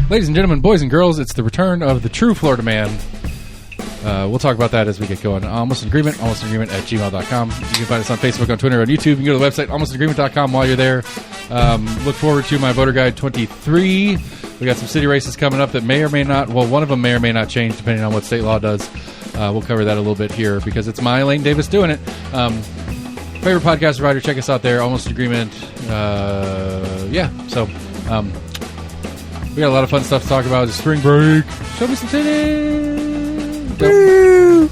Ladies and gentlemen, boys and girls, it's the return of the true Florida man. We'll talk about that as we get going. Almost an Agreement at gmail.com. You can find us on Facebook, on Twitter, on YouTube. You can go to the website, almostanagreement.com while you're there. Look forward to my voter guide 23. We got some city races coming up that may or may not, well, one of them may or may not change depending on what state law does. We'll cover that a little bit here because it's my Elaine Davis doing it. Favorite podcast provider, check us out there. Almost an Agreement. We got a lot of fun stuff to talk about. It's spring break. Show me some titties.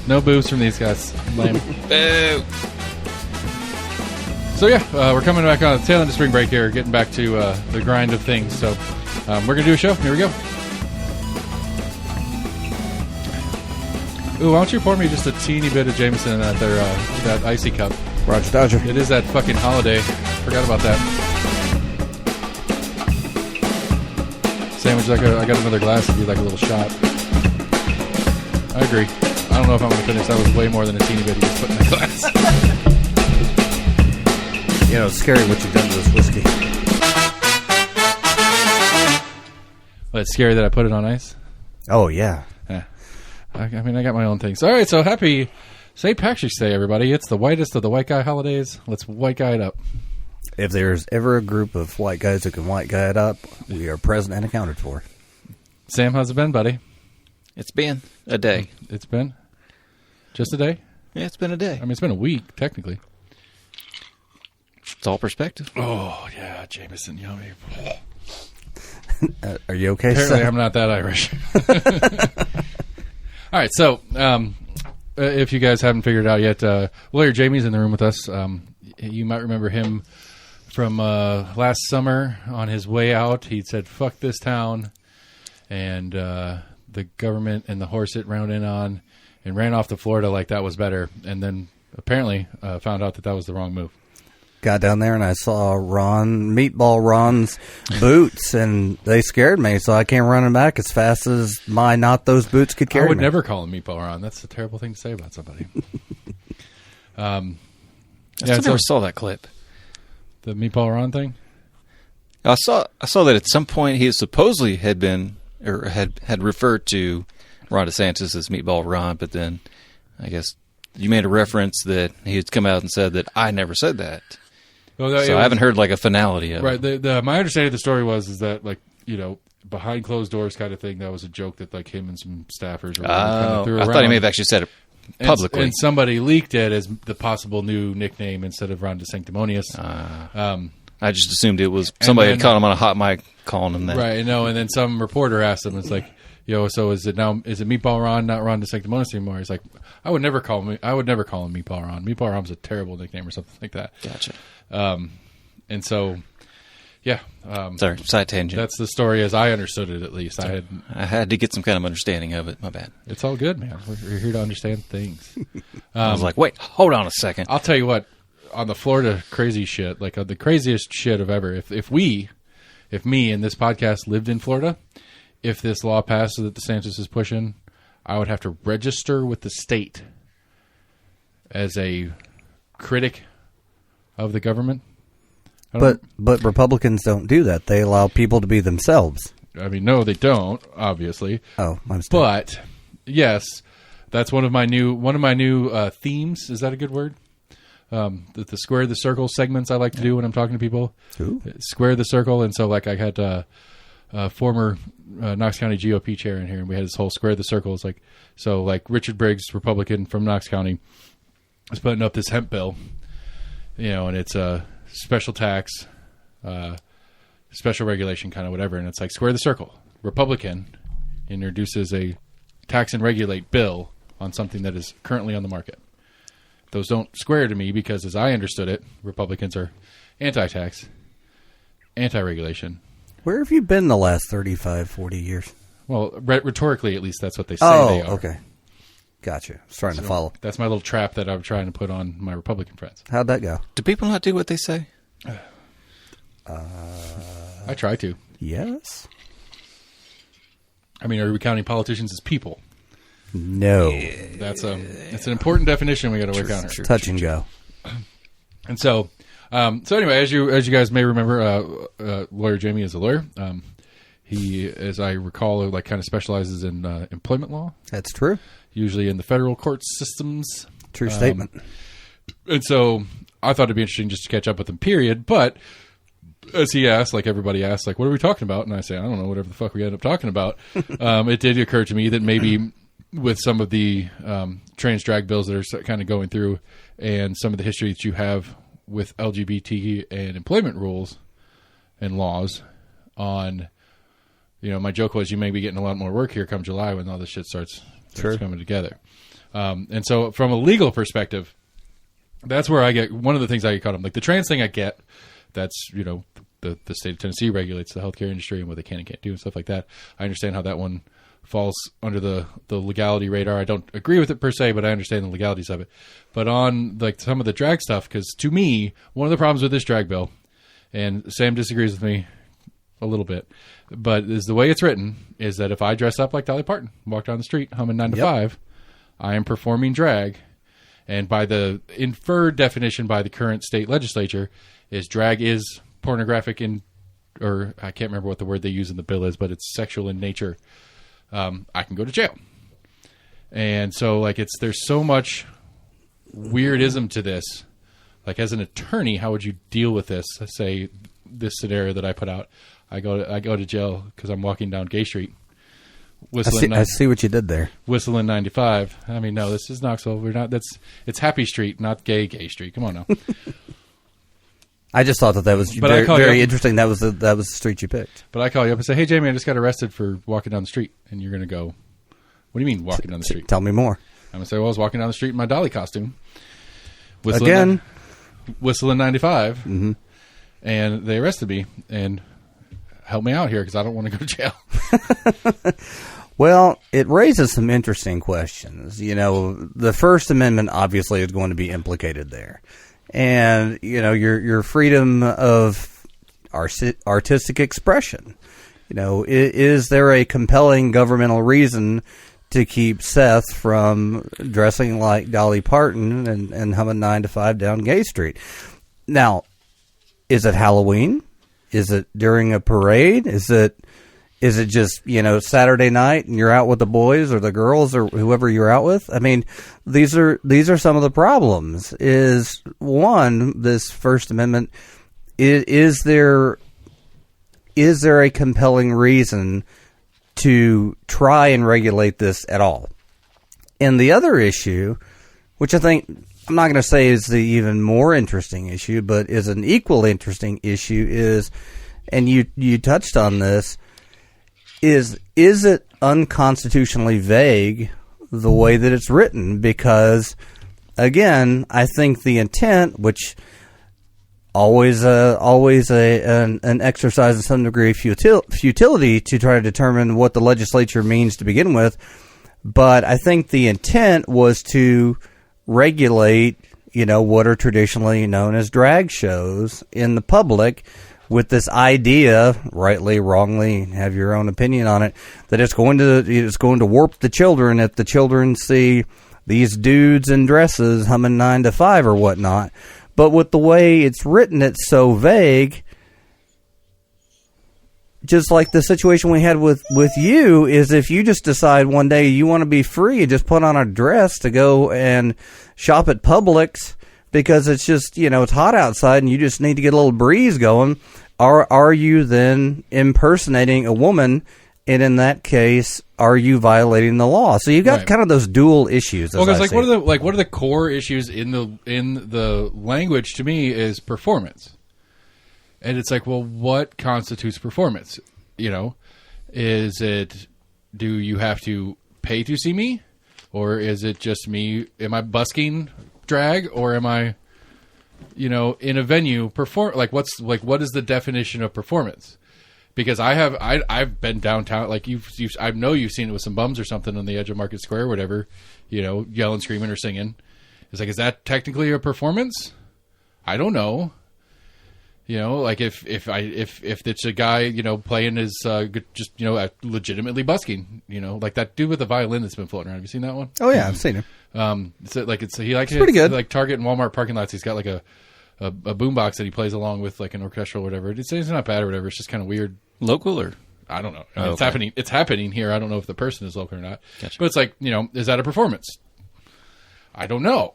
No boos from these guys. Lame. Boo. So we're coming back on the tail end of spring break here, getting back to the grind of things. So we're going to do a show. Here we go. Ooh, why don't you pour me just a teeny bit of Jameson in that icy cup? Roger Dodger. It is that fucking holiday. Forgot about that. Sandwich, I got another glass. It'd be like a little shot. I agree. I don't know if I'm going to finish. That was way more than a teeny bit you just put in that glass. You know, it's scary what you've done to this whiskey. Well, it's scary that I put it on ice. Oh, yeah. Yeah. I got my own things. All right, so happy St. Patrick's Day, everybody. It's the whitest of the white guy holidays. Let's white guy it up. If there's ever a group of white guys who can white guy it up, we are present and accounted for. Sam, how's it been, buddy? It's been a day. It's been? Just a day? Yeah, it's been a day. I mean, it's been a week, technically. It's all perspective. Oh, yeah, Jameson, yummy. Are you okay, Apparently, Sam? I'm not that Irish. All right, so if you guys haven't figured it out yet, Lawyer Jamie's in the room with us. You might remember him from last summer on his way out. He said, fuck this town, and the government and the horse it round in on, and ran off to Florida like that was better, and then apparently found out that was the wrong move. Got down there and I saw Meatball Ron's boots, and they scared me, so I came running back as fast as my not those boots could carry me. I would never call him Meatball Ron. That's a terrible thing to say about somebody. I still never saw that clip. The Meatball Ron thing? I saw that at some point he supposedly had been, or had referred to Ron DeSantis as Meatball Ron, but then I guess you made a reference that he had come out and said that I never said that. Well, I haven't heard like a finality of it. Right. My understanding of the story is that, like, you know, behind closed doors kind of thing, that was a joke that like him and some staffers or kind of threw around. I thought he may have actually said it publicly. And somebody leaked it as the possible new nickname instead of Ron DeSanctimonious. I just assumed it was somebody had caught him on a hot mic calling him that. Right, no, and then some reporter asked him, it's like, so is it Meatball Ron, not Ron DeSanctimonious anymore? He's like, I would never call him Meatball Ron. Meatball Ron's a terrible nickname or something like that. Gotcha. And so, yeah. Sorry, side tangent. That's the story as I understood it, at least. I had to get some kind of understanding of it. My bad. It's all good, man. We're here to understand things. I was like, wait, hold on a second. I'll tell you what, on the Florida crazy shit, like the craziest shit of ever, if me and this podcast lived in Florida, if this law passed that DeSantis is pushing, I would have to register with the state as a critic of the government. But Republicans don't do that. They allow people to be themselves. I mean, no, they don't, obviously. Oh, my mistake. But yes, that's one of my new themes. Is that a good word? The square the circle segments I like to do when I'm talking to people. Ooh. Square the circle, and so like I had a former Knox County GOP chair in here, and we had this whole square the circle. It's like, so like Richard Briggs, Republican from Knox County, is putting up this hemp bill, and it's a special tax, special regulation, kind of whatever, and it's like square the circle. Republican introduces a tax and regulate bill on something that is currently on the market. Those don't square to me because, as I understood it, Republicans are anti-tax, anti-regulation. Where have you been the last 35, 40 years? Well, rhetorically, at least, that's what they say they are. Oh, okay. Gotcha. I was trying to follow. That's my little trap that I'm trying to put on my Republican friends. How'd that go? Do people not do what they say? I try to. Yes. I mean, are we counting politicians as people? No. That's an important definition we got to work out. Touch and go. And so anyway, as you guys may remember, Lawyer Jamie is a lawyer. He, as I recall, like kind of specializes in employment law. That's true. Usually in the federal court systems. True statement. And so I thought it'd be interesting just to catch up with him, period. But as he asked, like everybody asked, like, what are we talking about? And I say, I don't know, whatever the fuck we end up talking about. It did occur to me that maybe with some of the trans drag bills that are kind of going through and some of the history that you have with LGBT and employment rules and laws on, my joke was you may be getting a lot more work here come July when all this shit starts coming together. And so from a legal perspective, that's where I get, one of the things I get caught up. Like the trans thing I get, that's, the state of Tennessee regulates the healthcare industry and what they can and can't do and stuff like that. I understand how that one falls under the legality radar. I don't agree with it per se, but I understand the legalities of it. But on like some of the drag stuff, because to me, one of the problems with this drag bill, and Sam disagrees with me a little bit, but is the way it's written is that if I dress up like Dolly Parton, walk down the street humming 9 to 5, I am performing drag. And by the inferred definition by the current state legislature is drag is pornographic or I can't remember what the word they use in the bill is, but it's sexual in nature. I can go to jail. And so like there's so much weirdism to this. Like as an attorney, how would you deal with this? Let's say this scenario that I put out. I go to jail because I'm walking down Gay Street. I see what you did there. Whistling 95. I mean, no, this is Knoxville. We're not. It's Happy Street, not Gay Street. Come on now. I just thought that was very interesting. That was the street you picked. But I call you up and say, "Hey, Jamie, I just got arrested for walking down the street," and you're going to go, "What do you mean walking down the street?" Tell me more. I'm going to say, "Well, I was walking down the street in my Dolly costume, whistling 95, and they arrested me and." Help me out here because I don't want to go to jail. Well, it raises some interesting questions. The First Amendment obviously is going to be implicated there. And, your freedom of artistic expression. Is there a compelling governmental reason to keep Seth from dressing like Dolly Parton and humming 9 to 5 down Gay Street? Now, is it Halloween? Is it during a parade? Is it just, Saturday night and you're out with the boys or the girls or whoever you're out with? I mean, these are some of the problems. Is one, this First Amendment, is there a compelling reason to try and regulate this at all? And the other issue, which I think I'm not going to say is the even more interesting issue, but is an equally interesting issue is, and you touched on this, is it unconstitutionally vague the way that it's written? Because, again, I think the intent, which always an exercise in some degree of futility to try to determine what the legislature means to begin with, but I think the intent was to regulate, what are traditionally known as drag shows in the public with this idea, rightly, wrongly, have your own opinion on it, that it's going to warp the children if the children see these dudes in dresses humming 9 to 5 or whatnot. But with the way it's written, it's so vague. Just like the situation we had with you is if you just decide one day you want to be free, just put on a dress to go and shop at Publix because it's just, it's hot outside and you just need to get a little breeze going. Are you then impersonating a woman? And in that case, are you violating the law? So you've got kind of those dual issues. Well, because what are the core issues in the language to me is performance. And it's like, well, what constitutes performance? Is it, do you have to pay to see me? Or is it just me? Am I busking drag? Or am I, in a venue perform? What is the definition of performance? Because I've been downtown, like I know you've seen it with some bums or something on the edge of Market Square or whatever, yelling, screaming, or singing. It's like, is that technically a performance? I don't know. Like if it's a guy, playing his, just, legitimately busking, like that dude with the violin that's been floating around. Have you seen that one? Oh yeah, I've seen him. It's pretty good. Like Target and Walmart parking lots. He's got like a boombox that he plays along with like an orchestral or whatever. It's not bad or whatever. It's just kind of weird. Local or I don't know. I mean, It's happening here. I don't know if the person is local or not. Gotcha. But it's like, is that a performance? I don't know.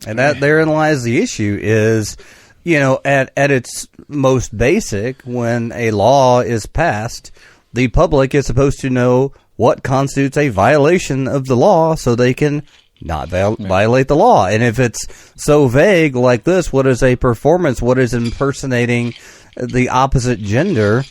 And therein lies the issue is, at its most basic, when a law is passed, the public is supposed to know what constitutes a violation of the law so they can not violate the law. And if it's so vague like this, what is a performance? What is impersonating the opposite gender?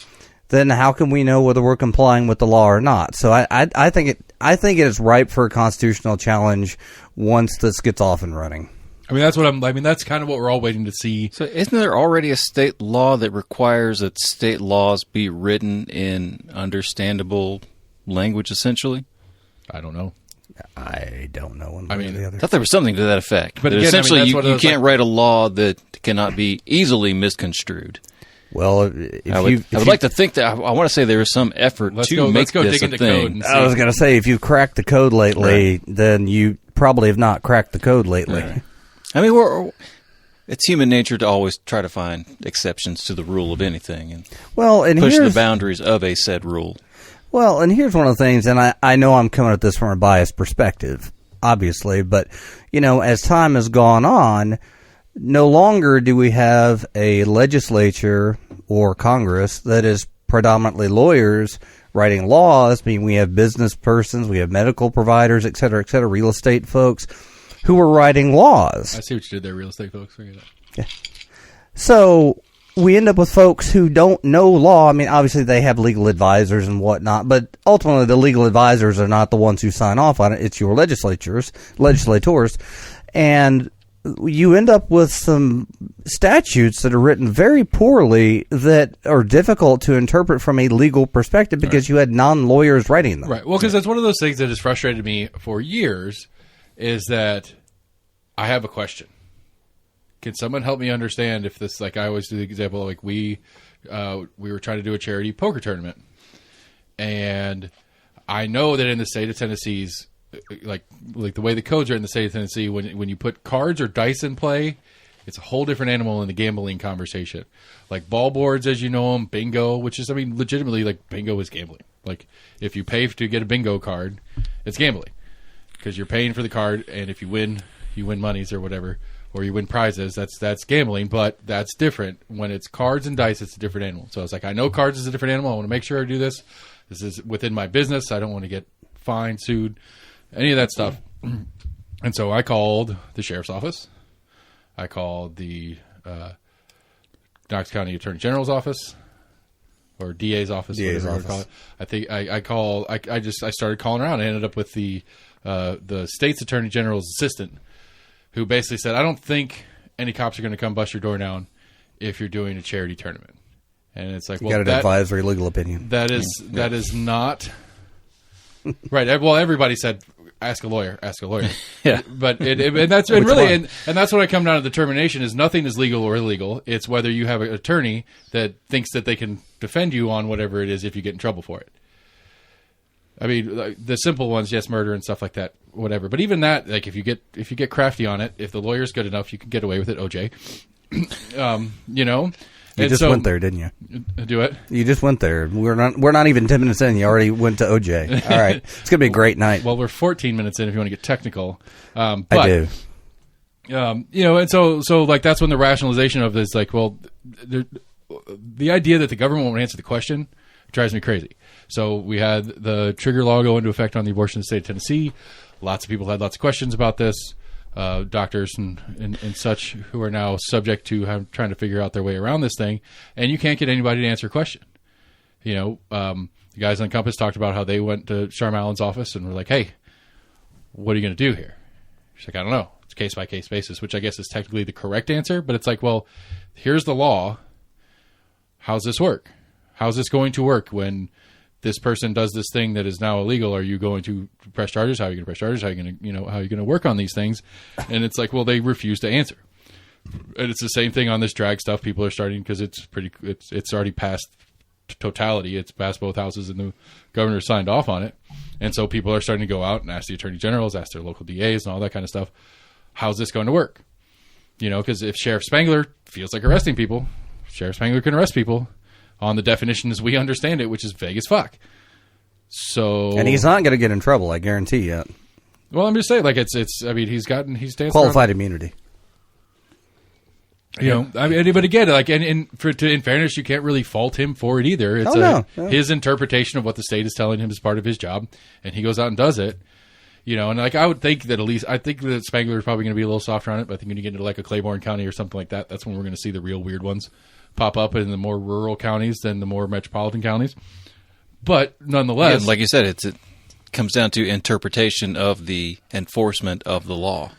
Then how can we know whether we're complying with the law or not? So I think it is ripe for a constitutional challenge once this gets off and running. I mean, that's kind of what we're all waiting to see. So isn't there already a state law that requires that state laws be written in understandable language, essentially? I don't know. I don't know one I way or the other. I thought there was something to that effect. But That again, essentially, that's what you can't write a law that cannot be easily misconstrued. Well, I would like to think that I want to say there is some effort to make go this dig a into thing. code and see. I was going to say, if you've cracked the code lately, then you probably have not cracked the code lately. Right. I mean, it's human nature to always try to find exceptions to the rule of anything and push the boundaries of a said rule. Well, and here's one of the things, and I know I'm coming at this from a biased perspective, obviously, but, as time has gone on, no longer do we have a legislature or Congress that is predominantly lawyers writing laws. I mean, we have business persons, we have medical providers, et cetera, real estate folks who are writing laws. I see what you did there, real estate folks. Yeah. So we end up with folks who don't know law. I mean, obviously they have legal advisors and whatnot, but ultimately the legal advisors are not the ones who sign off on it. It's your legislators. And you end up with some statutes that are written very poorly that are difficult to interpret from a legal perspective because you had non-lawyers writing them. Right. Well, because that's one of those things that has frustrated me for years is that I have a question. Can someone help me understand if this, like I always do the example, like we were trying to do a charity poker tournament. And I know that in the state of Tennessee's, like the way the codes are in the state of Tennessee, when you put cards or dice in play, it's a whole different animal in the gambling conversation. Like ball boards, as you know them, bingo, which is, I mean, legitimately, like bingo is gambling. Like if you pay to get a bingo card, it's gambling because you're paying for the card, and if you win monies or whatever, or you win prizes, that's gambling, but that's different. When it's cards and dice, it's a different animal. So I was like, I know cards is a different animal. I want to make sure I do this. This is within my business. I don't want to get fined, sued, any of that stuff. And so I called the sheriff's office. I called the Knox County Attorney General's office, or DA's office, whatever you want to call it. I think I started calling around. I ended up with the state's Attorney General's assistant, who basically said, I don't think any cops are going to come bust your door down if you're doing a charity tournament. And it's like, you got an advisory legal opinion. That is not right. Well, everybody said, ask a lawyer. Yeah. But that's what I come down to. The determination is nothing is legal or illegal. It's whether you have an attorney that thinks that they can defend you on whatever it is if you get in trouble for it. I mean, like, the simple ones, yes, murder and stuff like that, whatever. But even that, like if you get crafty on it, if the lawyer's good enough, you can get away with it. OJ, You just went there, didn't you? Do it. You just went there. We're not even 10 minutes in. You already went to OJ. All right, it's gonna be a great night. Well, we're 14 minutes in if you want to get technical. I do. And so like that's when the rationalization of this, like, well, the idea that the government won't answer the question drives me crazy. So we had the trigger law go into effect on the abortion in the state of Tennessee. Lots of people had lots of questions about this. Doctors and such who are now subject to trying to figure out their way around this thing, and you can't get anybody to answer a question. The guys on Compass talked about how they went to Sharm Allen's office and were like, hey, what are you going to do here? She's like, I don't know. It's case-by-case basis, which I guess is technically the correct answer, but it's like, well, here's the law. How's this work? How's this going to work when this person does this thing that is now illegal? Are you going to press charges? How are you going to press charges? How are you going to, how are you going to work on these things? And it's like, well, they refuse to answer. And it's the same thing on this drag stuff. People are starting because it's already passed totality. It's passed both houses and the governor signed off on it. And so people are starting to go out and ask the attorney generals, ask their local DAs and all that kind of stuff. How's this going to work? Because if Sheriff Spangler feels like arresting people, Sheriff Spangler can arrest people. on the definition as we understand it, which is vague as fuck. So, And he's not going to get in trouble, I guarantee you. well, I'm just saying, like it's. I mean, he's danced Qualified around, immunity. you know. I mean, but again, like, and in fairness, you can't really fault him for it either. It's No. his interpretation of what the state is telling him is part of his job, and he goes out and does it. You know, and like I would think that I think that Spangler is probably going to be a little softer on it. But I think when you get into like a Claiborne County or something like that, that's when we're going to see the real weird ones pop up in the more rural counties than the more metropolitan counties. But nonetheless, Yeah, like you said, it comes down to interpretation of the enforcement of the law.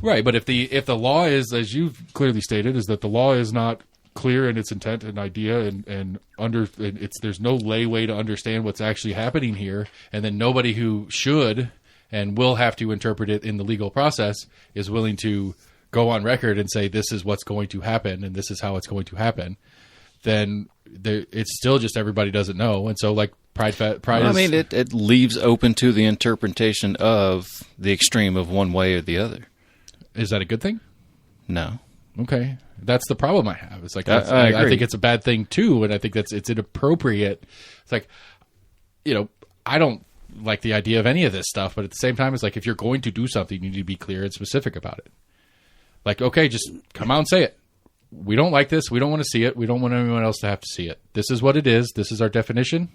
right. But if the law is, as you've clearly stated, is that the law is not clear in its intent and idea, and there's no lay way to understand what's actually happening here, and then nobody who should and will have to interpret it in the legal process is willing to go on record and say this is what's going to happen and this is how it's going to happen, then it's still just everybody doesn't know. And so like pride I is, mean, it leaves open to the interpretation of the extreme of one way or the other. is that a good thing? No. Okay, that's the problem I have. It's like I agree. I think it's a bad thing too, and I think it's inappropriate. It's like, you know, I don't like the idea of any of this stuff, but at the same time, it's like if you're going to do something, you need to be clear and specific about it. Like, okay, just come out and say it. We don't like this. We don't want to see it. We don't want anyone else to have to see it. This is what it is. This is our definition.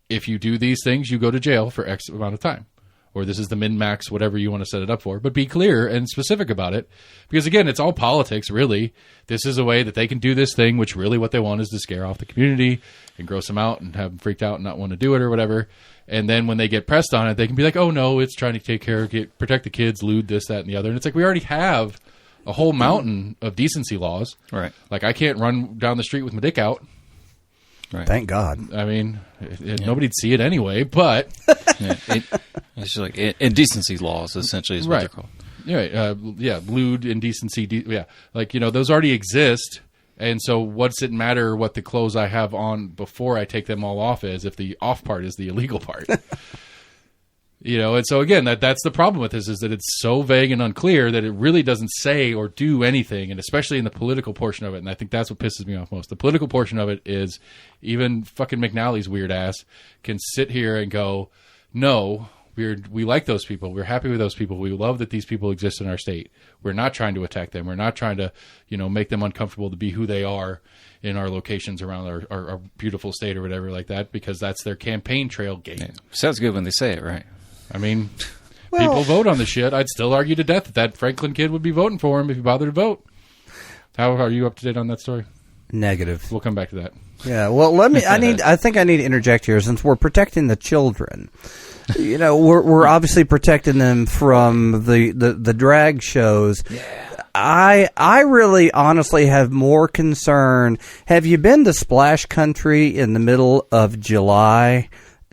If you do these things, you go to jail for X amount of time. Or this is the min-max, whatever you want to set it up for. But be clear and specific about it. Because, again, it's all politics, really. This is a way that they can do this thing, which really what they want is to scare off the community and gross them out and have them freaked out and not want to do it or whatever. And then when they get pressed on it, they can be like, oh, no, it's trying to protect the kids, lewd, this, that, and the other. And it's like we already have a whole mountain of decency laws. Right. Like I can't run down the street with my dick out. Right. Thank God. I mean, nobody'd see it anyway, but... Yeah, it's just like indecency laws, essentially, is what they're called. Yeah, lewd, indecency, like, you know, those already exist, and so what's it matter what the clothes I have on before I take them all off is if the off part is the illegal part? You know, and so again, that's the problem with this, is that it's so vague and unclear that it really doesn't say or do anything, and especially in the political portion of it, and I think that's what pisses me off most. The political portion of it is even fucking McNally's weird ass can sit here and go, no, we like those people. We're happy with those people. We love that these people exist in our state. We're not trying to attack them. We're not trying to, you know, make them uncomfortable to be who they are in our locations around our beautiful state or whatever like that, because that's their campaign trail game. Yeah. Sounds good when they say it, right? I mean, people vote on the shit. I'd still argue to death that Franklin kid would be voting for him if he bothered to vote. How are you up to date on that story? Negative. We'll come back to that. Yeah, well, I think I need to interject here, since we're protecting the children. You know, we're obviously protecting them from the drag shows. Yeah. I really honestly have more concern. Have you been to Splash Country in the middle of July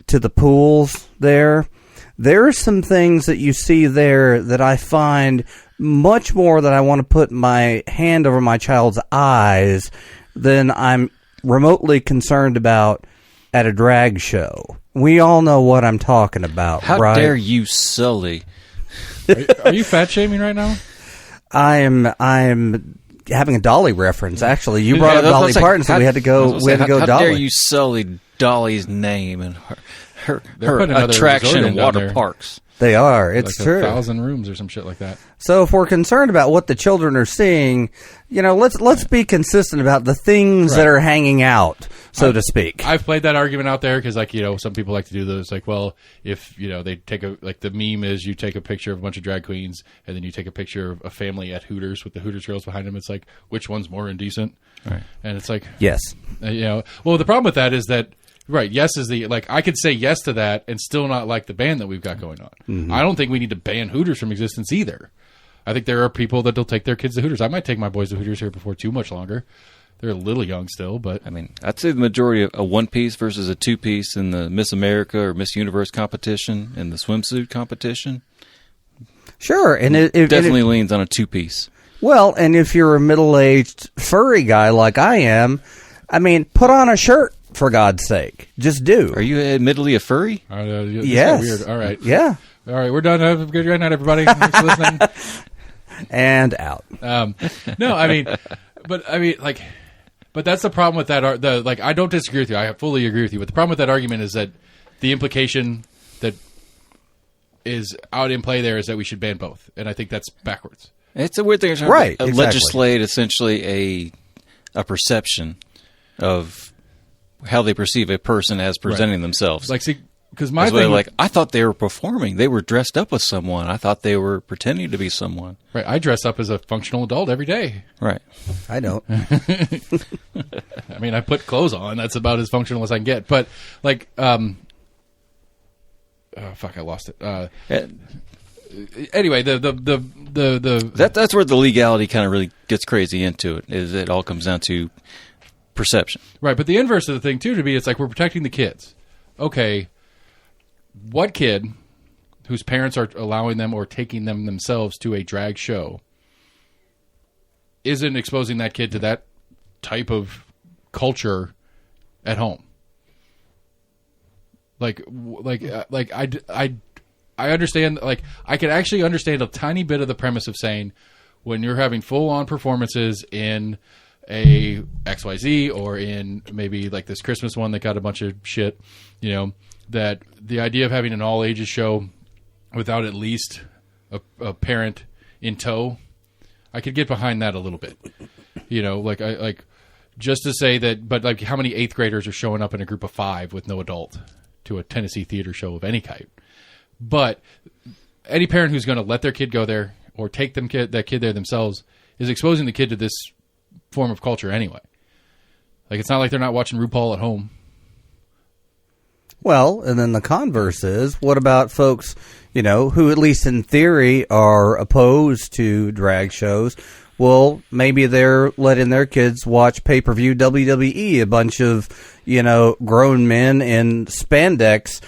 to the pools there? There are some things that you see there that I find much more that I want to put my hand over my child's eyes than I'm remotely concerned about at a drag show. We all know what I'm talking about, How right? dare you sully? Are you fat shaming right now? I'm having a Dolly reference. Actually, you brought up Dolly Parton, so we had to go. How Dolly. dare you sully Dolly's name and her putting another attraction resort in down water there. parks? They are. It's like true. 1,000 rooms or some shit like that. So if we're concerned about what the children are seeing, you know, let's be consistent about the things that are hanging out, so to speak. I've played that argument out there because, like, you know, some people like to do those. Like, well, if, you know, they take the meme is you take a picture of a bunch of drag queens and then you take a picture of a family at Hooters with the Hooters girls behind them. It's like, which one's more indecent? Right. And it's like, Yes. You know, well, the problem with that is that, right, yes is the, like, I could say yes to that and still not like the ban that we've got going on. Mm-hmm. I don't think we need to ban Hooters from existence either. I think there are people that will take their kids to Hooters. I might take my boys to Hooters here before too much longer. They're a little young still, but... I mean, I'd say the majority of a one-piece versus a two-piece in the Miss America or Miss Universe competition and the swimsuit competition. Sure. And it definitely leans on a two-piece. Well, and if you're a middle-aged furry guy like I am, I mean, put on a shirt, for God's sake. Just do. Are you admittedly a furry? Yes. Weird. All right. Yeah. All right, we're done. Have a good night, everybody. Thanks for listening. And out. No, I mean, but I mean, like, But that's the problem with that. I don't disagree with you. I fully agree with you. But the problem with that argument is that the implication that is out in play there is that we should ban both, and I think that's backwards. It's a weird thing, right? Exactly. Legislate essentially a perception of how they perceive a person as presenting themselves. Like, see, because my thing, I thought they were performing. They were dressed up as someone. I thought they were pretending to be someone. Right. I dress up as a functional adult every day. Right. I don't. I mean, I put clothes on. That's about as functional as I can get. But like, oh fuck, I lost it. Anyway, that's where the legality kind of really gets crazy into it. Is it all comes down to perception, right? But the inverse of the thing too, to me, it's like we're protecting the kids. Okay, what kid whose parents are allowing them or taking them themselves to a drag show isn't exposing that kid to that type of culture at home? I understand, like, I can actually understand a tiny bit of the premise of saying when you're having full-on performances in a XYZ or in maybe like this Christmas one that got a bunch of shit, that the idea of having an all-ages show without at least a parent in tow, I could get behind that a little bit. Just to say that, but like how many 8th graders are showing up in a group of 5 with no adult to a Tennessee theater show of any kind? But any parent who's going to let their kid go there or take that kid there themselves is exposing the kid to this form of culture anyway. Like, it's not like they're not watching RuPaul at home. Well, and then the converse is, what about folks, who at least in theory are opposed to drag shows? Well, maybe they're letting their kids watch pay-per-view WWE, a bunch of, grown men in spandex,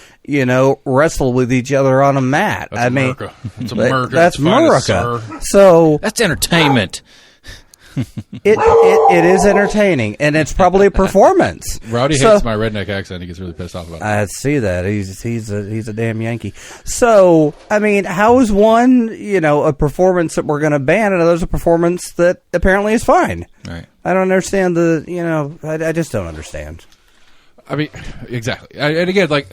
wrestle with each other on a mat. That's America. That's America. That's America. So that's entertainment. It is entertaining, and it's probably a performance. Rowdy hates my redneck accent. He gets really pissed off about it. I see that. He's a damn Yankee. So, I mean, how is one, a performance that we're going to ban, and another's a performance that apparently is fine? Right. I don't understand I just don't understand. I mean, exactly. And again, like,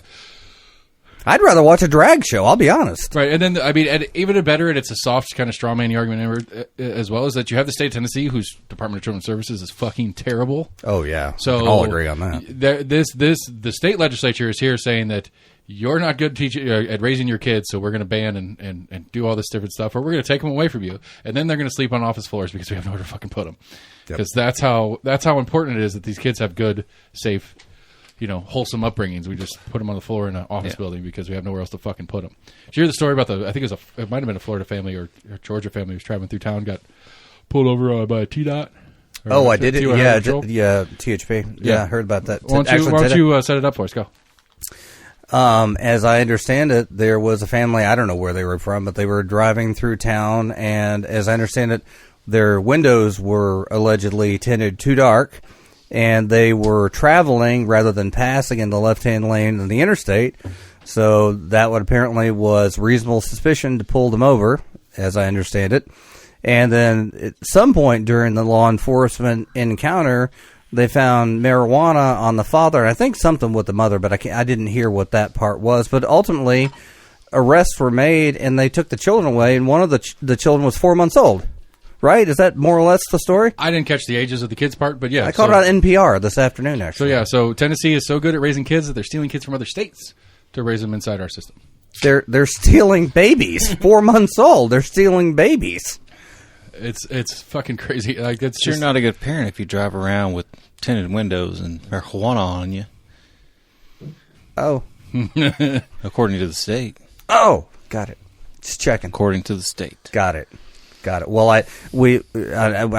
I'd rather watch a drag show, I'll be honest. Right, and then, I mean, and even better, and it's a soft kind of straw man argument as well, is that you have the state of Tennessee, whose Department of Children's Services is fucking terrible. Oh, yeah. So we can all agree on that. The state legislature is here saying that you're not good at raising your kids, so we're going to ban and do all this different stuff, or we're going to take them away from you, and then they're going to sleep on office floors because we have nowhere to fucking put them. Because that's how important it is that these kids have good, safe, wholesome upbringings. We just put them on the floor in an office building because we have nowhere else to fucking put them. Did you hear the story about I think it might have been a Florida family or Georgia family who was traveling through town, got pulled over by a T-Dot? Oh, I did it. Yeah, THP. Yeah, I heard about that. Why don't you set it up for us? Go. As I understand it, there was a family, I don't know where they were from, but they were driving through town, and as I understand it, their windows were allegedly tinted too dark, and they were traveling rather than passing in the left-hand lane of the interstate. So that apparently was reasonable suspicion to pull them over, as I understand it. And then at some point during the law enforcement encounter, they found marijuana on the father, and I think something with the mother, but I didn't hear what that part was. But ultimately, arrests were made, and they took the children away, and one of the children was 4 months old. Right? Is that more or less the story? I didn't catch the ages of the kids part, but yeah. I caught it on NPR this afternoon, actually. So Tennessee is so good at raising kids that they're stealing kids from other states to raise them inside our system. They're stealing babies. 4 months old. They're stealing babies. It's fucking crazy. Like, it's You're not a good parent if you drive around with tinted windows and marijuana on you. Oh. According to the state. Oh, got it. Just checking. According to the state. Got it. Well, I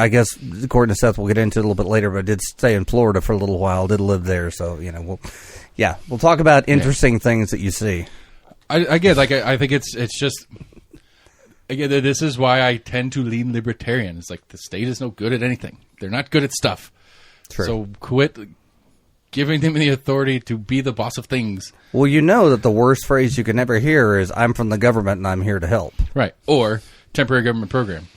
guess according to Seth, we'll get into it a little bit later, but I did stay in Florida for a little while. Did live there, so we'll talk about interesting things that you see. I think it's just again, this is why I tend to lean libertarian. It's like the state is no good at anything. They're not good at stuff. True. So quit giving them the authority to be the boss of things. Well, you know that the worst phrase you can ever hear is "I'm from the government and I'm here to help." Right, or temporary government program.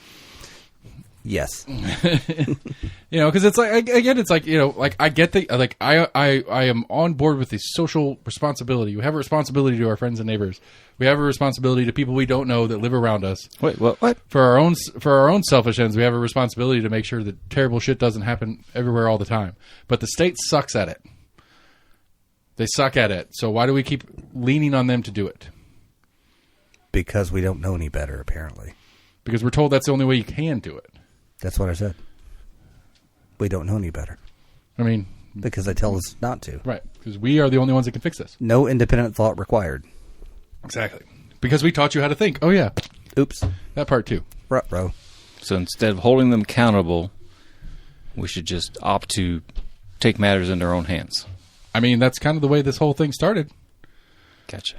Yes. You know, because it's like, again, it's like, you know, like I get the, like I am on board with the social responsibility. We have a responsibility to our friends and neighbors. We have a responsibility to people we don't know that live around us. Wait, what? For our own selfish ends, we have a responsibility to make sure that terrible shit doesn't happen everywhere all the time. But the state sucks at it. They suck at it. So why do we keep leaning on them to do it? Because we don't know any better, apparently. Because we're told that's the only way you can do it. That's what I said. We don't know any better. I mean... Because they tell us not to. Right. Because we are the only ones that can fix this. No independent thought required. Exactly. Because we taught you how to think. Oh, yeah. Oops. That part, too. Ruh-roh. So instead of holding them accountable, we should just opt to take matters into our own hands. I mean, that's kind of the way this whole thing started. Gotcha.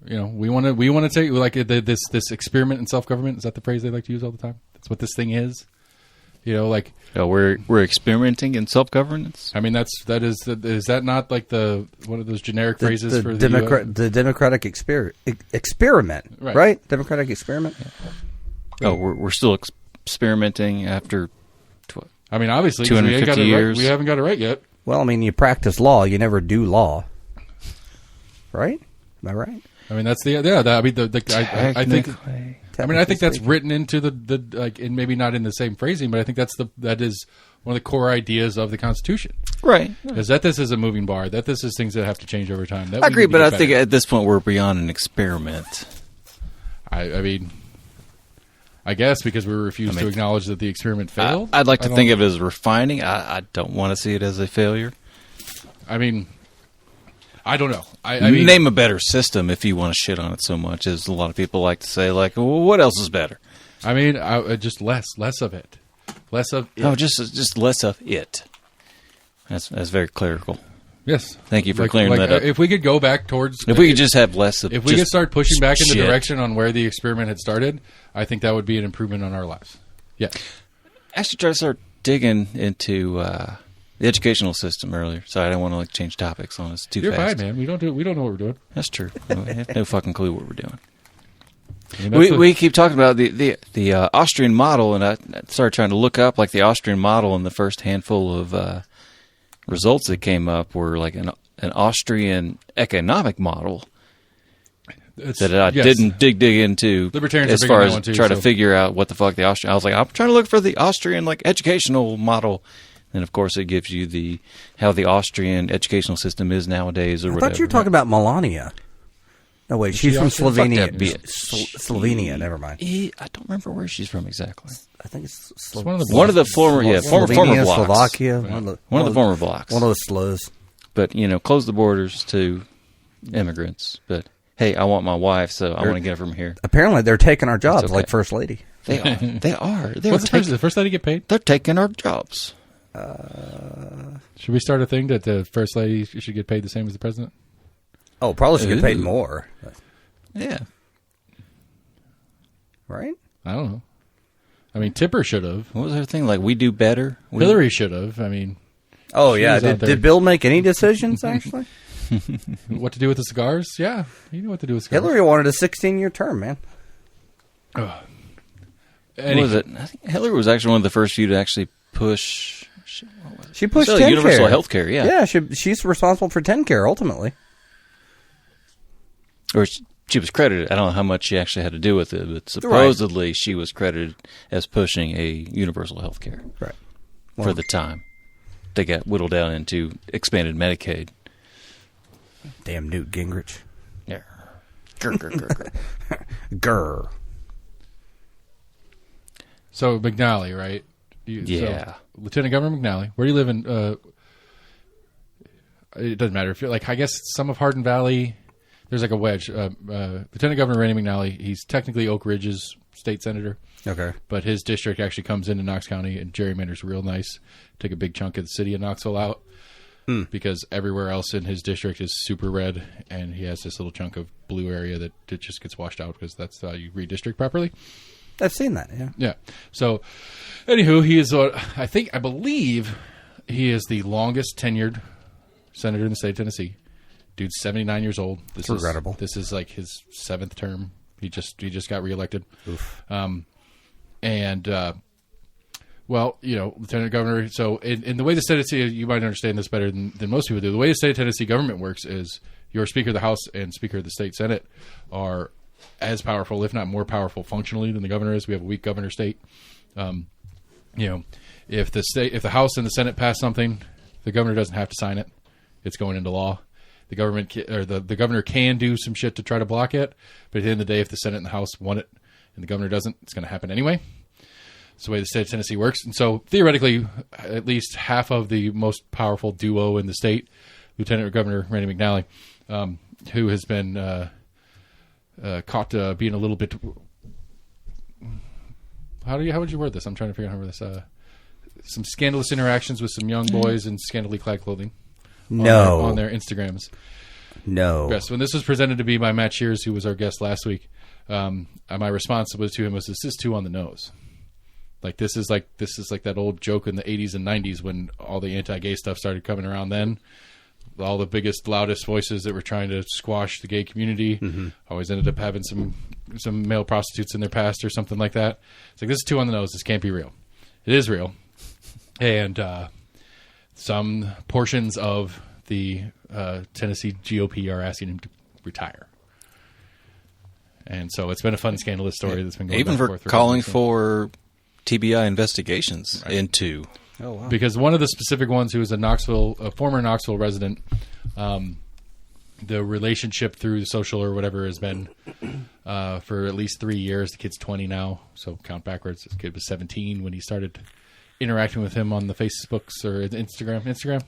You know, we want to take, like, this experiment in self-government. Is that the phrase they like to use all the time? That's what this thing is. You know, like... Oh, we're experimenting in self-governance? I mean, is that not like one of those generic phrases for the democratic experiment, right? Democratic experiment. Yeah. Oh, we're still experimenting after. I mean, obviously, 250 years. We haven't got it right yet. Well, I mean, you practice law, you never do law, right? Am I right? I mean, that's I think that's written into the like, and maybe not in the same phrasing, but I think that is one of the core ideas of the Constitution. Right. Is that this is a moving bar, that this is things that have to change over time. I agree, but I think at this point we're beyond an experiment. I mean, I guess because we refuse to acknowledge that the experiment failed. I'd like to think of it as refining. I don't want to see it as a failure. I mean, I don't know. I mean, name a better system if you want to shit on it so much, as a lot of people like to say. Like, well, what else is better? I mean, just less of it, less of it. No, just less of it. That's very clerical. Yes, thank you for clearing that up. If we could go back towards, if we could just have less of, if we could start pushing back in the shit. direction on where the experiment had started, I think that would be an improvement on our lives. Yes. Actually, try to start digging into the educational system earlier. Sorry, I don't want to change topics on us too fast. You're fine, man. We don't know what we're doing. That's true. We have no fucking clue what we're doing. I mean, we keep talking about the Austrian model, and I started trying to look up like the Austrian model, and the first handful of results that came up were like an Austrian economic model that I didn't dig into. Libertarians as far as try to figure out what the fuck the Austrian. I was like, I'm trying to look for the Austrian educational model, and of course it gives you how the Austrian educational system is nowadays, or whatever. I thought you were talking about Melania. No, wait, she's from Slovenia. Slovenia, never mind. I don't remember where she's from exactly. I think it's one of the former blocks. Slovakia. One of the former blocks. One of those slows. But, close the borders to immigrants. But, hey, I want my wife, so I want to get her from here. Apparently, they're taking our jobs like First Lady. They are. They are. What's the First Lady get paid? They're taking our jobs. Should we start a thing that the First Lady should get paid the same as the President? Oh, probably should get paid more. Yeah. Right? I don't know. I mean, Tipper should have. What was her thing? Like, we do better? Hillary should have. I mean... Oh, yeah. Did Bill make any decisions, actually? What to do with the cigars? Yeah. You know what to do with cigars. Hillary wanted a 16-year term, man. What was it? I think Hillary was actually one of the first few to actually push... She pushed TennCare. Universal health care, yeah. Yeah, she's responsible for TennCare, ultimately. Or she was credited. I don't know how much she actually had to do with it, but supposedly she was credited as pushing a universal health care for the time. They got whittled down into expanded Medicaid. Damn Newt Gingrich. Yeah. Grr. Grr. So, McNally, right? Yeah. So, Lieutenant Governor McNally. Where do you live in? It doesn't matter. If you're I guess some of Hardin Valley... There's like a wedge. Lieutenant Governor Randy McNally, he's technically Oak Ridge's state senator. Okay. But his district actually comes into Knox County and gerrymanders real nice. Take a big chunk of the city of Knoxville out because everywhere else in his district is super red, and he has this little chunk of blue area that it just gets washed out because that's how you redistrict properly. I've seen that, yeah. Yeah. So, anywho, he is, I believe he is the longest tenured senator in the state of Tennessee. Dude's 79 years old. This is regrettable. This is like his 7th term. He just got reelected. Oof. And Well, Lieutenant Governor. So, in the way the state of Tennessee, you might understand this better than most people do. The way the state of Tennessee government works is your Speaker of the House and Speaker of the State Senate are as powerful, if not more powerful, functionally than the governor is. We have a weak governor state. If the House and the Senate pass something, the governor doesn't have to sign it. It's going into law. The the governor can do some shit to try to block it, but at the end of the day, if the Senate and the House want it and the governor doesn't, it's going to happen anyway. It's the way the state of Tennessee works. And so theoretically, at least half of the most powerful duo in the state, Lieutenant Governor Randy McNally, who has been caught being a little bit. How would you word this? I'm trying to figure out how to word this. Some scandalous interactions with some young boys in scantily clad clothing. On their Instagrams. No. Yes, when this was presented to me by Matt Shears, who was our guest last week, my response to him was, "This is too on the nose." Like this is like that old joke in the 80s and 90s when all the anti-gay stuff started coming around. Then all the biggest, loudest voices that were trying to squash the gay community always ended up having some male prostitutes in their past or something like that. It's like, this is too on the nose. This can't be real. It is real, and some portions of the Tennessee GOP are asking him to retire. And so it's been a fun, scandalous story that's been going even back for and forth calling for TBI investigations into. Oh, wow. Because one of the specific ones who was a former Knoxville resident, the relationship through the social or whatever has been for at least 3 years. The kid's 20 now, so count backwards. This kid was 17 when he started interacting with him on the Facebooks or Instagram.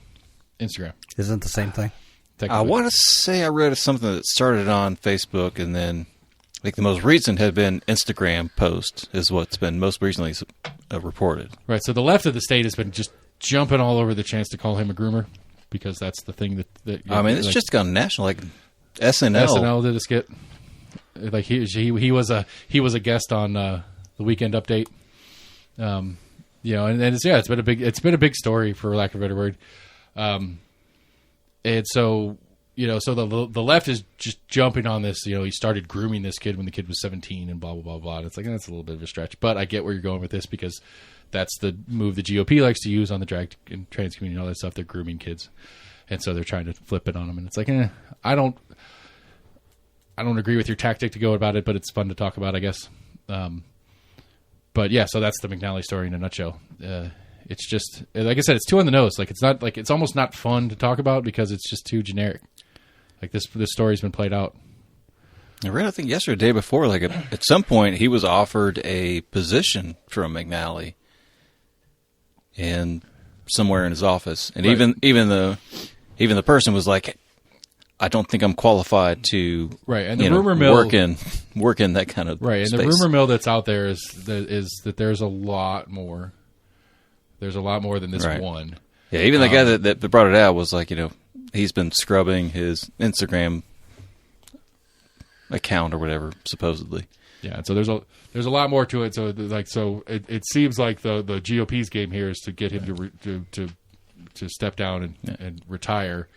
Isn't the same thing? I want to say I read something that started on Facebook and then like the most recent had been Instagram post is what's been most recently reported. Right. So the left of the state has been just jumping all over the chance to call him a groomer because that's the thing that it's just gone national. Like SNL did a skit. Like he was a guest on the Weekend Update. And it's been a big story for lack of a better word. And so the left is just jumping on this. He started grooming this kid when the kid was 17 and blah, blah, blah, blah. And it's like, that's a little bit of a stretch. But I get where you're going with this because that's the move the GOP likes to use on the drag and trans community and all that stuff. They're grooming kids. And so they're trying to flip it on them. And it's like, I don't agree with your tactic to go about it, but it's fun to talk about, I guess. But yeah, so that's the McNally story in a nutshell. It's just, like I said, it's too on the nose. Like it's almost not fun to talk about because it's just too generic. Like this story's been played out. I read, I think yesterday, the day before, like at some point he was offered a position from McNally somewhere in his office, and right. even the person was like, I don't think I'm qualified to and the rumor mill work in that kind of and space. the rumor mill that's out there is that there's a lot more. There's a lot more than this one. Yeah, even the guy that brought it out was like, he's been scrubbing his Instagram account or whatever, supposedly. Yeah, and so there's a lot more to it. So it seems like the GOP's game here is to get him to step down and retire,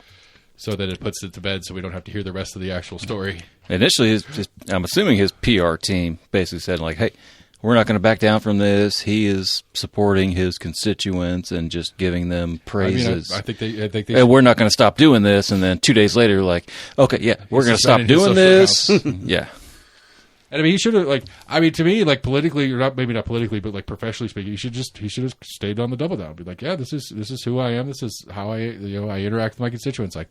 so that it puts it to bed, so we don't have to hear the rest of the actual story. Initially, I'm assuming his PR team basically said like, "Hey, we're not going to back down from this." He is supporting his constituents and just giving them praises. I think they and we're not going to stop doing this. And then 2 days later, like, okay, yeah, we're going to stop doing this. Yeah. And he should have to me, politically, or maybe not politically, but professionally speaking, he should have stayed on the double down. Be like, yeah, this is who I am. This is how I interact with my constituents. I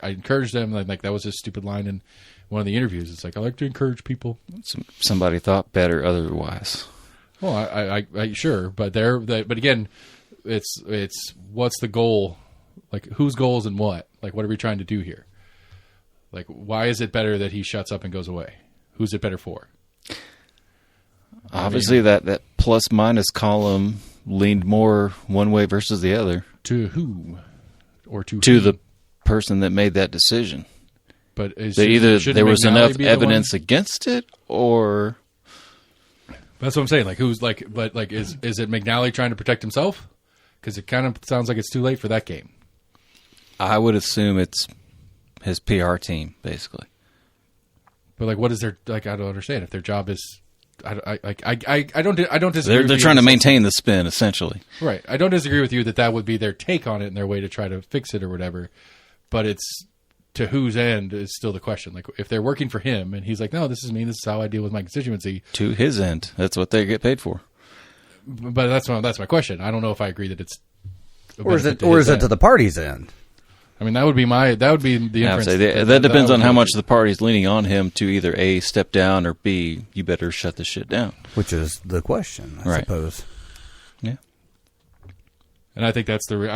encourage them. Like that was his stupid line in one of the interviews. It's like, I like to encourage people. Somebody thought better otherwise. Well, I sure, but again, it's what's the goal? Like whose goals and what? Like what are we trying to do here? Like why is it better that he shuts up and goes away? Who's it better for? Obviously, that plus minus column leaned more one way versus the other. To who? Or to the person that made that decision. But either there was enough evidence against it, or that's what I'm saying. Like who's is it McNally trying to protect himself? Because it kind of sounds like it's too late for that game. I would assume it's his PR team, basically. But what is their I don't understand if their job is I don't disagree. They're trying to maintain the spin, essentially. Right. I don't disagree with you that would be their take on it and their way to try to fix it or whatever. But it's to whose end is still the question. Like, if they're working for him and he's like, no, this is me. This is how I deal with my constituency. To his end. That's what they get paid for. But that's my question. I don't know if I agree that it's. Or is it to the party's end? I mean, that would be the inference. That depends on how much the party's leaning on him to either A, step down, or B, you better shut this shit down. Which is the question, I suppose. Yeah. And I think that's to me,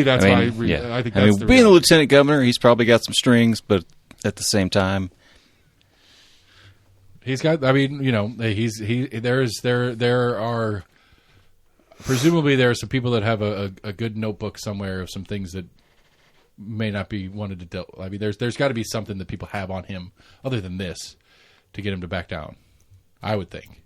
that's why I think that's being the lieutenant governor, he's probably got some strings, but at the same time, he's got, I mean, there are presumably there are some people that have a good notebook somewhere of some things that may not be wanted to deal. I mean, there's got to be something that people have on him other than this to get him to back down, I would think.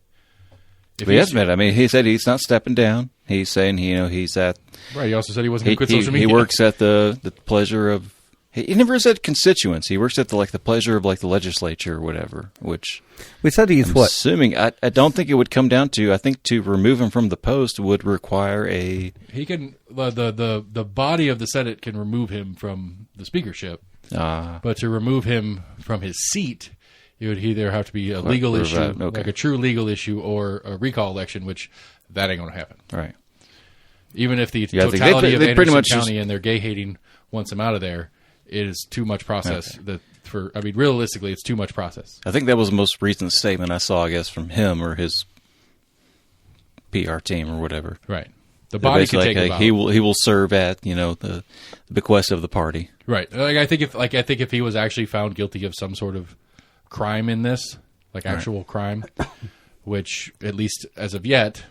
But he has admitted, I mean, he said he's not stepping down. He's saying, he's at... Right, he also said he wasn't going to quit social media. He works at the pleasure of... He never said constituents. He works at the pleasure of the legislature or whatever, which... We said he's what? Assuming... I don't think it would come down to... I think to remove him from the post would require a... He can... The body of the Senate can remove him from the speakership. But to remove him from his seat... It would either have to be a legal issue, like a true legal issue, or a recall election, which that ain't going to happen. Right. Even if the totality of Anderson County and their gay hating wants him out of there, it is too much process. Okay. Realistically, it's too much process. I think that was the most recent statement I saw, I guess, from him or his PR team or whatever. Right. The body can take him out. He will serve at the bequest of the party. Right. I think if he was actually found guilty of some sort of crime in this, actual crime, which at least as of yet,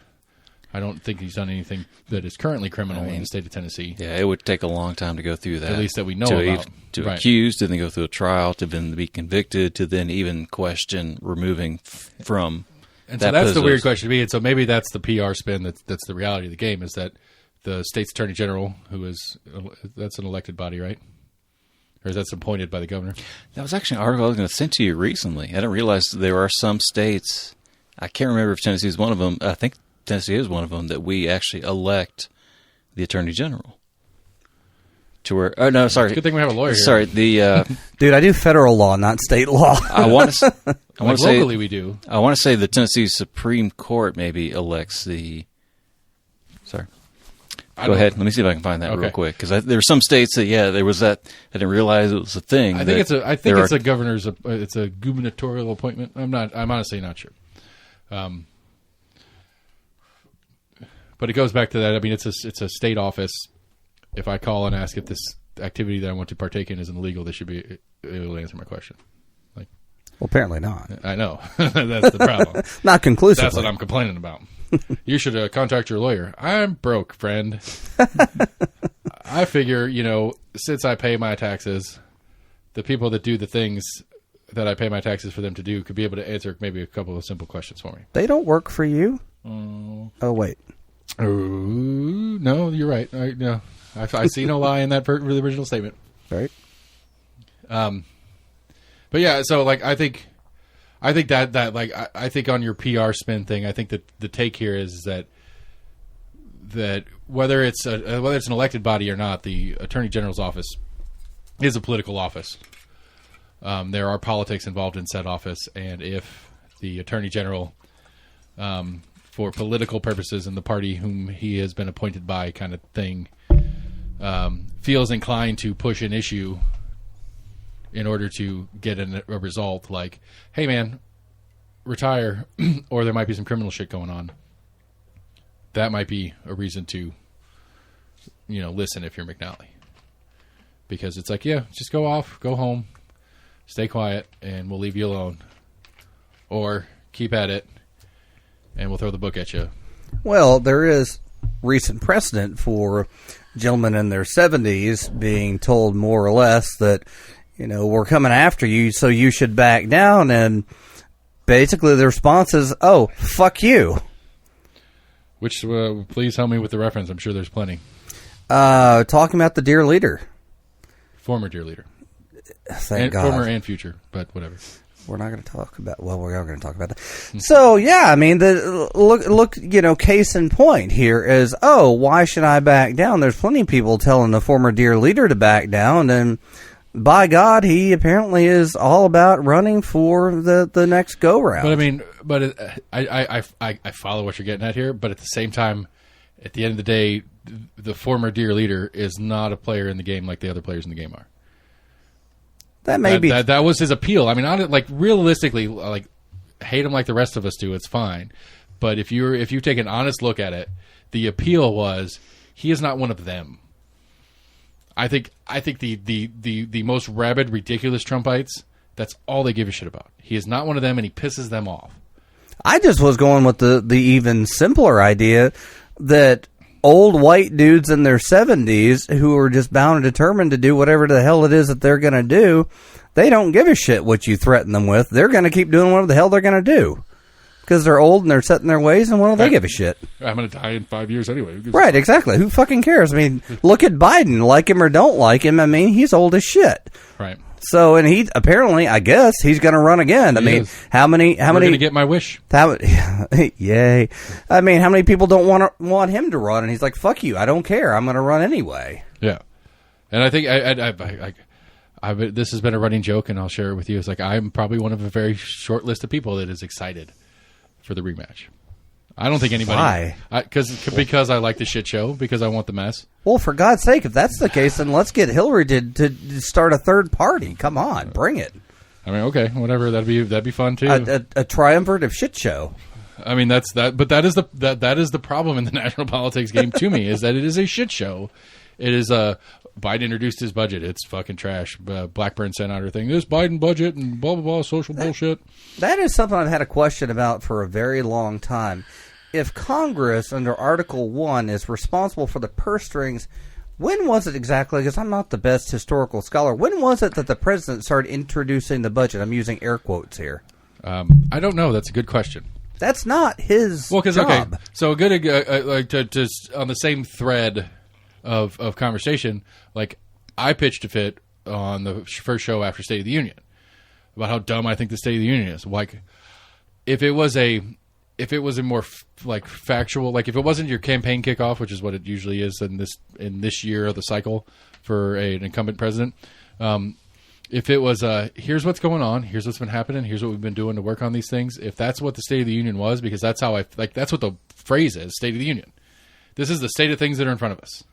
I don't think he's done anything that is currently criminal in the state of Tennessee. Yeah, it would take a long time to go through that. At least that we know about. To accuse, to then go through a trial, to then be convicted, to then even question removing from. And so that's the weird question to me. And so maybe that's the PR spin. That's the reality of the game, is that the state's attorney general, that's an elected body, right? Or is that appointed by the governor? That was actually an article I was going to send to you recently. I didn't realize there are some states, I can't remember if Tennessee is one of them, I think Tennessee is one of them, that we actually elect the attorney general. To where, oh no, sorry. It's a good thing we have a lawyer here. Sorry, dude, I do federal law, not state law. I want to say locally we do. I want to say the Tennessee Supreme Court maybe elects the. Sorry. Go ahead. Let me see if I can find that real quick, because there were some states that there was that. I didn't realize it was a thing. I think it's a governor's. It's a gubernatorial appointment. I'm honestly not sure. But it goes back to that. I mean, it's a state office. If I call and ask if this activity that I want to partake in is illegal, they should be able to answer my question. Well, apparently not. I know. That's the problem. Not conclusively. That's what I'm complaining about. You should contact your lawyer. I'm broke, friend. I figure, since I pay my taxes, the people that do the things that I pay my taxes for them to do could be able to answer maybe a couple of simple questions for me. They don't work for you? Oh, wait. No, you're right. I see no lie in that original statement. Right. But yeah, so I think that I think on your PR spin thing, I think that the take here is that whether it's an elected body or not, the Attorney General's office is a political office. There are politics involved in said office, and if the Attorney General, for political purposes and the party whom he has been appointed by kind of thing, feels inclined to push an issue in order to get a result, like, hey man, retire, or there might be some criminal shit going on, that might be a reason to, listen if you're McNally. Because it's like, yeah, just go off, go home, stay quiet, and we'll leave you alone. Or keep at it, and we'll throw the book at you. Well, there is recent precedent for gentlemen in their 70s being told more or less that, we're coming after you, so you should back down. And basically the response is, oh, fuck you. Which, please help me with the reference. I'm sure there's plenty. Talking about the dear leader. Former dear leader. thank God. Former and future, but whatever. We're not going to talk about. Well, we are going to talk about that. So yeah, I mean, look. Case in point here is, why should I back down? There's plenty of people telling the former dear leader to back down, and by God, he apparently is all about running for the next go round. But I mean, I follow what you're getting at here, but at the same time, at the end of the day, the former dear leader is not a player in the game like the other players in the game are. That may be that was his appeal. I mean, realistically, hate him like the rest of us do. It's fine, but if you take an honest look at it, the appeal was he is not one of them. I think the most rabid, ridiculous Trumpites, that's all they give a shit about. He is not one of them, and he pisses them off. I just was going with the even simpler idea that old white dudes in their 70s who are just bound and determined to do whatever the hell it is that they're going to do, they don't give a shit what you threaten them with. They're going to keep doing whatever the hell they're going to do because they're old and they're set in their ways, and they give a shit. I'm going to die in 5 years anyway. Right, exactly. Who fucking cares? I mean, look at Biden. Like him or don't like him, I mean, he's old as shit. Right. So, and he apparently, I guess, he's going to run again. I mean, how many? We're going to get my wish. Yay! I mean, how many people don't want him to run? And he's like, "Fuck you! I don't care. I'm going to run anyway." Yeah, and I think this has been a running joke, and I'll share it with you. It's like I'm probably one of a very short list of people that is excited for the rematch. I don't think anybody. Why? Because I like the shit show. Because I want the mess. Well, for God's sake, if that's the case, then let's get Hillary to start a third party. Come on, bring it. I mean, okay, whatever. That'd be fun too. A triumvirate shit show. I mean, that's that. But that is the problem in the national politics game to me is that it is a shit show. It is Biden introduced his budget. It's fucking trash. Blackburn sent out her thing. This Biden budget and blah blah blah social bullshit. That is something I've had a question about for a very long time. If Congress, under Article 1, is responsible for the purse strings, when was it exactly, because I'm not the best historical scholar, when was it that the president started introducing the budget? I'm using air quotes here. I don't know. That's a good question. That's not his job. Okay, so a good, to on the same thread of conversation, like I pitched a fit on the first show after State of the Union about how dumb I think the State of the Union is. Like, if it was a more factual, like if it wasn't your campaign kickoff, which is what it usually is in this year of the cycle for an incumbent president, if it was here's what's going on, here's what's been happening, here's what we've been doing to work on these things. If that's what the State of the Union was, because that's how that's what the phrase is, State of the Union. This is the state of things that are in front of us.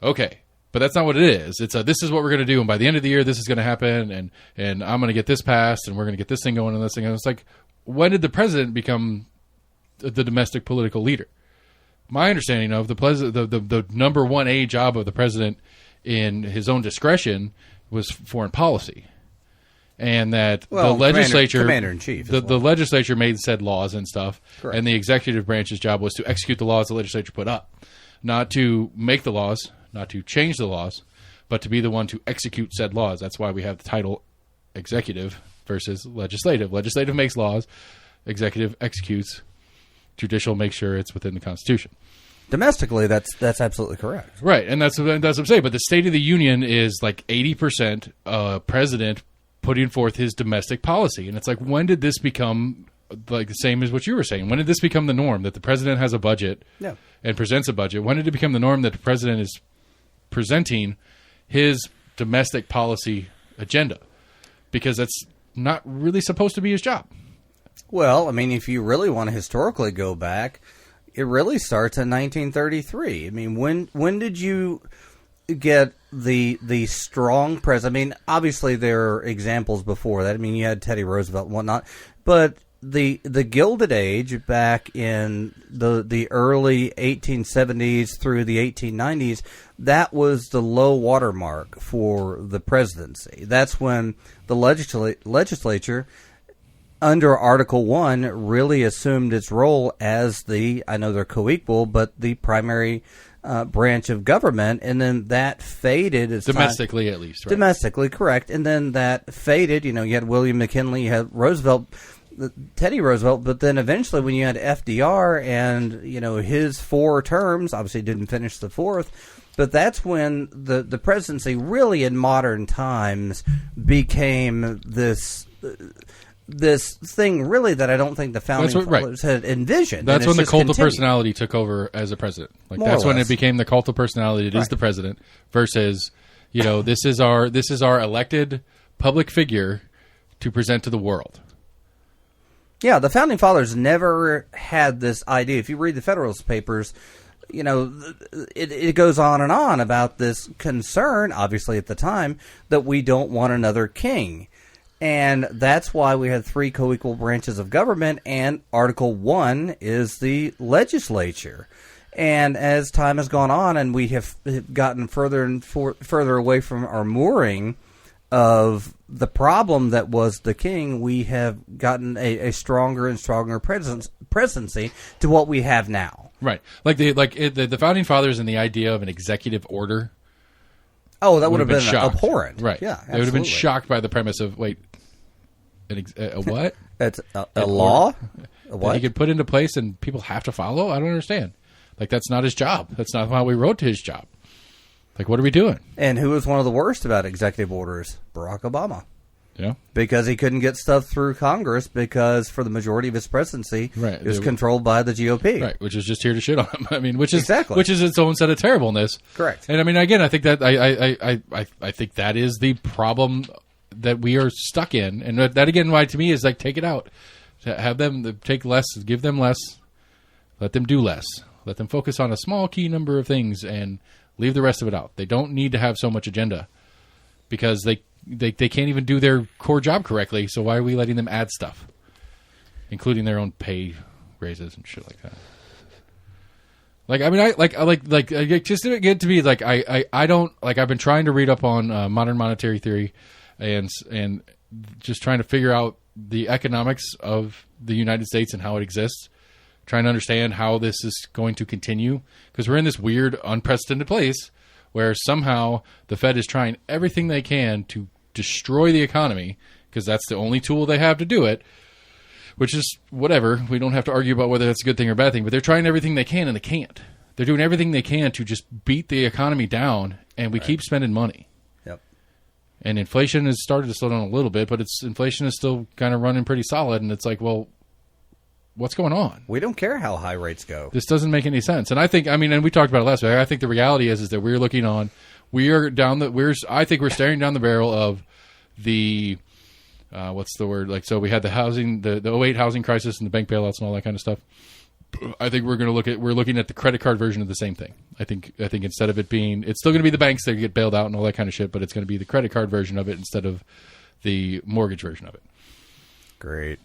Okay. But that's not what it is. It's this is what we're going to do, and by the end of the year, this is going to happen, and I'm going to get this passed, and we're going to get this thing going and this thing. And it's like, when did the president become the domestic political leader? My understanding of the number 1A job of the president in his own discretion was foreign policy, and that the legislature, Commander-in-Chief, the legislature made said laws and stuff, correct, and the executive branch's job was to execute the laws the legislature put up, not to make the laws, not to change the laws, but to be the one to execute said laws. That's why we have the title executive versus legislative. Legislative makes laws, executive executes, judicial makes sure it's within the Constitution. Domestically, that's absolutely correct. Right, and that's what I'm saying. But the State of the Union is like 80% president putting forth his domestic policy. And it's like, when did this become like the same as what you were saying? When did this become the norm, that the president has a budget and presents a budget? When did it become the norm that the president is presenting his domestic policy agenda? Because that's not really supposed to be his job. Well, I mean, if you really want to historically go back, it really starts in 1933. I mean, when did you get the strong president? I mean, obviously there are examples before that. I mean, you had Teddy Roosevelt and whatnot, but the Gilded Age back in the early 1870s through the 1890s, that was the low water mark for the presidency. That's when the legislature, under Article 1, really assumed its role as I know they're co-equal, but the primary branch of government, and then that faded. Domestically, at least. Right? Domestically, correct. And then that faded. You know, you had William McKinley, you had Roosevelt, Teddy Roosevelt, but then eventually when you had FDR and, you know, his 4 terms, obviously didn't finish the 4th, But that's when the presidency really in modern times became this thing really that I don't think the founding fathers had envisioned. That's when the cult of personality took over as a president. Like that's when it became the cult of personality. It is the president versus, this is our elected public figure to present to the world. Yeah, the founding fathers never had this idea. If you read the Federalist Papers, it goes on and on about this concern, obviously at the time, that we don't want another king. And that's why we had 3 co-equal branches of government, and Article 1 is the legislature. And as time has gone on and we have gotten further and further away from our mooring of the problem that was the king, we have gotten a stronger and stronger presidency to what we have now. Right. The founding fathers and the idea of an executive order. Oh, that would have been shocked. Abhorrent. Right. Yeah, they would have been shocked by the premise of, a what? It's a law? A what? That he could put into place and people have to follow? I don't understand. That's not his job. That's not how we wrote to his job. What are we doing? And who was one of the worst about executive orders? Barack Obama. Yeah. Because he couldn't get stuff through Congress because for the majority of his presidency, it was controlled by the GOP. Right, which is just here to shit on him. Which is its own set of terribleness. Correct. And again, I think that I think that is the problem that we are stuck in. And that again, why to me is take it out. Have them take less, give them less, let them do less. Let them focus on a small key number of things and leave the rest of it out. They don't need to have so much agenda because they can't even do their core job correctly. So why are we letting them add stuff, including their own pay raises and shit like that? Just to get to be I don't I've been trying to read up on modern monetary theory and just trying to figure out the economics of the United States and how it exists. Trying to understand how this is going to continue because we're in this weird, unprecedented place where somehow the Fed is trying everything they can to destroy the economy because that's the only tool they have to do it, which is whatever. We don't have to argue about whether that's a good thing or a bad thing, but they're trying everything they can and they can't. They're doing everything they can to just beat the economy down, and we keep spending money. Yep. And inflation has started to slow down a little bit, but inflation is still kind of running pretty solid, and it's well, what's going on? We don't care how high rates go. This doesn't make any sense. And I think, and we talked about it last week. I think the reality is that I think we're staring down the barrel of the, what's the word? So we had the housing, the 2008 housing crisis and the bank bailouts and all that kind of stuff. I think we're looking at the credit card version of the same thing. I think instead of it being, it's still going to be the banks that get bailed out and all that kind of shit, but it's going to be the credit card version of it instead of the mortgage version of it. Great.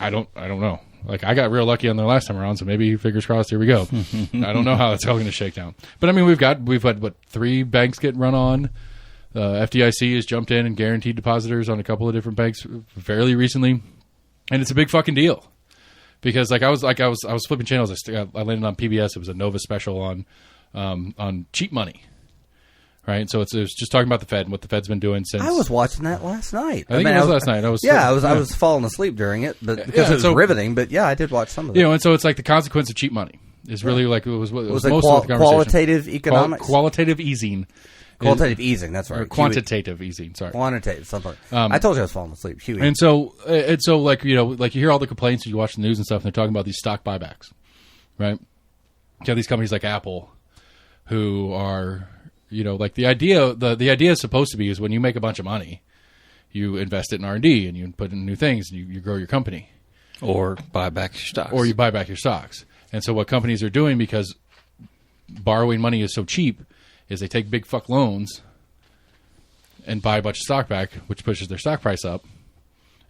I don't know. I got real lucky on the last time around, so maybe fingers crossed. Here we go. I don't know how that's all going to shake down. But we've had 3 banks getting run on. FDIC has jumped in and guaranteed depositors on a couple of different banks fairly recently, and it's a big fucking deal. Because I was flipping channels. I landed on PBS. It was a Nova special on cheap money. Right, so it was just talking about the Fed and what the Fed's been doing since. I was watching that last night. I think it was last night. I was falling asleep during it, but because it was riveting. But yeah, I did watch some of it. And so it's the consequence of cheap money is really it was most of the conversation. Qualitative economics, qualitative easing. Qualitative easing. That's right. Quantitative easing. Sorry. Quantitative. Something. I told you I was falling asleep. Huey. And so you hear all the complaints. You watch the news and stuff, and they're talking about these stock buybacks, right? You have these companies like Apple, who are. The idea is supposed to be is when you make a bunch of money, you invest it in R&D and you put in new things and you grow your company. Or buy back your stocks. And so what companies are doing, because borrowing money is so cheap, is they take big fuck loans and buy a bunch of stock back, which pushes their stock price up,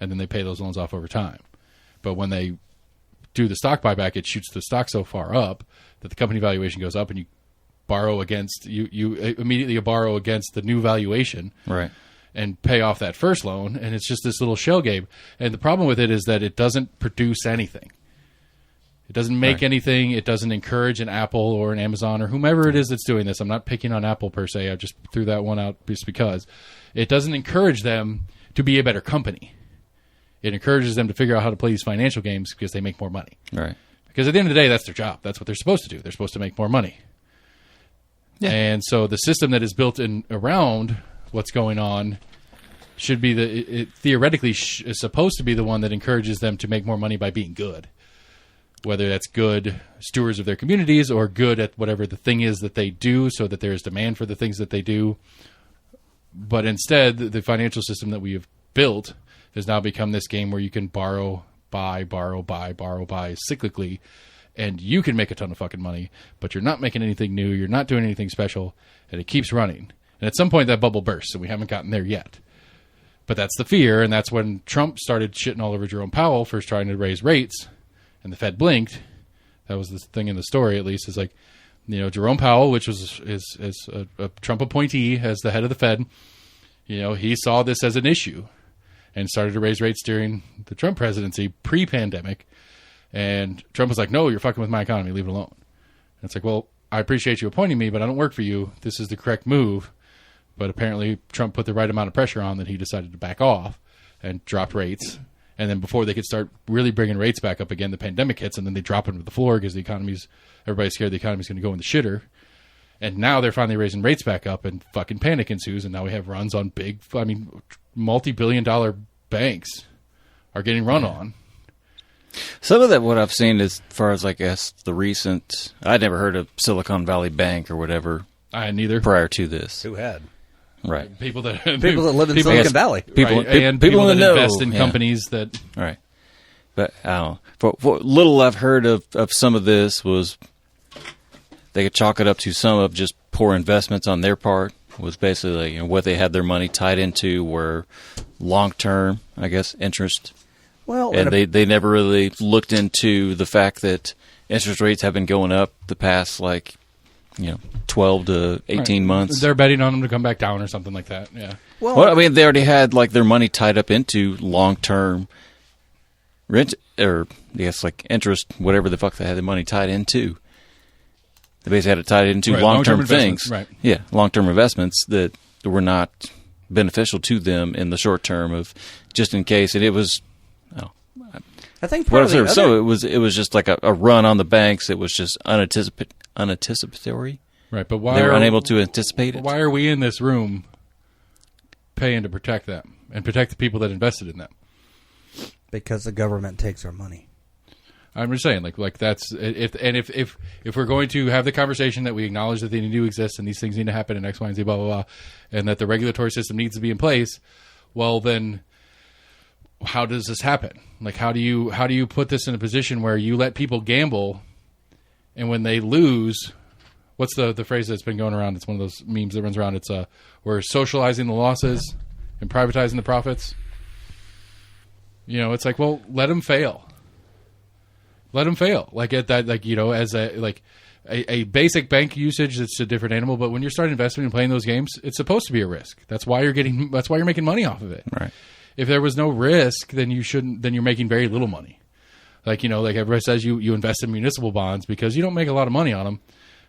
and then they pay those loans off over time. But when they do the stock buyback, it shoots the stock so far up that the company valuation goes up, and you borrow against you immediately borrow against the new valuation, right, and pay off that first loan, and it's just this little shell game. And the problem with it is that it doesn't produce anything. It doesn't make anything. It doesn't encourage an Apple or an Amazon or whomever it is that's doing this. I'm not picking on Apple per se. I just threw that one out just because it doesn't encourage them to be a better company. It encourages them to figure out how to play these financial games because they make more money. Right. Because at the end of the day, that's their job. That's what they're supposed to do. They're supposed to make more money. Yeah. And so the system that is built in around what's going on should be it theoretically is supposed to be the one that encourages them to make more money by being good. Whether that's good stewards of their communities or good at whatever the thing is that they do so that there is demand for the things that they do. But instead, the financial system that we have built has now become this game where you can borrow, buy cyclically, and you can make a ton of fucking money, but you're not making anything new, you're not doing anything special, and it keeps running. And at some point that bubble bursts, and we haven't gotten there yet. But that's the fear, and that's when Trump started shitting all over Jerome Powell for trying to raise rates, and the Fed blinked. That was the thing in the story, at least, is like, Jerome Powell, which is a Trump appointee as the head of the Fed, he saw this as an issue and started to raise rates during the Trump presidency, pre-pandemic. And Trump was like, no, you're fucking with my economy, leave it alone. And it's like, well, I appreciate you appointing me, but I don't work for you. This is the correct move. But apparently Trump put the right amount of pressure on that he decided to back off and dropped rates. And then before they could start really bringing rates back up again, the pandemic hits, and then they drop them to the floor because everybody's scared the economy's going to go in the shitter. And now they're finally raising rates back up, and fucking panic ensues, and now we have runs on multi-billion-dollar banks are getting run on. Some of that, what I've seen as far as, I guess, the recent... I'd never heard of Silicon Valley Bank or whatever. I neither. Prior to this. Who had? Right. People that live in Silicon Valley. People that invest in companies that... Right. But I don't know. For what little I've heard of some of this was they could chalk it up to some of just poor investments on their part. Was basically what they had their money tied into were long-term, I guess, interest. Well, and they never really looked into the fact that interest rates have been going up the past 12 to 18 months. They're betting on them to come back down or something like that. Yeah. Well, I mean, they already had their money tied up into long-term rent, or I guess interest, whatever the fuck they had their money tied into. They basically had it tied into long-term things. Right. Yeah, long-term investments that were not beneficial to them in the short term of just in case. And it was, I think so it was just like a run on the banks. It was just unanticipatory. Right, but they were unable to anticipate it. Why are we in this room paying to protect them and protect the people that invested in them? Because the government takes our money. I'm just saying, like that's if we're going to have the conversation that we acknowledge that they do exist and these things need to happen and X, Y, and Z, blah blah blah, and that the regulatory system needs to be in place, well then, how does this happen? Like, how do you put this in a position where you let people gamble, and when they lose, what's the phrase that's been going around? It's one of those memes that runs around. It's we're socializing the losses and privatizing the profits. It's like, well, let them fail. Let them fail. As a basic bank usage, it's a different animal. But when you're starting investing and playing those games, it's supposed to be a risk. That's why you're making money off of it. Right. If there was no risk, then you're making very little money. Like everybody says, you invest in municipal bonds because you don't make a lot of money on them.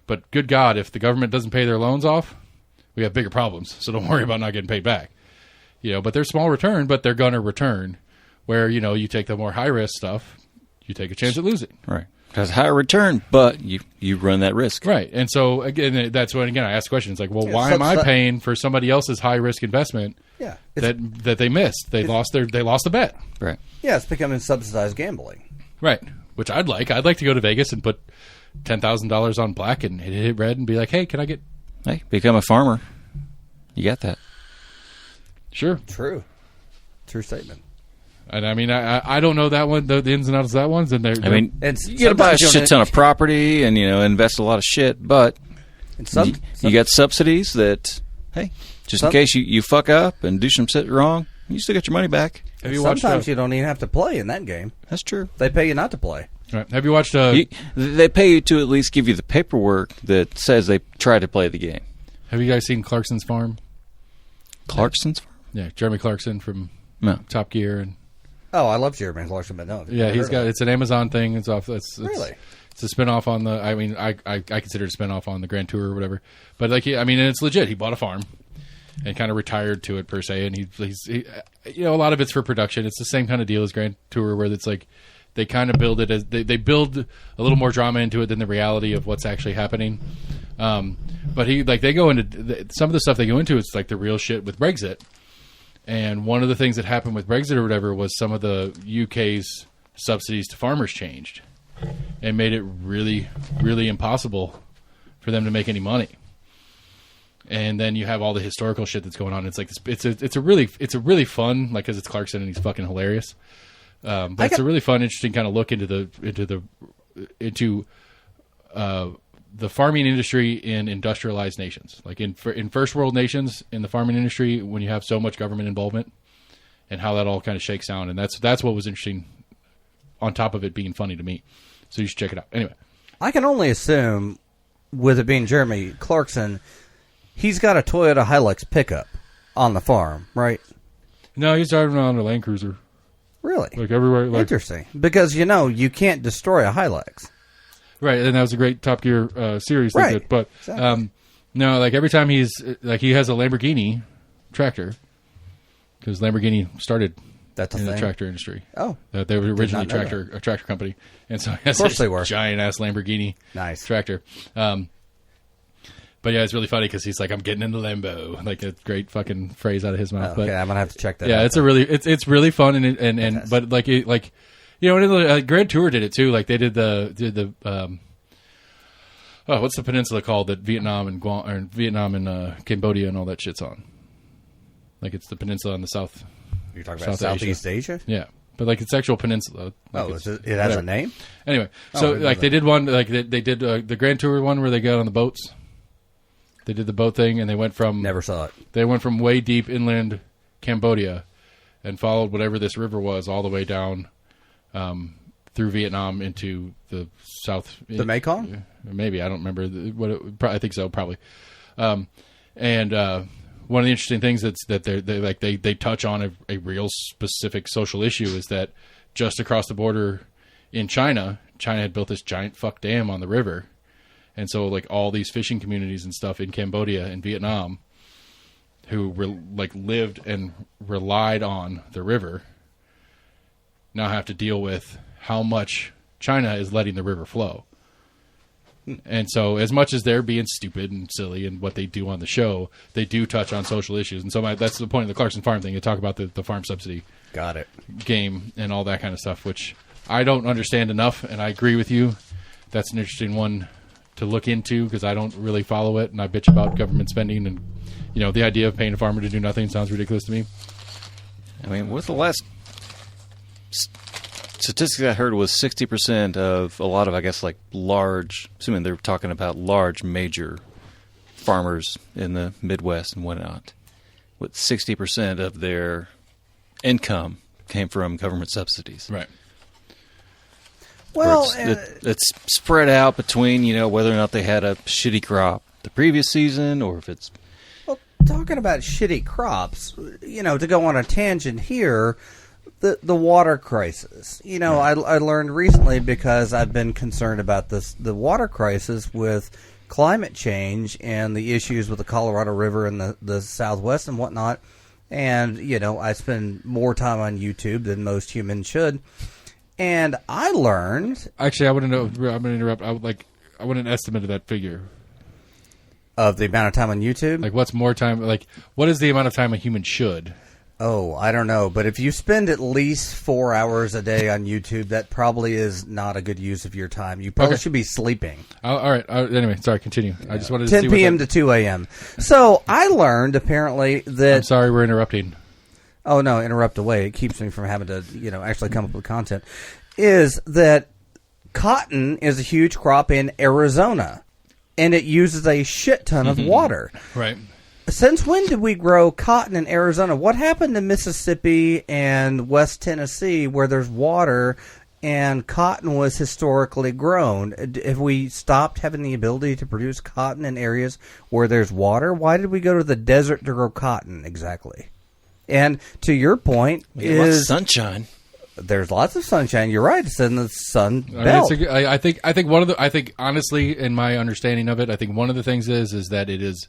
But good God, if the government doesn't pay their loans off, we have bigger problems. So don't worry about not getting paid back. But they're small return, but they're gonna return. Where you take the more high risk stuff, you take a chance at losing. Right. Because higher return, but you run that risk. Right. And so again, that's when I ask questions like, well, why am I paying for somebody else's high risk investment? Yeah. That they missed. They lost the bet. Right. Yeah, it's becoming subsidized gambling. Right. Which I'd like to go to Vegas and put $10,000 on black and hit red and be like, hey, can I get... Hey, become a farmer. You got that. Sure. True statement. And I mean, I don't know that one, the ins and outs of that one. And you got to buy a shit ton of property and invest a lot of shit, but you got subsidies that, hey, just in case you fuck up and do some shit wrong, you still get your money back. Sometimes you don't even have to play in that game. That's true. They pay you not to play. Right. Have you watched? They pay you to at least give you the paperwork that says they try to play the game. Have you guys seen Clarkson's Farm? Clarkson's Farm? Yeah, Jeremy Clarkson from Top Gear and. Oh, I love Jeremy Clarkson, but no. Yeah, it's an Amazon thing. It's off. Really? It's a spinoff on the. I mean, I consider it a spinoff on the Grand Tour or whatever. But and it's legit. He bought a farm and kind of retired to it per se. And he's a lot of it's for production. It's the same kind of deal as Grand Tour, where it's like they kind of build it as they build a little more drama into it than the reality of what's actually happening. But they go into some of the stuff they go into. It's like the real shit with Brexit. And one of the things that happened with Brexit or whatever was some of the UK's subsidies to farmers changed and made it really, really impossible for them to make any money. And then you have all the historical shit that's going on. It's like it's a really fun, like, because it's Clarkson and he's fucking hilarious. But it's a really fun, interesting kind of look into the farming industry in industrialized nations, like in first world nations in the farming industry, when you have so much government involvement, and how that all kind of shakes down. And that's what was interesting, on top of it being funny to me. So you should check it out. Anyway, I can only assume, with it being Jeremy Clarkson, he's got a Toyota Hilux pickup on the farm, right? No, he's driving around a Land Cruiser. Really? Like everywhere. Like, interesting. Because, you can't destroy a Hilux. Right, and that was a great Top Gear series. Right. Did. But, exactly. No, like every time he has a Lamborghini tractor, because Lamborghini started in the tractor industry. Oh. They were originally a tractor company. And so he has this giant-ass Lamborghini tractor. But yeah, it's really funny because he's like, "I'm getting in the Lambo," like a great fucking phrase out of his mouth. Okay, I'm gonna have to check that. Yeah, out. It's really fun and but Grand Tour did it too. Like they did the what's the peninsula called that Vietnam and Cambodia and all that shit's on? Like it's the peninsula in the south. You're talking about Southeast Asia? Yeah. But like it's actual peninsula. Like it has a name? Anyway, so they did one like they did the Grand Tour one where they got on the boats. They did the boat thing, and they went from... Never saw it. They went from way deep inland Cambodia and followed whatever this river was all the way down through Vietnam into the south... The Mekong? Maybe. I don't remember. I think so, probably. And one of the interesting things that they touch on a real specific social issue is that just across the border in China had built this giant fuck dam on the river. And so, like, all these fishing communities and stuff in Cambodia and Vietnam who, lived and relied on the river now have to deal with how much China is letting the river flow. And so, as much as they're being stupid and silly and what they do on the show, they do touch on social issues. And so, that's the point of the Clarkson Farm thing. They talk about the farm subsidy game and all that kind of stuff, which I don't understand enough, and I agree with you. That's an interesting one to look into because I don't really follow it, and I bitch about government spending, and the idea of paying a farmer to do nothing sounds ridiculous to me. I mean, what's the last statistic I heard was 60% of a lot of, I guess, like large, assuming they're talking about large major farmers in the Midwest and whatnot, with 60% of their income came from government subsidies. Right. Well, it's spread out between, whether or not they had a shitty crop the previous season or if it's... Well, talking about shitty crops, to go on a tangent here, the water crisis. I learned recently because I've been concerned about the water crisis with climate change and the issues with the Colorado River and the Southwest and whatnot. And, I spend more time on YouTube than most humans should. And I learned... Actually, I want to know... I'm going to interrupt. I want an estimate of that figure. Of the amount of time on YouTube? Like, what's more time... Like, what is the amount of time a human should? Oh, I don't know. But if you spend at least 4 hours a day on YouTube, that probably is not a good use of your time. You probably should be sleeping. All right. Anyway, sorry, continue. Yeah. I just wanted to 10 see 10 p.m. to 2 a.m. So, I learned, apparently, that... I'm sorry, we're interrupting. Oh, no, interrupt away. It keeps me from having to, actually come up with content. Is that cotton is a huge crop in Arizona, and it uses a shit ton of water. Right. Since when did we grow cotton in Arizona? What happened to Mississippi and West Tennessee where there's water and cotton was historically grown? Have we stopped having the ability to produce cotton in areas where there's water? Why did we go to the desert to grow cotton exactly? And to your point, is sunshine. There's lots of sunshine. You're right. It's in the sun belt. I think honestly, in my understanding of it, I think one of the things is that it is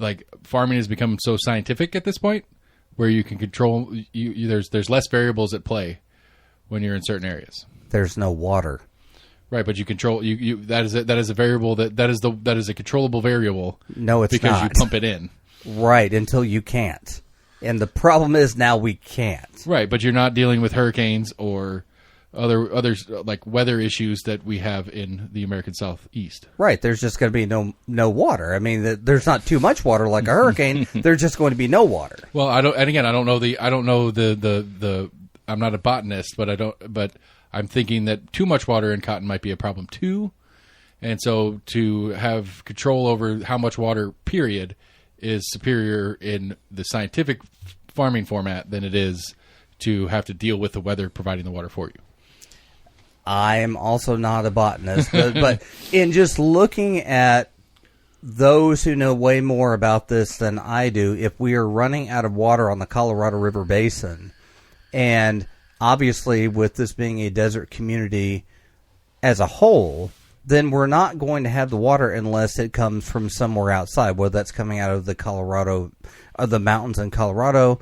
like farming has become so scientific at this point, where you can control. There's less variables at play when you're in certain areas. There's no water. Right, but you control you that is a variable that is a controllable variable. No, it's because not. you pump it in. Right, until you can't. And the problem is now we can't. Right, but you're not dealing with hurricanes or other like weather issues that we have in the American Southeast. Right, there's just going to be no water. I mean, there's not too much water like a hurricane. There's just going to be no water. Well, I don't know the I'm not a botanist, but I'm thinking that too much water in cotton might be a problem too. And so to have control over how much water, period, is superior in the scientific farming format than it is to have to deal with the weather providing the water for you. I'm also not a botanist, but in just looking at those who know way more about this than I do, if we are running out of water on the Colorado River Basin, and obviously with this being a desert community as a whole, then we're not going to have the water unless it comes from somewhere outside, whether that's coming out of the mountains in Colorado,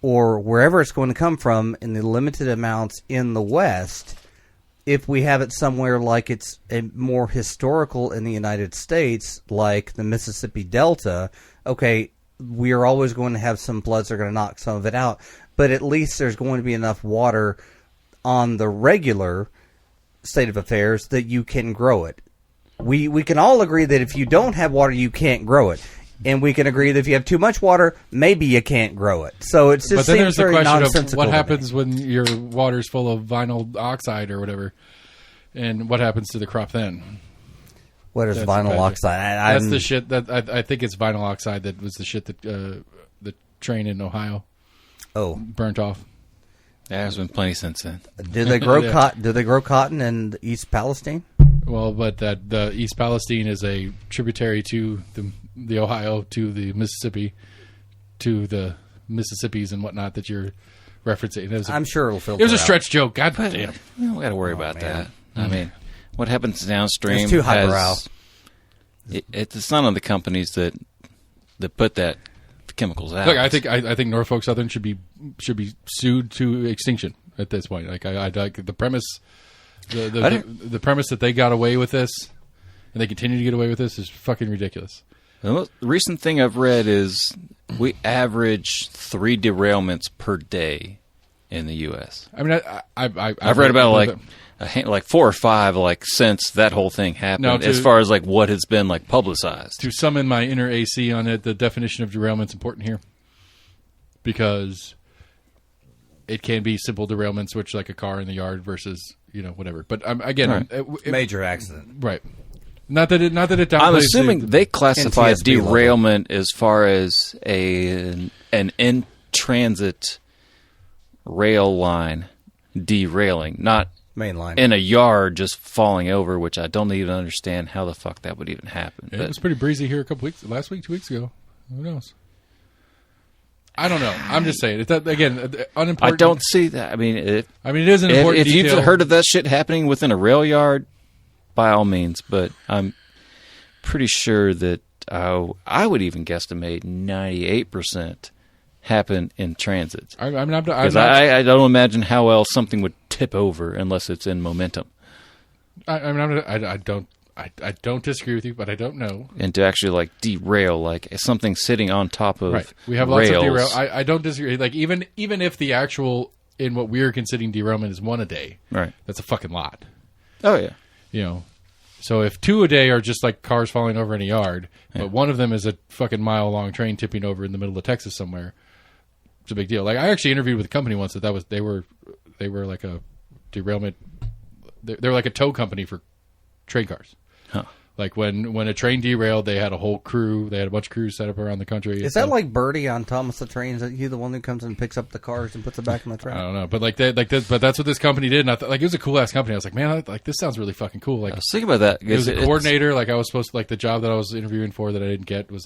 or wherever it's going to come from in the limited amounts in the West. If we have it somewhere like it's more historical in the United States, like the Mississippi Delta, okay, we are always going to have some floods that are going to knock some of it out, but at least there's going to be enough water on the regular state of affairs that you can grow it. We can all agree that if you don't have water, you can't grow it. And we can agree that if you have too much water, maybe you can't grow it. So it's just but then seems there's the very question nonsensical. of what happens when your water's full of vinyl oxide or whatever, and what happens to the crop then? What is vinyl oxide? That's the shit that I think it's vinyl oxide that was the shit that the train in Ohio burnt off. Yeah, there's been plenty since then. Do they grow cotton? Do they grow cotton in East Palestine? Well, but the East Palestine is a tributary to the Ohio, to the Mississippi, to the Mississippis and whatnot that you're referencing. I'm sure it'll filter. It was a out. stretch joke. God damn. We don't got to worry about that. I mean, what happens downstream? It's too highbrow. It's not on the companies that put that chemicals out. Look, I think Norfolk Southern should be sued to extinction at this point. Like I like the premise. The premise that they got away with this and they continue to get away with this is fucking ridiculous. The most recent thing I've read is we average 3 derailments per day in the U.S. I mean, I've read about like 4 or 5 since that whole thing happened. As far as what has been publicized. To summon my inner AC on it, the definition of derailment is important here because it can be simple derailments, which like a car in the yard versus whatever. But again, right. Major accident, right? Not that it downplays. I'm assuming they classify derailment as far as an in-transit rail line derailing, not main line in a yard just falling over, which I don't even understand how the fuck that would even happen. It was pretty breezy here last week, 2 weeks ago. Who knows? I don't know. I'm just saying. It's again unimportant. I don't see that. I mean, it is an important if detail. You've heard of that shit happening within a rail yard, by all means. But I'm pretty sure that I would even guesstimate 98% happen in transit. I don't imagine how else something would tip over unless it's in momentum. I don't disagree with you, but I don't know. And to actually derail, something sitting on top of right. We have rails. Lots of derail. I don't disagree. Even if the actual in what we're considering derailment is 1 a day, right? That's a fucking lot. Oh yeah. So if 2 a day are just cars falling over in a yard, but one of them is a fucking mile-long train tipping over in the middle of Texas somewhere, it's a big deal. I actually interviewed with a company once they were like a derailment. They're like a tow company for train cars. Huh. Like when a train derailed, they had a whole crew. They had a bunch of crews set up around the country. Is that like Birdie on Thomas the Train? Is that he the one who comes and picks up the cars and puts it back in the track? I don't know, but but that's what this company did. And I thought, it was a cool ass company. I was like, man, this sounds really fucking cool. I was thinking about that. It was a coordinator. I was supposed to the job that I was interviewing for that I didn't get was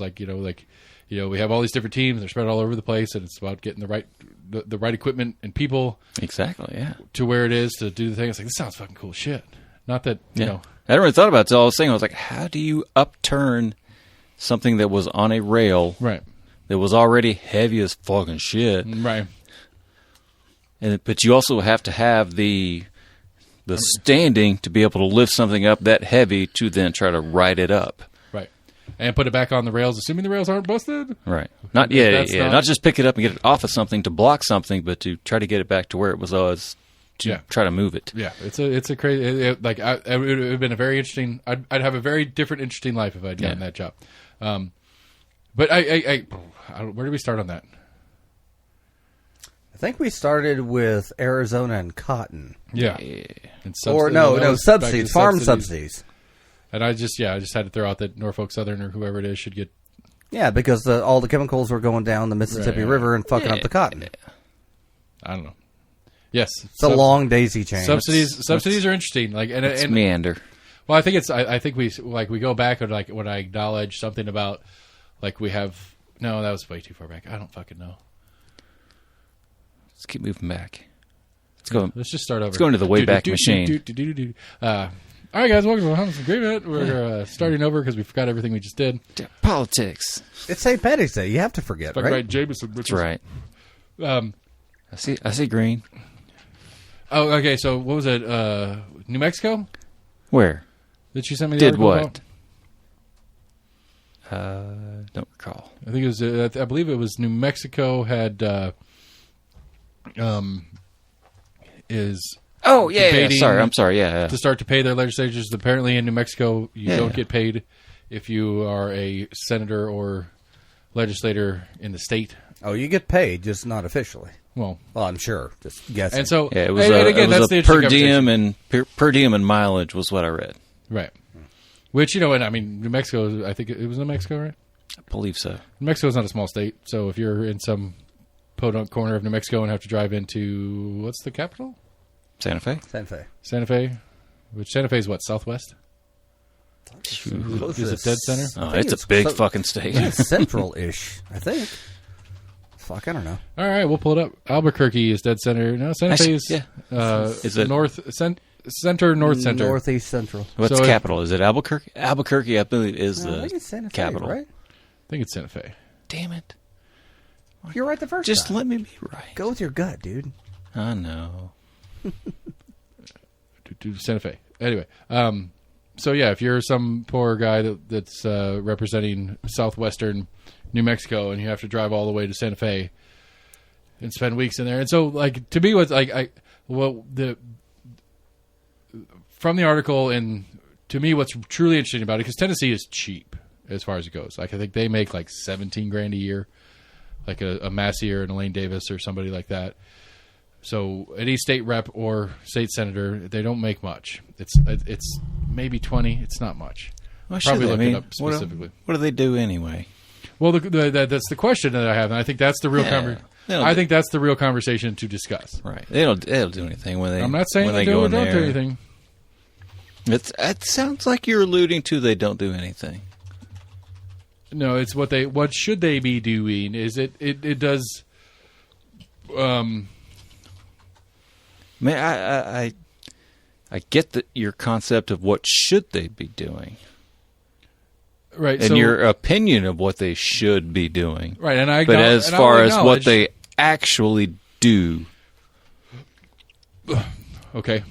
we have all these different teams. They're spread all over the place, and it's about getting the right equipment and people exactly, yeah, to where it is to do the thing. It's this sounds fucking cool shit. Not that you know. I never really thought about it until I was saying, I was like, how do you upturn something that was on a rail, right? That was already heavy as fucking shit, right? But you also have to have the the standing to be able to lift something up that heavy to then try to ride it up. Right. And put it back on the rails, assuming the rails aren't busted. Right. Not just pick it up and get it off of something to block something, but to try to get it back to where it was to try to move it. Yeah, it's a crazy. It would have been a very interesting. I'd have a very different, interesting life if I'd gotten that job. But where do we start on that? I think we started with Arizona and cotton. Yeah. And subsidies, farm subsidies. And I just had to throw out that Norfolk Southern or whoever it is should get. Yeah, because all the chemicals were going down the Mississippi River and fucking up the cotton. I don't know. Yes, it's a long daisy chain. Subsidies are interesting. Like and meander. Well, I think it's. I think we go back and like when I acknowledge something about like we have. No, that was way too far back. I don't fucking know. Let's keep moving back. Let's just start over. Let's go into the Wayback Machine. All right, guys, welcome to Hummus Agreement. We're starting over because we forgot everything we just did. Politics. It's St. Patrick's Day. You have to forget, right? Jameson. That's right. I see green. Oh, okay. So what was it? New Mexico? Where? Did you send me the article what? Don't recall. I think it was. I believe it was New Mexico had is. Oh yeah. Sorry. I'm sorry. Yeah. To start to pay their legislatures. Apparently, in New Mexico, you don't get paid if you are a senator or legislator in the state. Oh, you get paid, just not officially. Well, I'm sure. Just guessing. And so, it was a per diem and mileage was what I read. Right. Which, and I mean, New Mexico, I think it was New Mexico, right? I believe so. New Mexico is not a small state, so if you're in some podunk corner of New Mexico and have to drive into, what's the capital? Santa Fe. Santa Fe. Which Santa Fe is what, southwest? Is it dead center? Oh, it's a big fucking state. It's central-ish, I think. Fuck, I don't know. All right, we'll pull it up. Albuquerque is dead center. No, Santa Fe is is it center, north center. Northeast central. What's the capital? Is it Albuquerque? Albuquerque, I believe, is the Santa Fe, capital. Right? I think it's Santa Fe. Damn it. You're right the first time. Just let me be right. Go with your gut, dude. I know. Santa Fe. Anyway, so yeah, if you're some poor guy that's representing southwestern New Mexico and you have to drive all the way to Santa Fe and spend weeks in there, and so like to me, what's like from the article and to me, what's truly interesting about it, because Tennessee is cheap as far as it goes. Like I think they make like $17,000 a year, like a Massey or an Elaine Davis or somebody like that. So any state rep or state senator, they don't make much. It's maybe 20. It's not much. Well, probably look it up specifically. What do they do anyway? Well, that's the question that I have, and I think that's the real I think that's the real conversation to discuss. Right? They don't do anything when they. I'm not saying they do or don't do anything. It sounds like you're alluding to they don't do anything. No, it's what should they be doing? Is it does. Man, I get your concept of what should they be doing, right? And your opinion of what they should be doing, right? And but as far as what they actually do, okay.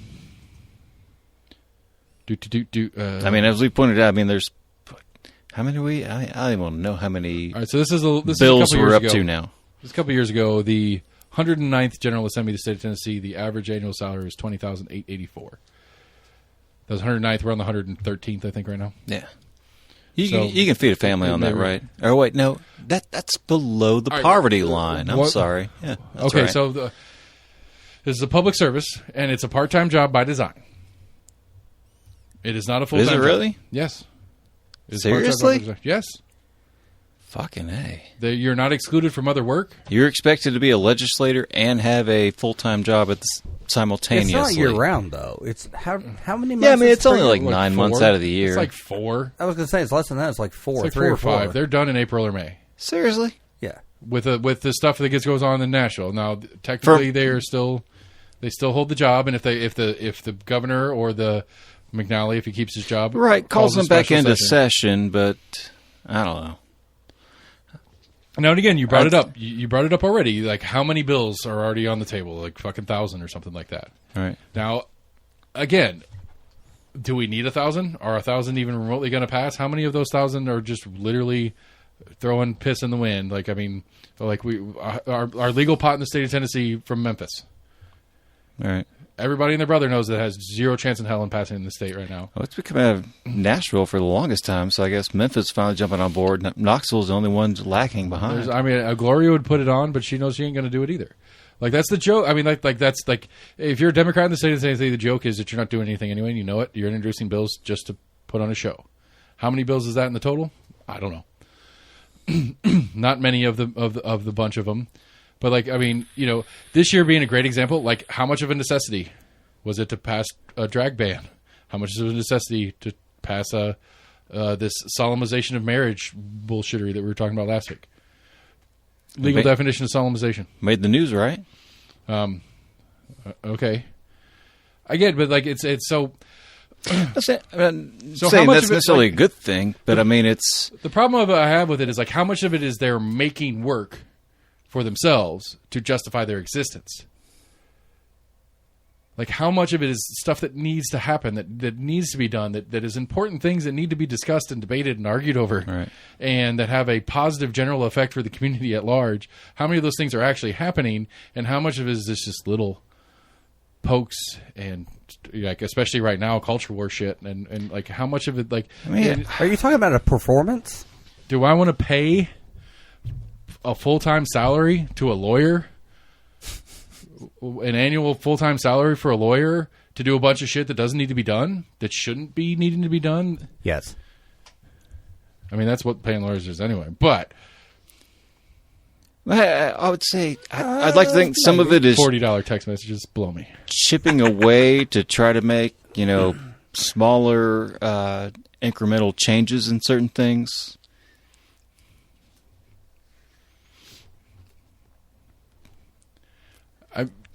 I mean, as we pointed out, I mean, there's how many I don't even know how many. All right, so this is bills we're up to now. This is a couple years ago, the 109th General Assembly of the State of Tennessee, the average annual salary is $20,884. That was 109th. We're on the 113th, I think, right now. Yeah. You can feed a family on that, right? Or wait, no, that's below the poverty line. I'm sorry. Yeah. Okay, right. so this is a public service, and it's a part-time job by design. It is not a full-time job. Is it really? Yes. Seriously? Yes. Fucking A. You're not excluded from other work? You're expected to be a legislator and have a full-time job simultaneously. It's not year-round, though. It's how many months? Yeah, I mean, it's only like 9 months out of the year. It's like 4. I was going to say, it's less than that. It's like 4. It's like 3 or 5. They're done in April or May. Seriously? Yeah. With the stuff that goes on in Nashville. Now, technically, they still hold the job, and if the governor or the McNally, if he keeps his job, right, calls them back into session, but I don't know. Now and again, you brought it up. You brought it up already. Like, how many bills are already on the table? Like fucking 1,000 or something like that. Right. Now, again, do we need 1,000? Are 1,000 even remotely going to pass? How many of those 1,000 are just literally throwing piss in the wind? Like, I mean, like our legal pot in the state of Tennessee from Memphis. All right. Everybody and their brother knows that it has zero chance in hell in passing in the state right now. Well, it's become out of Nashville for the longest time, so I guess Memphis finally jumping on board. Knoxville's the only one lagging behind. I mean, Gloria would put it on, but she knows she ain't going to do it either. Like, that's the joke. I mean, like that's like, if you're a Democrat in the state of Tennessee, the joke is that you're not doing anything anyway, and you know it. You're introducing bills just to put on a show. How many bills is that in the total? I don't know. Not many of the bunch of them. But, like, I mean, you know, this year being a great example, like, how much of a necessity was it to pass a drag ban? How much is it a necessity to pass this solemnization of marriage bullshittery that we were talking about last week? Legal definition of solemnization. Made the news, right? Okay. I get it, but, like, it's so... I'm saying So saying how much that's of it, necessarily like, a good thing, but I mean, it's... The problem I have with it is, like, how much of it is they're making work for themselves to justify their existence? Like, how much of it is stuff that needs to happen, that needs to be done, that is important things that need to be discussed and debated and argued over, right, and that have a positive general effect for the community at large? How many of those things are actually happening, and how much of it is this just little pokes and, like, especially right now, culture war shit, and like, how much of it, like... I mean, are you talking about a performance? Do I want to pay a full-time salary to a lawyer, an annual full-time salary for a lawyer to do a bunch of shit that doesn't need to be done, that shouldn't be needing to be done? Yes. I mean, that's what paying lawyers is anyway. But I would say I'd like to think some of it is $40 text messages blow me. chipping away to try to make, you know, smaller incremental changes in certain things.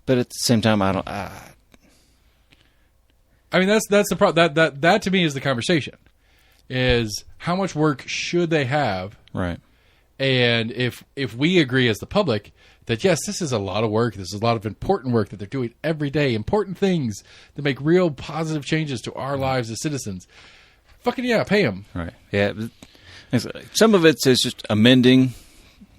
But at the same time, I don't. I mean, that's the problem. That to me is the conversation. Is how much work should they have? Right. And if we agree as the public that, yes, this is a lot of work, this is a lot of important work that they're doing every day, important things that make real positive changes to our lives as citizens, fucking yeah, pay them. Right. Yeah. Some of it's just amending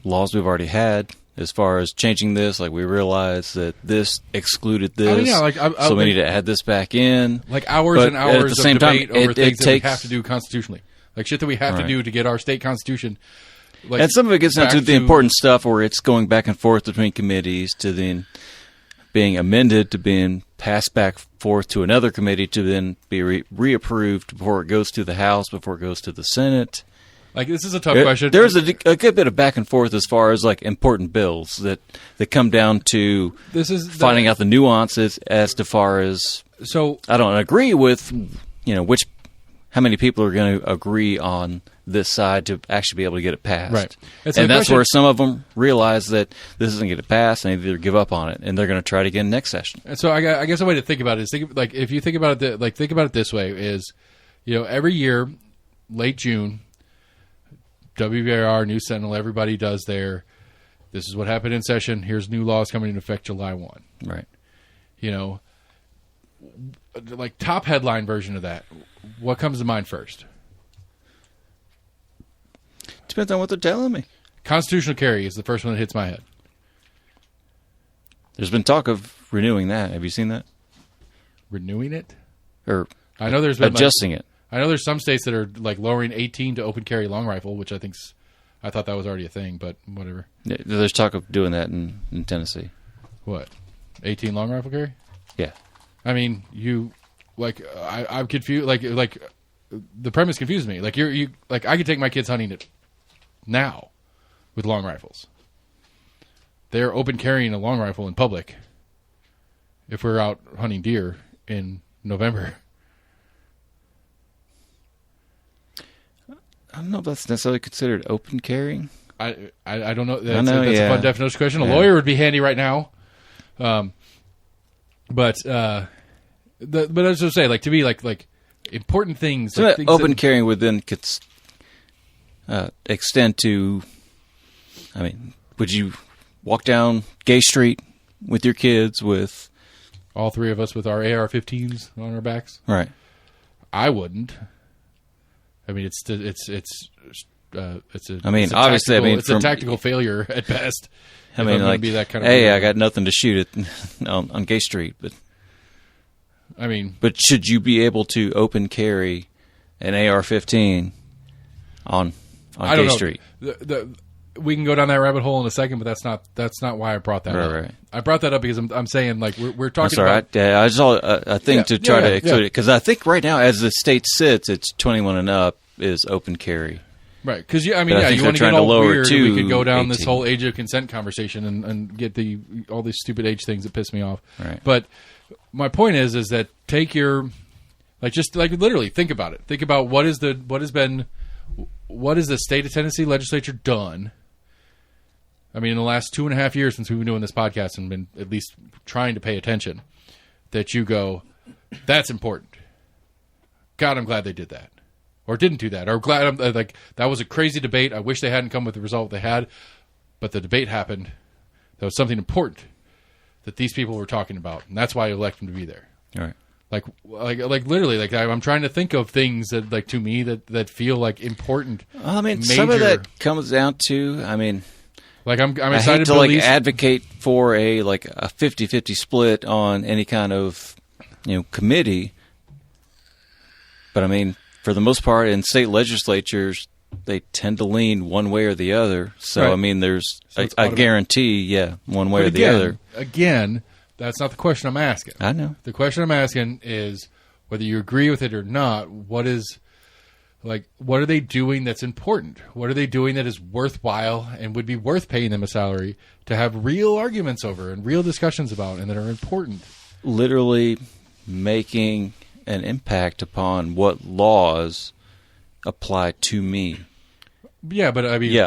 laws we've already had. As far as changing this, like, we realize that this excluded this, I mean, yeah, like, so we need to add this back in. Like, hours But and hours at the same of debate time, over things that takes, we have to do constitutionally. Like, shit that we have to Right. do to get our state constitution. Like, and some of it gets down back to the important stuff where it's going back and forth between committees to then being amended to being passed back forth to another committee to then be reapproved before it goes to the House, before it goes to the Senate. Like, this is a tough question. There's a good bit of back and forth as far as, like, important bills that come down to finding out the nuances as to far as. So I don't agree with, you know, how many people are going to agree on this side to actually be able to get it passed. Right. And that's where some of them realize that this isn't going to get passed and they either give up on it and they're going to try it again next session. And so I guess a way to think about it is if you think about it, think about it this way is, you know, every year, late June, WBIR, News Sentinel, everybody does this is what happened in session. Here's new laws coming into effect July 1. Right. You know, like, top headline version of that. What comes to mind first? Depends on what they're telling me. Constitutional carry is the first one that hits my head. There's been talk of renewing that. Have you seen that? Renewing it? Or I know there's been adjusting it. I know there's some states that are, like, lowering 18 to open carry long rifle, which I thought that was already a thing, but whatever. Yeah, there's talk of doing that in Tennessee. What? 18 long rifle carry? Yeah. I mean, I'm confused. Like the premise confuses me. Like, I could take my kids hunting it now with long rifles. They're open carrying a long rifle in public if we're out hunting deer in November. I don't know if that's necessarily considered open carrying. I don't know. That's yeah. a fun definition question. A lawyer would be handy right now. But I was just say, like, to be like important things. So like things open carrying would then extend to. I mean, would you walk down Gay Street with your kids with All three of us with our AR-15s on our backs. Right. I wouldn't. I mean, it's a. I mean, it's a obviously, tactical, I mean, it's a tactical failure at best. I mean, like, be that kind of hey, player. I got nothing to shoot at on Gay Street, but I mean, but should you be able to open carry an AR-15 on I don't Gay know. Street? We can go down that rabbit hole in a second, but that's not why I brought that up. Right. I brought that up because I'm saying like we're talking That's all right. I just saw a thing to try to exclude it because I think right now, as the state sits, it's 21 and up is open carry. Right, because you want they're to get trying to all lower weird. to We could go down this 18. whole age of consent conversation and get all these stupid age things that piss me off. Right. But my point is that take your just literally think about it. Think about what has the state of Tennessee legislature done. I mean, in the last 2.5 years since we've been doing this podcast and been at least trying to pay attention, that you go, that's important. God, I'm glad they did that. Or didn't do that. Or glad that was a crazy debate. I wish they hadn't come with the result they had, but the debate happened. That was something important that these people were talking about, and that's why I elect them to be there. All right. Like literally, I'm trying to think of things that to me that feel like important. I mean, major, some of that comes down to, I mean, like I'm I excited hate to like release, advocate for a 50-50 split on any kind of committee, but I mean, for the most part, in state legislatures, they tend to lean one way or the other. So Right. I mean, there's So it's I guarantee, one way but or the other. Again, that's not the question I'm asking. I know. The question I'm asking is whether you agree with it or not. What are they doing that's important? What are they doing that is worthwhile and would be worth paying them a salary to have real arguments over and real discussions about and that are important? Literally making an impact upon what laws apply to me. Yeah, but I mean,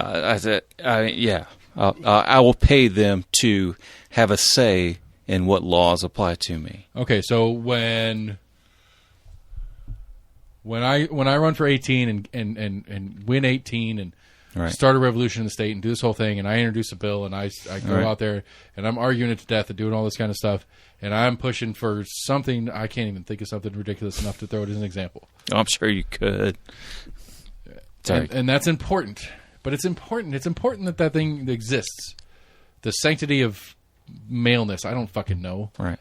I will pay them to have a say in what laws apply to me. okay. So when I run for 18 and win 18 and Right. start a revolution in the state and do this whole thing, and I introduce a bill and I go Right. out there and I'm arguing it to death and doing all this kind of stuff, and I'm pushing for something. I can't even think of something ridiculous enough to throw it as an example. I'm sure you could. Sorry. And that's important. But it's important. It's important that thing exists. The sanctity of maleness. I don't fucking know. Right.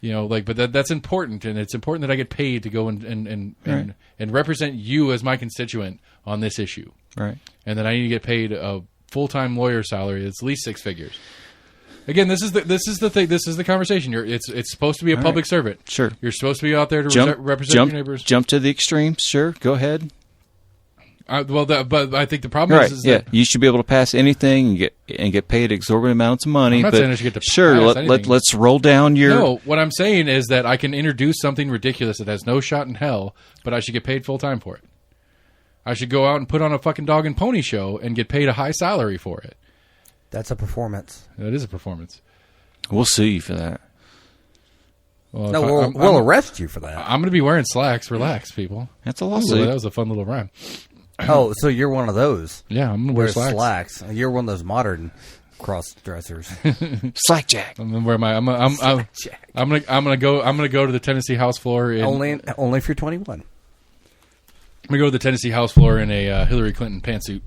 But that's important, and it's important that I get paid to go and Right. represent you as my constituent on this issue, Right. and that I need to get paid a full-time lawyer salary that's at least 6 figures. Again, this is the thing. This is the conversation. It's supposed to be a public servant. Sure. You're supposed to be out there to represent your neighbors. Jump to the extremes. Sure. Go ahead. But I think the problem Right. is Yeah. that You should be able to pass anything and get paid exorbitant amounts of money. I'm not but saying I should get to sure. pass anything. Let's roll down your. no. What I'm saying is that I can introduce something ridiculous that has no shot in hell, but I should get paid full time for it. I should go out and put on a fucking dog and pony show and get paid a high salary for it. That's a performance. That is a performance. We'll sue you for that. Well, No, if we'll arrest you for that. I'm going to be wearing slacks. Relax, people. That's a Ooh, lawsuit. that was a fun little rhyme. Oh, so you're one of those. Yeah, I'm going to wear Wear slacks. slacks. You're one of those modern cross dressers. Slackjack. I'm going to wear my. I'm going to go to the Tennessee House floor. only if you're 21. I'm going to go to the Tennessee House floor in a Hillary Clinton pantsuit.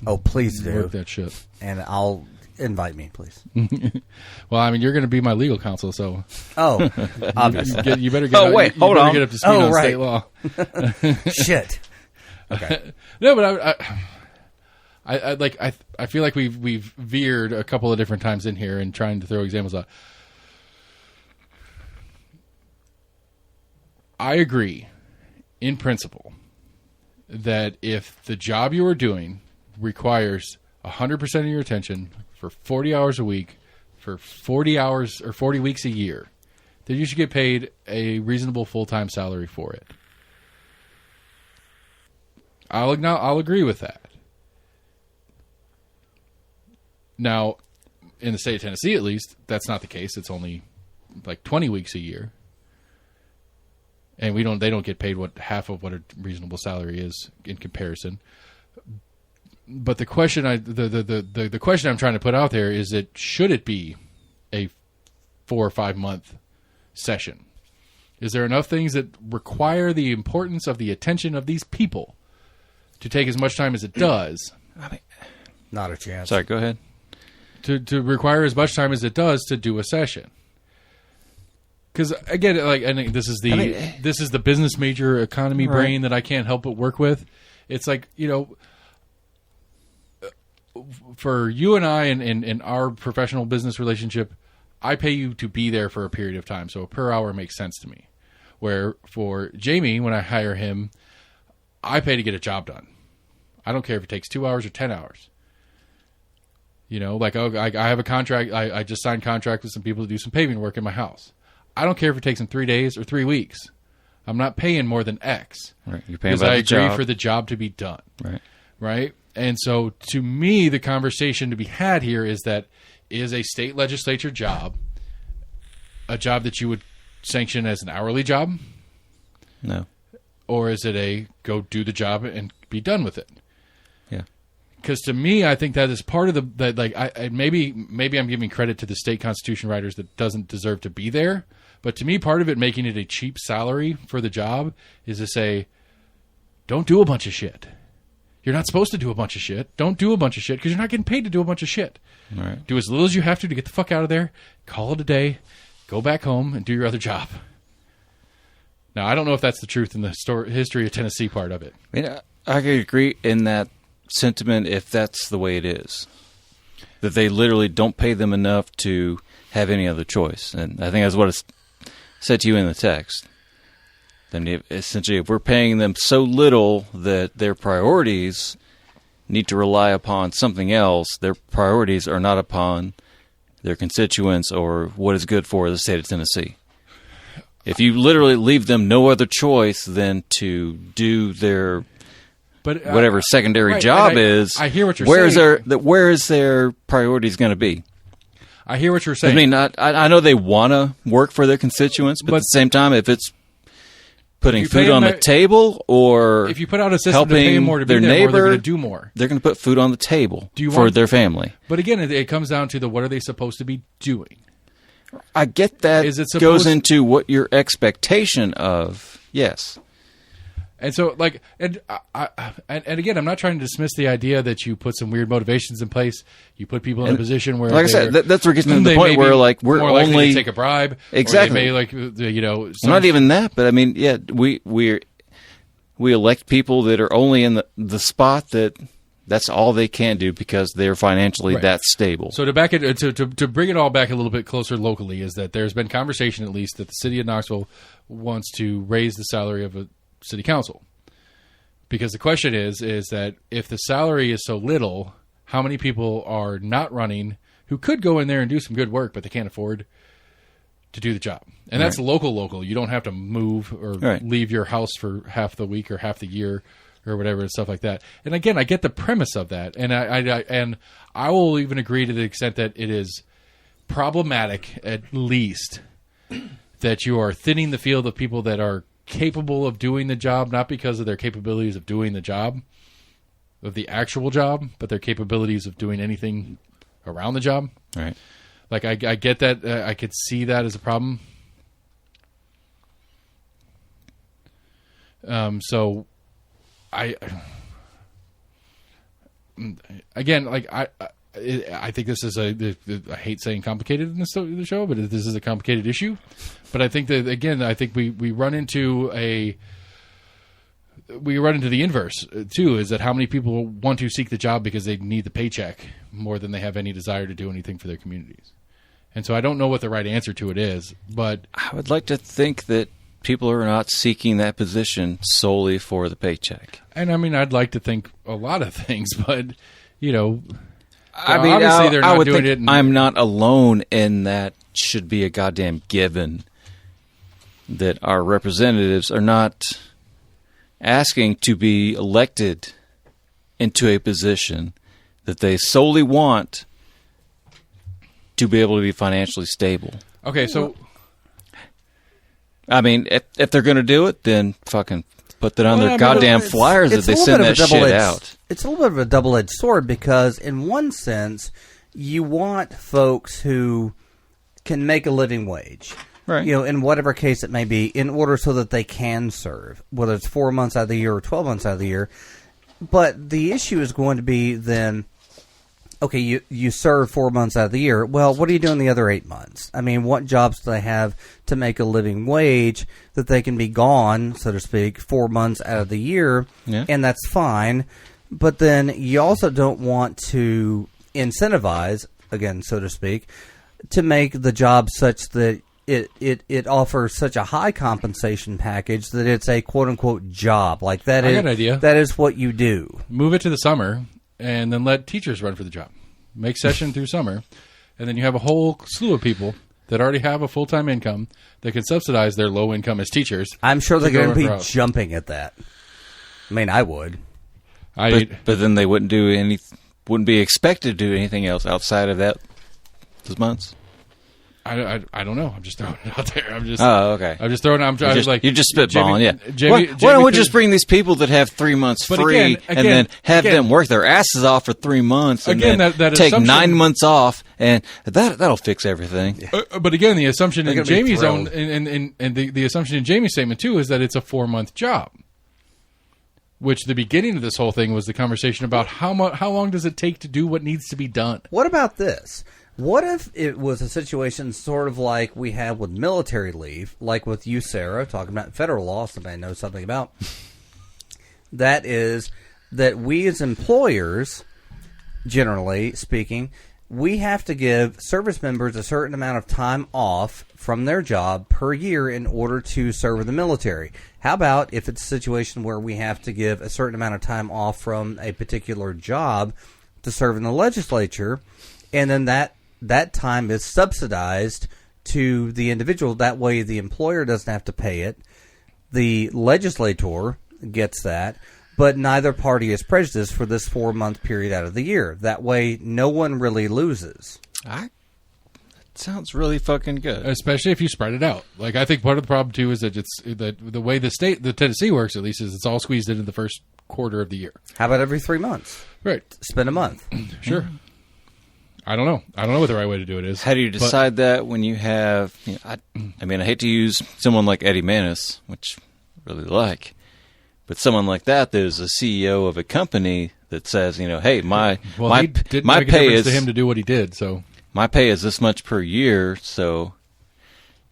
Oh, please do. Work that shit. And I'll invite me, please. Well, I mean, you're going to be my legal counsel, so Oh, obviously. you better get. Oh, wait, hold on. Get up to speed Oh, on right. state law. Shit. Okay. No, but I feel like we've veered a couple of different times in here and trying to throw examples out. I agree, in principle, that if the job you are doing requires 100% of your attention for 40 hours a week, for 40 hours or 40 weeks a year, that you should get paid a reasonable full-time salary for it. I'll agree with that. Now, in the state of Tennessee, at least, that's not the case. It's only like 20 weeks a year, and they don't get paid half of what a reasonable salary is in comparison. But the question the question I'm trying to put out there is that should it be a 4 or 5 month session? Is there enough things that require the importance of the attention of these people to take as much time as it does? I mean, Not a chance. sorry, go ahead. To require as much time as it does to do a session? Because again, like, I think this is the business major economy brain that I can't help but work with. It's like, for you and I in our professional business relationship, I pay you to be there for a period of time, so per hour makes sense to me. Where for Jamie, when I hire him, I pay to get a job done. I don't care if it takes 2 hours or 10 hours. Like I have a contract. I just signed contract with some people to do some paving work in my house. I don't care if it takes them 3 days or 3 weeks. I'm not paying more than X. Right. You're paying because I agree for the job to be done. Right. Right. And so to me, the conversation to be had here is that is a state legislature job a job that you would sanction as an hourly job? No. Or is it a go do the job and be done with it? Yeah. Because to me, I think that is part of maybe I'm giving credit to the state constitution writers that doesn't deserve to be there. But to me, part of it making it a cheap salary for the job is to say, don't do a bunch of shit. You're not supposed to do a bunch of shit. Don't do a bunch of shit because you're not getting paid to do a bunch of shit. Right. Do as little as you have to get the fuck out of there. Call it a day. Go back home and do your other job. Now, I don't know if that's the truth in the history of Tennessee part of it. I mean, I could agree in that sentiment if that's the way it is. That they literally don't pay them enough to have any other choice. And I think that's what it's said to you in the text. Then essentially, if we're paying them so little that their priorities need to rely upon something else, their priorities are not upon their constituents or what is good for the state of Tennessee. If you literally leave them no other choice than to do their whatever secondary job is, I hear what you're saying. Where is their priorities going to be? I hear what you're saying. I mean, I know they want to work for their constituents, but at the same time, if it's putting food on the table or if you put out a system to pay them more to be their there neighbor, more, they're going to do more. They're going to put food on the table for their family. But again, it comes down to what are they supposed to be doing? I get that goes into what your expectation of, yes. And so, and again, I'm not trying to dismiss the idea that you put some weird motivations in place. You put people in a position where, like I said, that's where it gets to the point where, we're more only likely to take a bribe. Exactly. Or they may, not even that, but I mean, yeah, we elect people that are only in the spot that's all they can do because they're financially that stable. So to back it to bring it all back a little bit closer locally is that there's been conversation, at least, that the city of Knoxville wants to raise the salary of a city council. Because the question is that if the salary is so little, how many people are not running who could go in there and do some good work, but they can't afford to do the job? And that's local. You don't have to move or leave your house for half the week or half the year or whatever and stuff like that. And again, I get the premise of that. And I will even agree to the extent that it is problematic, at least, that you are thinning the field of people that are capable of doing the job, not because of their capabilities of doing the job, of the actual job, but their capabilities of doing anything around the job. Right. I get that. I could see that as a problem. So I think this is I hate saying complicated in the show, but this is a complicated issue. But I think that, again, we run into the inverse too, is that how many people want to seek the job because they need the paycheck more than they have any desire to do anything for their communities. And so I don't know what the right answer to it is, but I would like to think that people are not seeking that position solely for the paycheck. And I mean, I'd like to think a lot of things, but I mean, obviously they're not doing it. I'm not alone in that. Should be a goddamn given that our representatives are not asking to be elected into a position that they solely want to be able to be financially stable. Okay, so I mean, if they're going to do it, then fucking put that on their goddamn flyers that they send that shit out. It's a little bit of a double-edged sword because, in one sense, you want folks who can make a living wage. Right. In whatever case it may be, in order so that they can serve, whether it's 4 months out of the year or 12 months out of the year. But the issue is going to be then, okay, you serve 4 months out of the year. Well, what are you doing the other 8 months? I mean, what jobs do they have to make a living wage that they can be gone, so to speak, 4 months out of the year? Yeah. And that's fine. But then you also don't want to incentivize, again, so to speak, to make the job such that it offers such a high compensation package that it's a quote-unquote job. Like that I got an idea. That is what you do. Move it to the summer, and then let teachers run for the job. Make session through summer, and then you have a whole slew of people that already have a full-time income that can subsidize their low income as teachers. I'm sure they're going to be out. jumping at that. I mean, I would. But then they wouldn't be expected to do anything else outside of those months. I don't know. I'm just throwing it out there. Okay. I'm just throwing. You're just spitballing, yeah. Jamie, Why don't we just bring these people that have 3 months free and then have them work their asses off for 3 months and then take 9 months off, and that'll fix everything. But again, the assumption in Jamie's thrilled. own and the assumption in Jamie's statement too is that it's a 4-month job. Which the beginning of this whole thing was the conversation about how long does it take to do what needs to be done. What about this? What if it was a situation sort of like we have with military leave, like with you, Sarah, talking about federal law, somebody knows something about? That is that we as employers, generally speaking, we have to give service members a certain amount of time off from their job per year in order to serve in the military. How about if it's a situation where we have to give a certain amount of time off from a particular job to serve in the legislature, and then that time is subsidized to the individual. That way the employer doesn't have to pay it. The legislator gets that, but neither party is prejudiced for this 4-month period out of the year. That way no one really loses. That sounds really fucking good. Especially if you spread it out. Like, I think part of the problem too is that it's that the way the Tennessee works, at least, is it's all squeezed into the first quarter of the year. How about every 3 months? Right. Spend a month. Sure. I don't know. I don't know what the right way to do it is. How do you decide that when you have... I hate to use someone like Eddie Manis, which I really like, but someone like that is a CEO of a company that says, hey, my pay is... to him to do what he did, so... My pay is this much per year, so...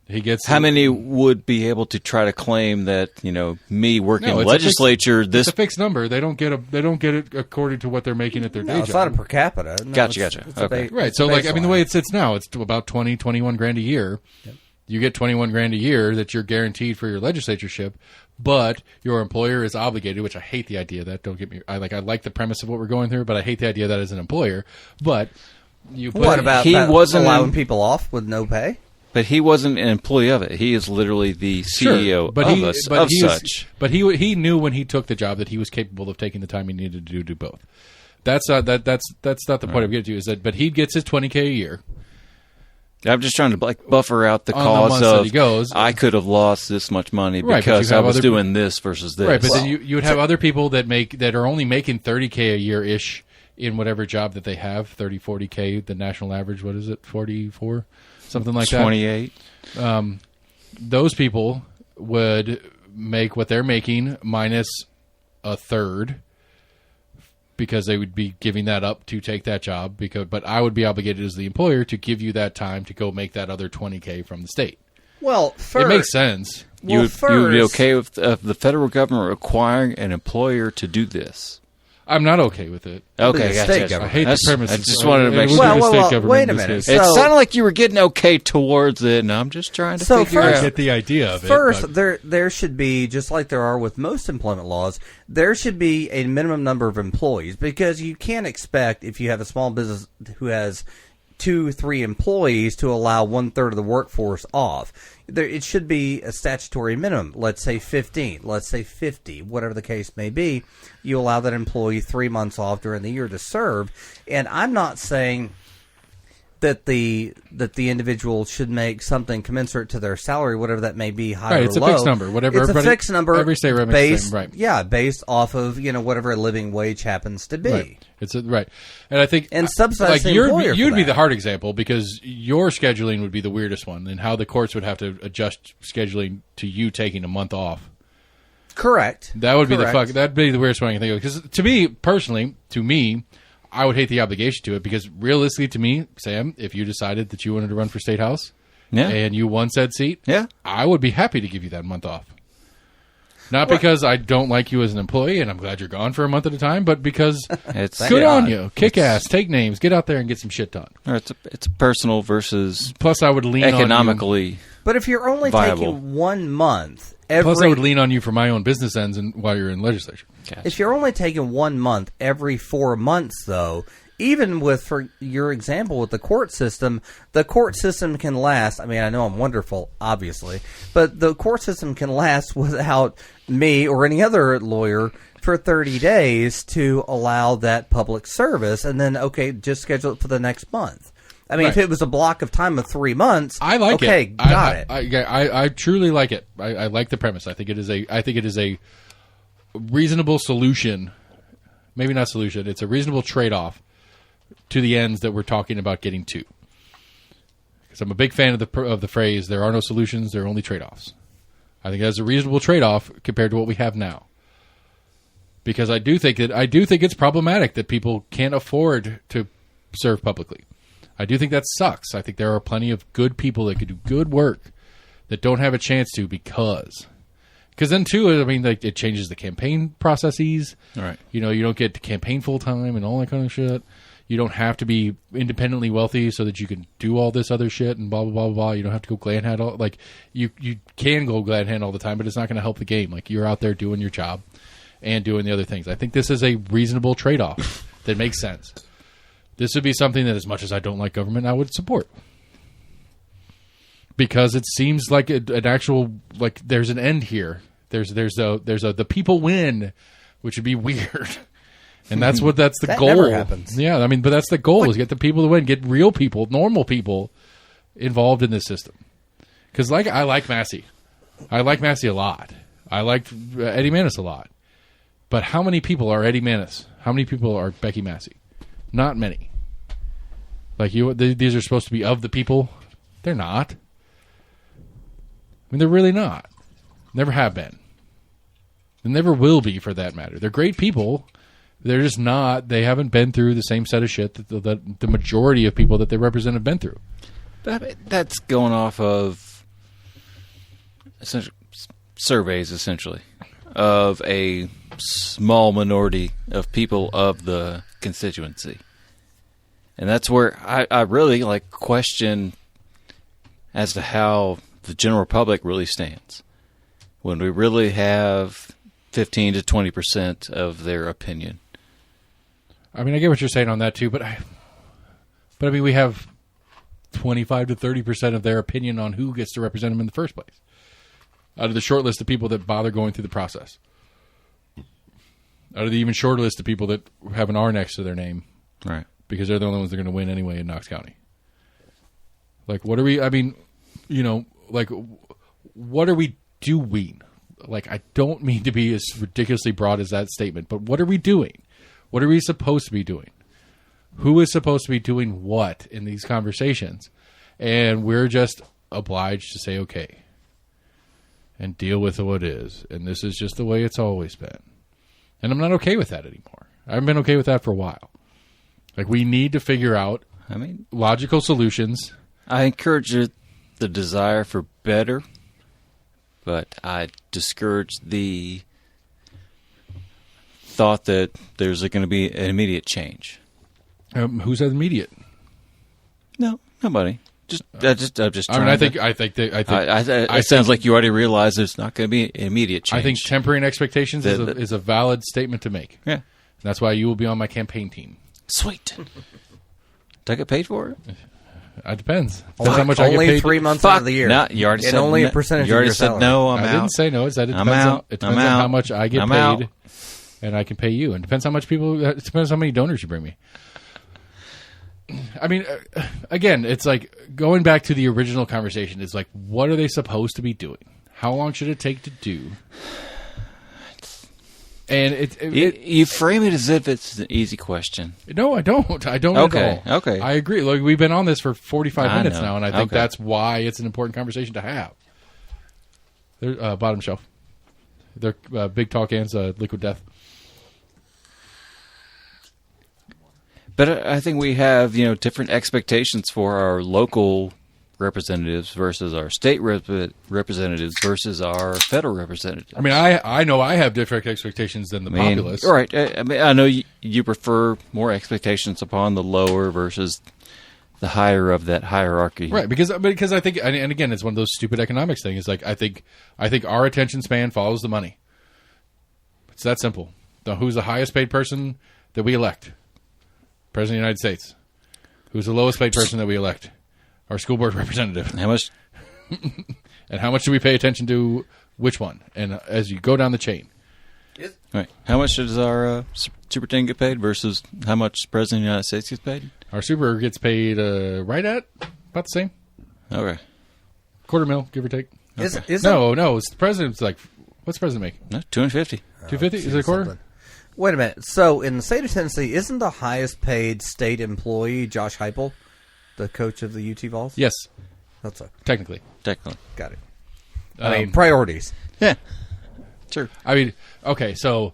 He gets. How many would be able to try to claim that me working in the legislature? It's a fixed number. They don't get it according to what they're making at their day job. It's not a per capita. No, Gotcha. It's okay. Right. So the way it sits now, it's about 21 grand a year. Yep. You get 21 grand a year that you're guaranteed for your legislatureship, but your employer is obligated. Which I hate the idea of that. Don't get me. I like the premise of what we're going through, but I hate the idea of that as an employer. But what about wasn't allowing people off with no pay? But he wasn't an employee of it. He is literally the CEO such. But he knew when he took the job that he was capable of taking the time he needed to do both. That's not the point I'm getting to. Is that? But he gets his $20K a year. I'm just trying to buffer out the cause of I could have lost this much money because I was doing this versus this. Right, but then you would have other people that are only making $30K a year ish in whatever job that they have. 30, 40K, the national average. What is it? 44. Something like 28. that. Those people would make what they're making minus a third because they would be giving that up to take that job. But I would be obligated as the employer to give you that time to go make that other $20K from the state. Well, first, it makes sense. You would be okay with the federal government requiring an employer to do this? I'm not okay with it. Okay, I hate the premise. I just wanted to make sure. Well, wait a minute. It sounded like you were getting okay towards it, and I'm just trying to figure out. I get the idea of it. First, there should be, just like there are with most employment laws, there should be a minimum number of employees, because you can't expect, if you have a small business who has 2-3 employees, to allow 1/3 of the workforce off. It should be a statutory minimum. Let's say 15. Let's say 50. Whatever the case may be, you allow that employee 3 months off during the year to serve. And I'm not saying that the individual should make something commensurate to their salary, whatever that may be, high Right, or it's a low. fixed number. Whatever It's a fixed number. Every state rate makes based, the same, right? Yeah, based off of whatever a living wage happens to be. Right. Right. And I think And subsidize the employer for you'd be that. the hard example because your scheduling would be the weirdest one, and how the courts would have to adjust scheduling to you taking a month off. Correct. That would be Correct. that'd be the weirdest one I can think of. Because to me personally, I would hate the obligation to it because realistically, to me, Sam, if you decided that you wanted to run for state house, and you won said seat, I would be happy to give you that month off. Not because I don't like you as an employee and I'm glad you're gone for a month at a time, but because It's good on you, kick ass, take names, get out there and get some shit done. Or it's personal versus Plus, I would lean economically. But if you're only viable. taking 1 month Plus, I would lean on you for my own business ends and while you're in legislature. Gotcha. If you're only taking 1 month every 4 months, though, even with, for your example, with the court system can last. I mean, I know I'm wonderful, obviously, but the court system can last without me or any other lawyer for 30 days to allow that public service, and then, okay, just schedule it for the next month. I mean, Right. if it was a block of time of 3 months, I like it. Okay, got it. I truly like it. I like the premise. I think it is a reasonable solution. Maybe not solution. It's a reasonable trade-off to the ends that we're talking about getting to. Because I'm a big fan of the phrase, there are no solutions, there are only trade-offs. I think that's a reasonable trade-off compared to what we have now. Because I do think it's problematic that people can't afford to serve publicly. I do think that sucks. I think there are plenty of good people that could do good work that don't have a chance to because then too, I mean, like, it changes the campaign processes. Right. You don't get to campaign full time and all that kind of shit. You don't have to be independently wealthy so that you can do all this other shit and blah, blah, blah, blah. You don't have to go glad hand all, like, you can go glad hand all the time, but it's not going to help the game. Like, you're out there doing your job and doing the other things. I think this is a reasonable trade-off that makes sense. This would be something that, as much as I don't like government, I would support. Because it seems like an actual, like, there's an end here. There's the people win, which would be weird. And that's the That goal. never happens. Yeah, I mean, but that's the goal, is get the people to win, get real people, normal people involved in this system. Because, like, I like Massey. I like Massey a lot. I like Eddie Manis a lot. But how many people are Eddie Manis? How many people are Becky Massey? Not many. Like, these are supposed to be of the people. They're not. I mean, they're really not. Never have been. They never will be, for that matter. They're great people. They're just not. They haven't been through the same set of shit that the majority of people that they represent have been through. But that's going off of surveys, essentially, of a small minority of people of the constituency. And that's where I really question as to how the general public really stands when we really have 15 to 20% of their opinion. I mean, I get what you're saying on that too, but I mean, we have 25 to 30% of their opinion on who gets to represent them in the first place, out of the short list of people that bother going through the process, out of the even shorter list of people that have an R next to their name, Right? Because they're the only ones that are going to win anyway in Knox County. Like, what are we? I mean, like, what are we doing? Like, I don't mean to be as ridiculously broad as that statement, but what are we doing? What are we supposed to be doing? Who is supposed to be doing what in these conversations? And we're just obliged to say, okay, and deal with what is. And this is just the way it's always been. And I'm not okay with that anymore. I haven't been okay with that for a while. Like, we need to figure out logical solutions. I encourage the desire for better, but I discourage the thought that there's going to be an immediate change. Who's immediate? No, nobody. I'm just. I mean, I think it sounds like you already realize there's not going to be an immediate change. I think tempering expectations is a valid statement to make. Yeah, and that's why you will be on my campaign team. Sweet. Do I get paid for it? It depends. Depends how much I get Only paid. 3 months out of the year. No, you already said only no. a percentage You already of your said salary. no. I'm I out. didn't say no. It said it I'm depends out. it depends I'm on out. how much I get I'm paid, out. and I can pay you. And it depends how much people. It depends how many donors you bring me. And I can pay you. And depends how much I get paid, and I can pay you. And depends how many donors you bring me. And I can pay you. And depends how many donors you bring me. And depends how many donors you bring me. And I can pay you. And depends how much people. It depends how many donors you bring me. I mean, again, it's like going back to the original conversation. Is like, what are they supposed to be doing? How long should it take to do? And you frame it as if it's an easy question. No, I don't. I don't Okay, at all. okay. I agree. Like, we've been on this for 45 I minutes know. now, and I think Okay. that's why it's an important conversation to have. They're bottom shelf. They're big tall cans, Liquid Death. But I think we have, different expectations for our local representatives versus our state representatives versus our federal representatives. I mean, I know I have different expectations than the populace. Right. I mean, I know you prefer more expectations upon the lower versus the higher of that hierarchy. Right, because I think, and again, it's one of those stupid economics things. Like, I think our attention span follows the money. It's that simple. Who's the highest paid person that we elect? President of the United States. Who's the lowest paid person that we elect? Our school board representative. How much? And how much do we pay attention to which one? And as you go down the chain. Right. How much does our superintendent get paid versus how much the President of the United States gets paid? Our super gets paid right at about the same. Okay. $250,000, give or take. No, it's the president's like, what's the president make? No, $250,000. $250,000? Is it a quarter? Something. Wait a minute. So, in the state of Tennessee, isn't the highest paid state employee Josh Heupel, the coach of the UT Vols? Yes, That's a technically. Technically. got it. I mean, priorities. Yeah. Sure. I mean, okay, so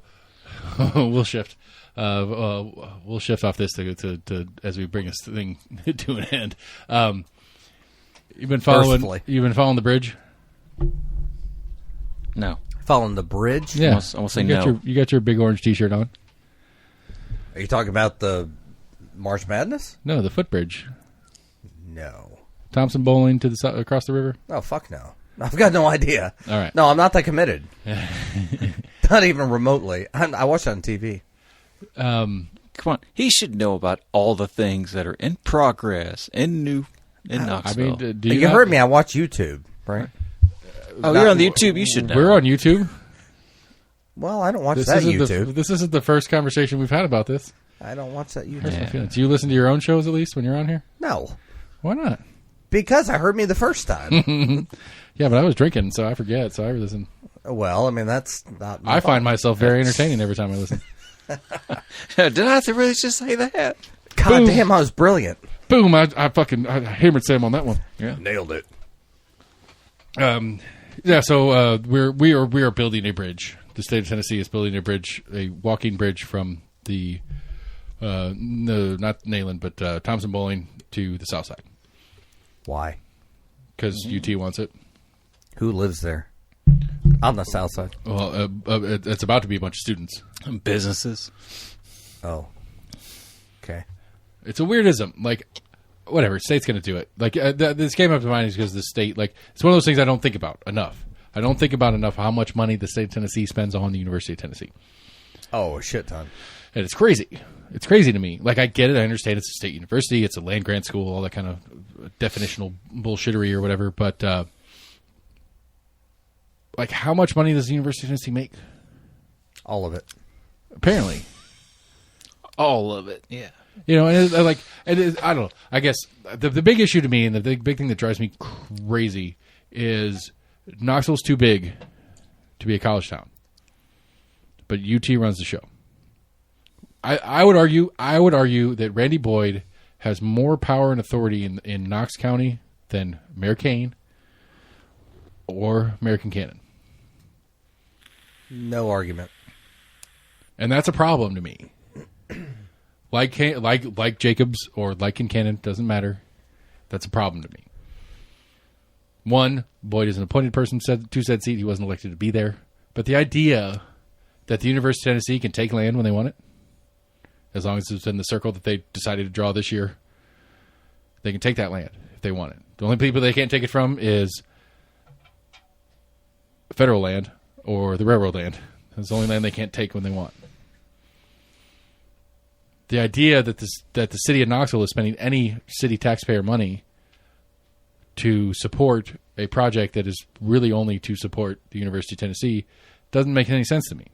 we'll shift. We'll shift off this to as we bring this thing to an end. You've been following the bridge? No. Following the bridge? Yeah. I'm gonna say no. You got your Big Orange T-shirt on? Are you talking about the March Madness? No, the footbridge. No. Thompson Bowling to the across the river. Oh, fuck no. I've got no idea. All right. No, I'm not that committed. Not even remotely. I watch it on TV. Come on. He should know about all the things that are in progress in Knoxville. I mean, do You not- heard me. I watch YouTube, right? You're on the YouTube. You should know. We're on YouTube. Well, I don't watch This that isn't YouTube. this isn't the first conversation we've had about this. I don't watch that YouTube. Hurts my feelings. Do you listen to your own shows at least when you're on here? No. Why not? Because I heard me the first time. Yeah, but I was drinking, so I forget. So I listen. Well, I mean, that's not... I find myself very entertaining every time I listen. Did I have to really just say that? God damn, I was brilliant. Boom! I hammered Sam on that one. Yeah. Nailed it. Yeah. So we are building a bridge. The state of Tennessee is building a bridge, a walking bridge from the no, not Nayland, but Thompson Bowling to the south side Why? because UT wants it. Who lives there? On the south side. Well, it's about to be a bunch of students. Businesses. Oh. Okay. It's a weirdism. Like, whatever. State's going to do it. Like, this came up to mind is because the state, like, it's one of those things I don't think about enough. I don't think about enough how much money the state of Tennessee spends on the University of Tennessee. Oh, a shit ton. And it's crazy. It's crazy to me. Like, I get it. I understand it's a state university. It's a land grant school, all that kind of definitional bullshittery or whatever. But, like, how much money does the University of Tennessee make? All of it. Apparently. All of it. Yeah. You know, and I don't know. I guess the big issue to me and the big thing that drives me crazy is Knoxville's too big to be a college town, but UT runs the show. I would argue that Randy Boyd has more power and authority in Knox County than Mayor Kane or Mayor Kincannon. No argument. And that's a problem to me. Like Jacobs or like Kincannon, doesn't matter. That's a problem to me. One, Boyd is an appointed person to said seat. He wasn't elected to be there. But the idea that the University of Tennessee can take land when they want it, as long as it's in the circle that they decided to draw this year, they can take that land if they want it. The only people they can't take it from is federal land or the railroad land. That's the only land they can't take when they want. The idea that the city of Knoxville is spending any city taxpayer money to support a project that is really only to support the University of Tennessee doesn't make any sense to me.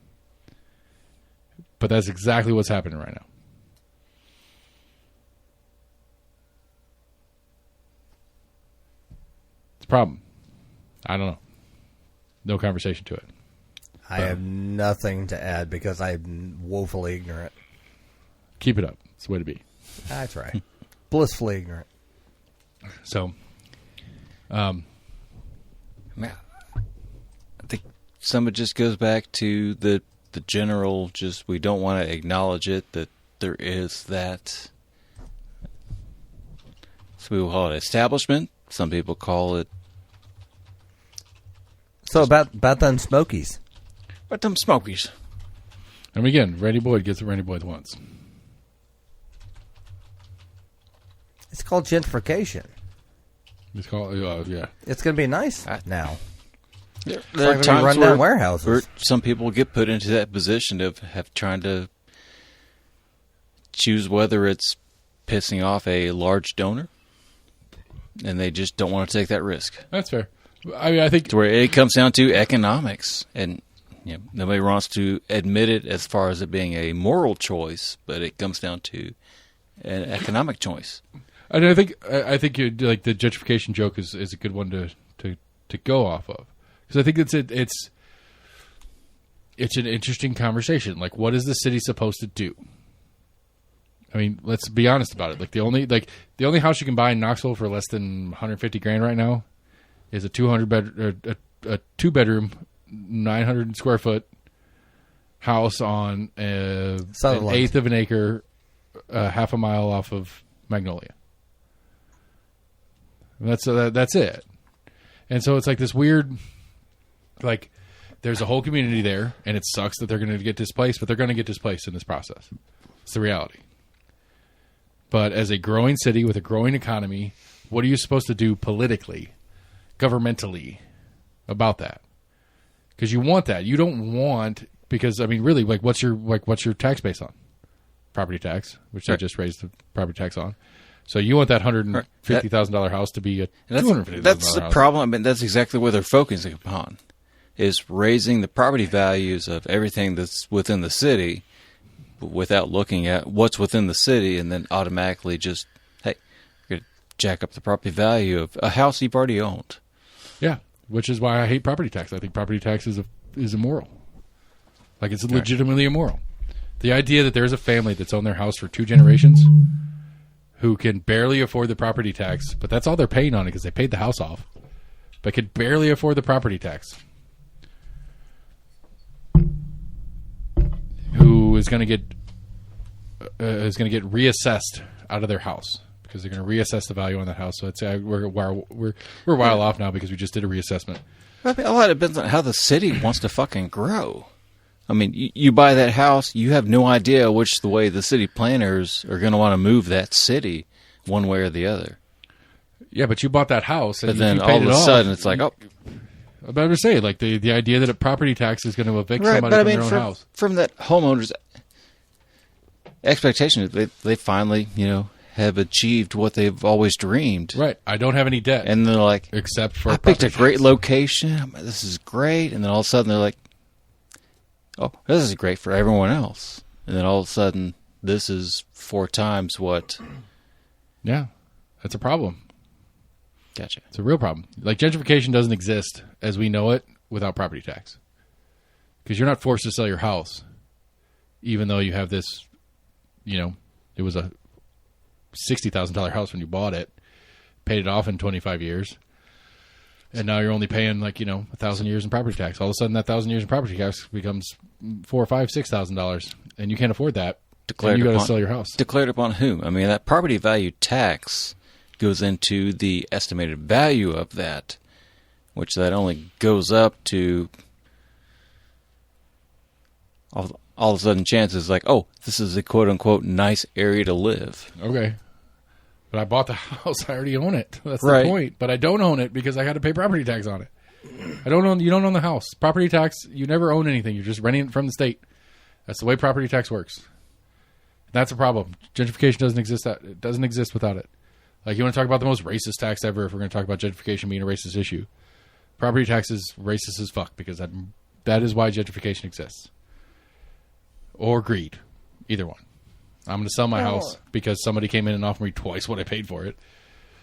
But that's exactly what's happening right now. a problem. I don't know. No conversation to it. I have nothing to add because I'm woefully ignorant. Keep it up. It's the way to be. That's right. Blissfully ignorant. So, Man, I think some of it just goes back to the general, just we don't want to acknowledge it, that there is that. Some people call it establishment. Some people call it. So about them Smokies. But them Smokies. and again, Randy Boyd gets what Randy Boyd wants. It's called gentrification. It's called, yeah. It's going to be nice now. There There are are times run where, down warehouses. where some people get put into that position of trying to choose whether it's pissing off a large donor, and they just don't want to take that risk. That's fair. I mean, I think To where it comes down to economics, and nobody wants to admit it as far as it being a moral choice, but it comes down to an economic choice. And I think you like the gentrification joke is a good one to go off of, because I think it's an interesting conversation. Like, what is the city supposed to do? I mean, let's be honest about it. Like the only house you can buy in Knoxville for less than $150,000 right now is a 2-bedroom, 900 square foot house on an Sutherland. eighth of an acre, half a mile off of Magnolia. That's it. And so it's like this weird, like, there's a whole community there, and it sucks that they're going to get displaced, but they're going to get displaced in this process. It's the reality. But as a growing city with a growing economy, what are you supposed to do politically, governmentally, about that? Because you want that. You don't want, because I mean, really, like, what's your tax base on? Property tax, which they just raised the property tax on. So you want that $150,000 house to be a $250,000 That's the house. problem. I mean, that's exactly what they're focusing upon, is raising the property values of everything that's within the city without looking at what's within the city, and then automatically just, hey, we're going to jack up the property value of a house you've already owned. Yeah, which is why I hate property tax. I think property tax is immoral. Like, it's legitimately immoral. The idea that there's a family that's owned their house for 2 generations who can barely afford the property tax, but that's all they're paying on it because they paid the house off, but could barely afford the property tax, who is going to get reassessed out of their house because they're going to reassess the value on that house. So we're a while off now because we just did a reassessment. I mean, a lot depends on how the city wants to fucking grow. I mean, you buy that house, you have no idea which the way the city planners are going to want to move that city one way or the other. Yeah, but you bought that house, and But then you all paid of it a off. sudden it's like, oh. I'm about to say, like, the idea that a property tax is going to evict Right, somebody but I from mean, their own house. from that homeowner's expectation, they finally, have achieved what they've always dreamed. Right. I don't have any debt. And they're like, except for I picked a property great tax. location. This is great. And then all of a sudden they're like, oh, this is great for everyone else. And then all of a sudden, this is 4 times what. Yeah. That's a problem. Gotcha. It's a real problem. Like, gentrification doesn't exist as we know it without property tax. Because you're not forced to sell your house, even though you have this, it was a $60,000 house when you bought it, paid it off in 25 years, and now you're only paying 1,000 years in property tax. All of a sudden, that 1,000 years in property tax becomes $4,000, $5,000, $6,000, and you can't afford that. And you got to sell your house. Declared upon whom? I mean, that property value tax goes into the estimated value of that, which that only goes up to all of a sudden chances like, oh, this is a quote-unquote nice area to live. Okay. But I bought the house. I already own it. That's Right. the point. But I don't own it because I got to pay property tax on it. You don't own the house. Property tax, you never own anything. You're just renting it from the state. That's the way property tax works. That's a problem. Gentrification doesn't exist. It doesn't exist without it. Like, you want to talk about the most racist tax ever if we're going to talk about gentrification being a racist issue. Property tax is racist as fuck because that is why gentrification exists. Or greed. Either one. I'm going to sell my house because somebody came in and offered me twice what I paid for it.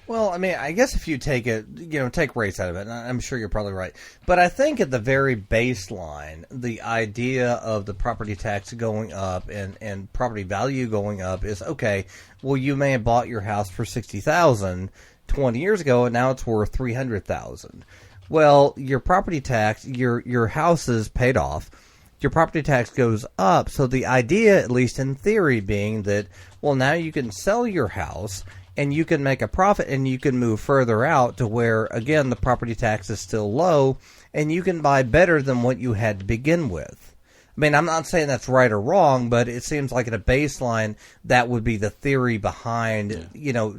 Well, I mean, I guess if you take it, take race out of it, and I'm sure you're probably right. But I think at the very baseline, the idea of the property tax going up and property value going up is, okay, well, you may have bought your house for $60,000 20 years ago, and now it's worth $300,000. Well, your property tax, your house is paid off. Your property tax goes up. So the idea, at least in theory, being that, well, now you can sell your house and you can make a profit and you can move further out to where, again, the property tax is still low and you can buy better than what you had to begin with. I mean, I'm not saying that's right or wrong, but it seems like at a baseline, that would be the theory behind,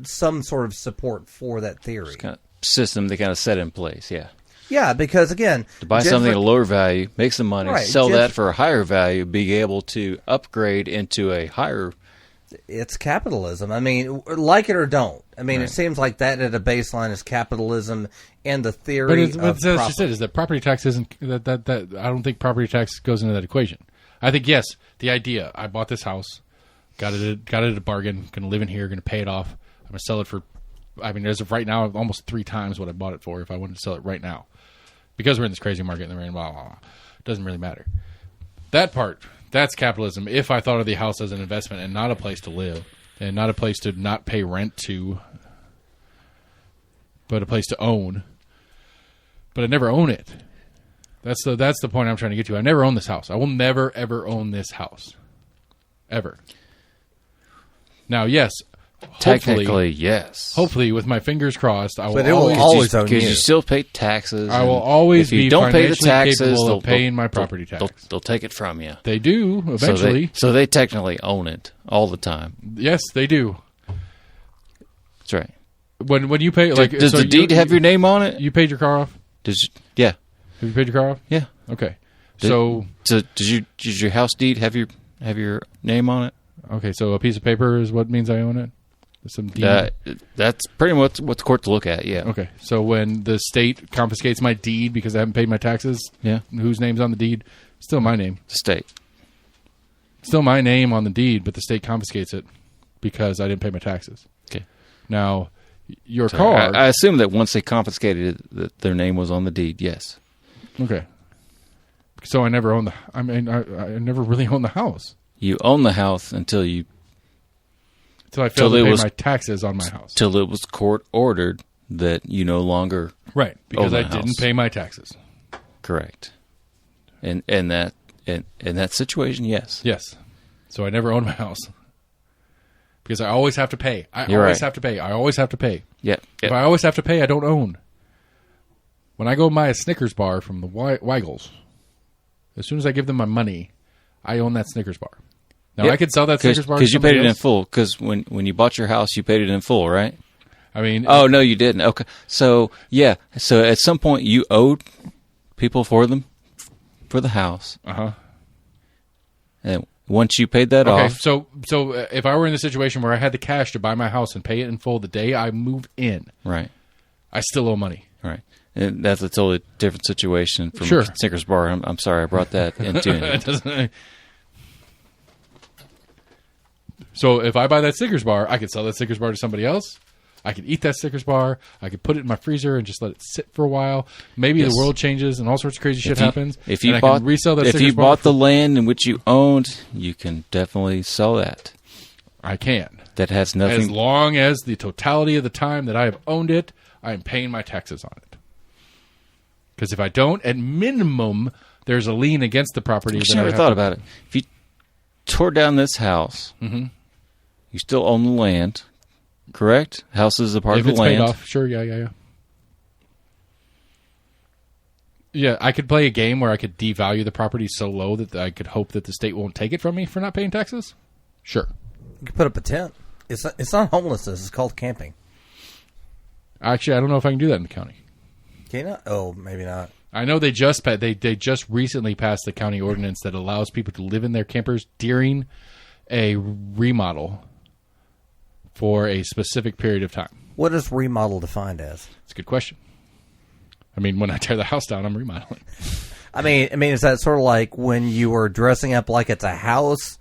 some sort of support for that theory. It's kind of system they kind of set in place, yeah. Yeah, because, again, to buy something at a lower value, make some money, right, sell that for a higher value, be able to upgrade into a higher. It's capitalism. I mean, like it or don't. I mean, It seems like that at a baseline is capitalism and the theory but as you said, is that property tax isn't that I don't think property tax goes into that equation. I think, yes, the idea, I bought this house, got it at a bargain, going to live in here, going to pay it off, I'm going to sell it for, I mean, as of right now, almost 3 times what I bought it for if I wanted to sell it right now. Because we're in this crazy market and the rain, blah, blah, blah. It doesn't really matter. That part, that's capitalism. If I thought of the house as an investment and not a place to live and not a place to not pay rent to, but a place to own. But I never own it. That's the point I'm trying to get to. I never own this house. I will never, ever own this house. Ever. Now, yes, technically, yes. Hopefully, with my fingers crossed, I will but it will always own you. Because you still pay taxes. I will always be don't pay the taxes, capable of paying my property tax. They'll take it from you. They do, eventually. So they technically own it all the time. Yes, they do. That's right. When you pay, like, does the deed have your name on it? You paid your car off? Yeah. Have you paid your car off? Yeah. Okay. Does your house deed have your name on it? Okay, so a piece of paper is what means I own it? Some deed? That's pretty much what the court to look at, yeah. Okay, so when the state confiscates my deed because I haven't paid my taxes, yeah, whose name's on the deed? Still my name. The state. Still my name on the deed, but the state confiscates it because I didn't pay my taxes. Okay. Now, your car... I assume that once they confiscated it, that their name was on the deed, yes. Okay. So I never owned I never really owned the house. You own the house until I failed to pay my taxes on my house. Till it was court ordered that you no longer right, because own I the didn't house. pay my taxes. Correct. And in that situation, yes. Yes. So I never owned my house. Because I always have to pay. I always have to pay. Yeah. If I always have to pay, I don't own. When I go buy a Snickers bar from the Weigels, as soon as I give them my money, I own that Snickers bar. Now, I could sell that Snickers bar to because you paid it somebody in else. full. Because when you bought your house, you paid it in full, right? I mean... Oh, no, you didn't. Okay. So, yeah. So, at some point, you owed people for the house. Uh-huh. And once you paid that off... So if I were in the situation where I had the cash to buy my house and pay it in full the day I move in... Right. I still owe money. Right. And that's a totally different situation from Sure. Snickers bar. I'm sorry I brought that into it. So if I buy that Snickers bar, I could sell that Snickers bar to somebody else. I could eat that Snickers bar. I could put it in my freezer and just let it sit for a while. Maybe the world changes and all sorts of crazy shit happens. If you bought the land in which you owned, you can definitely sell that. I can. That has nothing. As long as the totality of the time that I have owned it, I am paying my taxes on it. Because if I don't, at minimum, there's a lien against the property. I never thought about it. If you tore down this house, mm-hmm. you still own the land, correct? House is a part of the land. If it's paid off, sure, yeah. Yeah, I could play a game where I could devalue the property so low that I could hope that the state won't take it from me for not paying taxes. Sure. You could put up a tent. It's not homelessness. It's called camping. Actually, I don't know if I can do that in the county. Can you? Oh, maybe not. I know they just recently passed the county ordinance that allows people to live in their campers during a remodel for a specific period of time. What is remodel defined as? It's a good question. I mean, when I tear the house down, I'm remodeling. I mean, is that sort of like when you are dressing up like it's a house?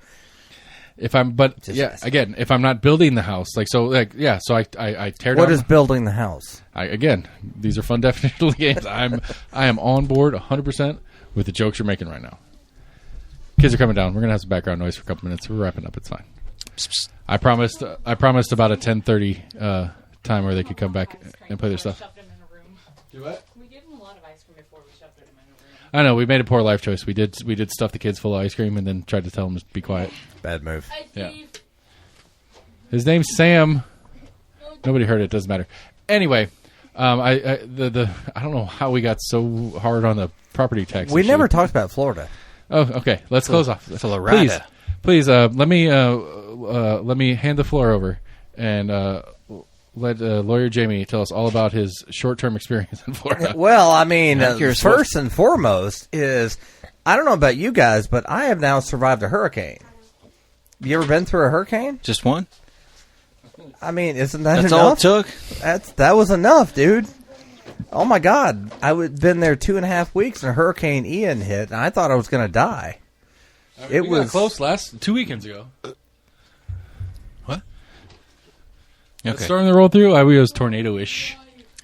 if I'm not building the house, so I tear down. What is building the house? Again, these are fun definitional games. I am on board 100% with the jokes you're making right now. Kids are coming down. We're gonna have some background noise for a couple minutes. We're wrapping up. It's fine. I promised about a 10:30 time where they could come back and play their stuff. Do what? We gave them a lot of ice cream before we shoved them in a room. I know we made a poor life choice. We did stuff the kids full of ice cream and then tried to tell them to be quiet. Bad move. Yeah. His name's Sam. Nobody heard it. Doesn't matter. Anyway, I don't know how we got so hard on the property tax. We issue. never talked about Florida. Oh, okay. Let's close off. Florida. Please, let me hand the floor over and let lawyer Jamie tell us all about his short-term experience in Florida. Well, I mean, first and foremost is, I don't know about you guys, but I have now survived a hurricane. You ever been through a hurricane? Just one? I mean, isn't that That's enough? all it took? That was enough, dude. Oh, my God. I had been there 2.5 weeks and Hurricane Ian hit, and I thought I was going to die. We got close 2 weekends ago. What? The Okay. storm that rolled through, we was tornado-ish.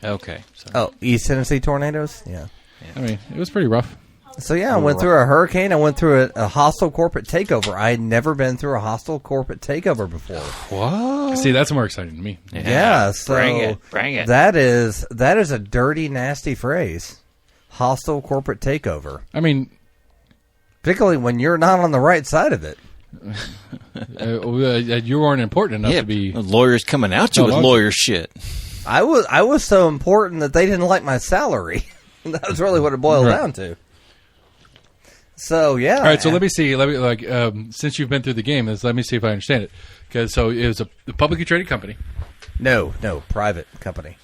Okay. So. Oh, East Tennessee tornadoes? Yeah. I mean, it was pretty rough. So, yeah, I went through a hurricane. I went through a hostile corporate takeover. I had never been through a hostile corporate takeover before. What? See, that's more exciting to me. Yeah, so Bring it. that is a dirty, nasty phrase. Hostile corporate takeover. I mean, particularly when you're not on the right side of it. you weren't important enough to be. Lawyers coming at you with lawyer shit. I was so important that they didn't like my salary. That was really what it boiled down to. So yeah. All right. So let me see. Since you've been through the game, let me see if I understand it. Because it was a publicly traded company. No, private company.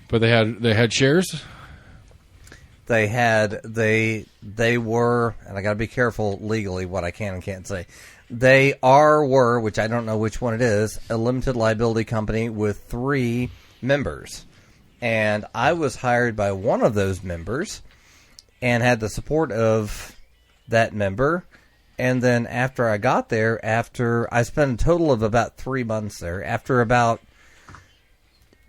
But they had shares. They were, and I got to be careful legally what I can and can't say. They were, which I don't know which one it is, a limited liability company with 3 members. And I was hired by one of those members and had the support of that member. And then after I got there, after I spent a total of about 3 months there, after about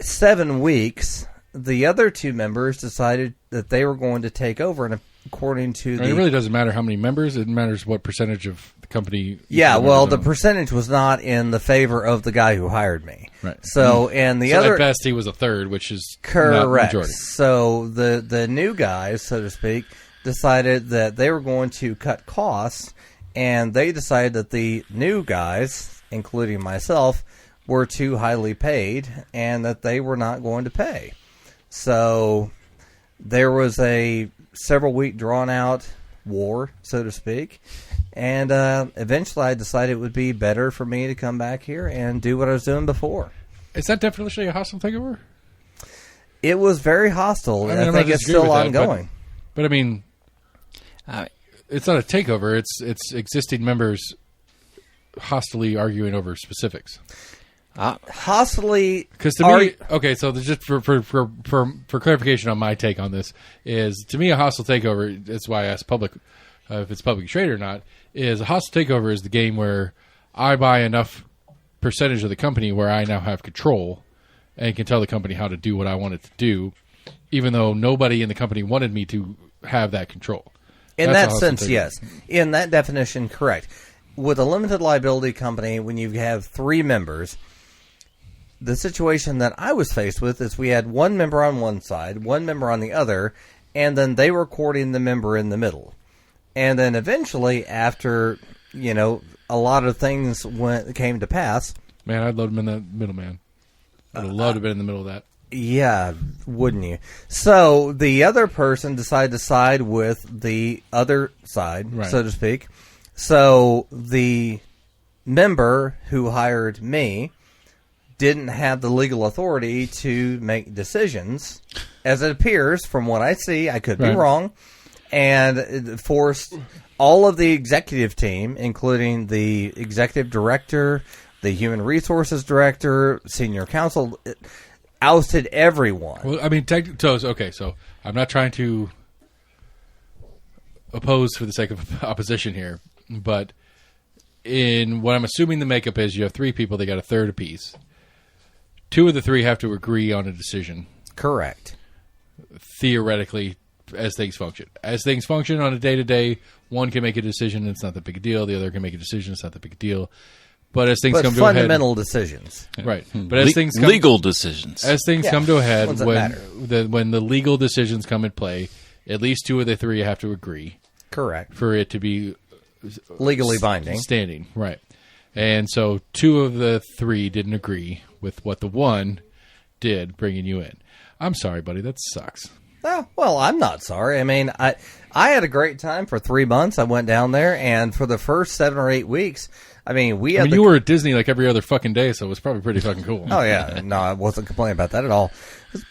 7 weeks, the other 2 members decided that they were going to take over, and according to it really doesn't matter how many members; it matters what percentage of the company. Yeah, well, the percentage was not in the favor of the guy who hired me. Right. So, and the other at best, he was a third, which is correct. Not majority. So the new guys, so to speak, decided that they were going to cut costs, and they decided that the new guys, including myself, were too highly paid, and that they were not going to pay. So there was a several-week drawn-out war, so to speak, and eventually I decided it would be better for me to come back here and do what I was doing before. Is that definitionally a hostile takeover? It was very hostile, and I I'm think not it's still disagreeing with that, ongoing. But I mean, it's not a takeover. It's existing members hostily arguing over specifics. Hostily, because to me, okay. So just for clarification on my take on this is, to me, a hostile takeover. That's why I asked public if it's publicly traded or not. Is a hostile takeover is the game where I buy enough percentage of the company where I now have control and can tell the company how to do what I want it to do, even though nobody in the company wanted me to have that control. In that sense, yes. In that definition, correct. With a limited liability company, when you have 3 members, the situation that I was faced with is we had 1 member on one side, 1 member on the other, and then they were courting the member in the middle. And then eventually, after, a lot of things came to pass. Man, I'd love to have been the middle man. I'd have loved to have been in the middle of that. Yeah, wouldn't you? So the other person decided to side with the other side, so to speak. So the member who hired me didn't have the legal authority to make decisions, as it appears from what I see. I could be wrong. And it forced all of the executive team, including the executive director, the human resources director, senior counsel, ousted everyone. Well, I mean, so I'm not trying to oppose for the sake of opposition here, but in what I'm assuming the makeup is, you have 3 people, they got a third apiece. 2 of the 3 have to agree on a decision. Correct. Theoretically, as things function. As things function on a day-to-day, one can make a decision, it's not that big a deal. The other can make a decision, it's not that big a deal. But as things come to a head... fundamental decisions. Right. But as things come... Legal decisions. As things come to a head, ones that matter. when the legal decisions come in play, at least 2 of the 3 have to agree. Correct. For it to be... legally binding. Standing, right. And so 2 of the 3 didn't agree with what the 1 did, bringing you in. I'm sorry, buddy. That sucks. Oh, well, I'm not sorry. I mean, I had a great time for 3 months. I went down there, and for the first 7 or 8 weeks, you were at Disney like every other fucking day, so it was probably pretty fucking cool. Oh, yeah. No, I wasn't complaining about that at all.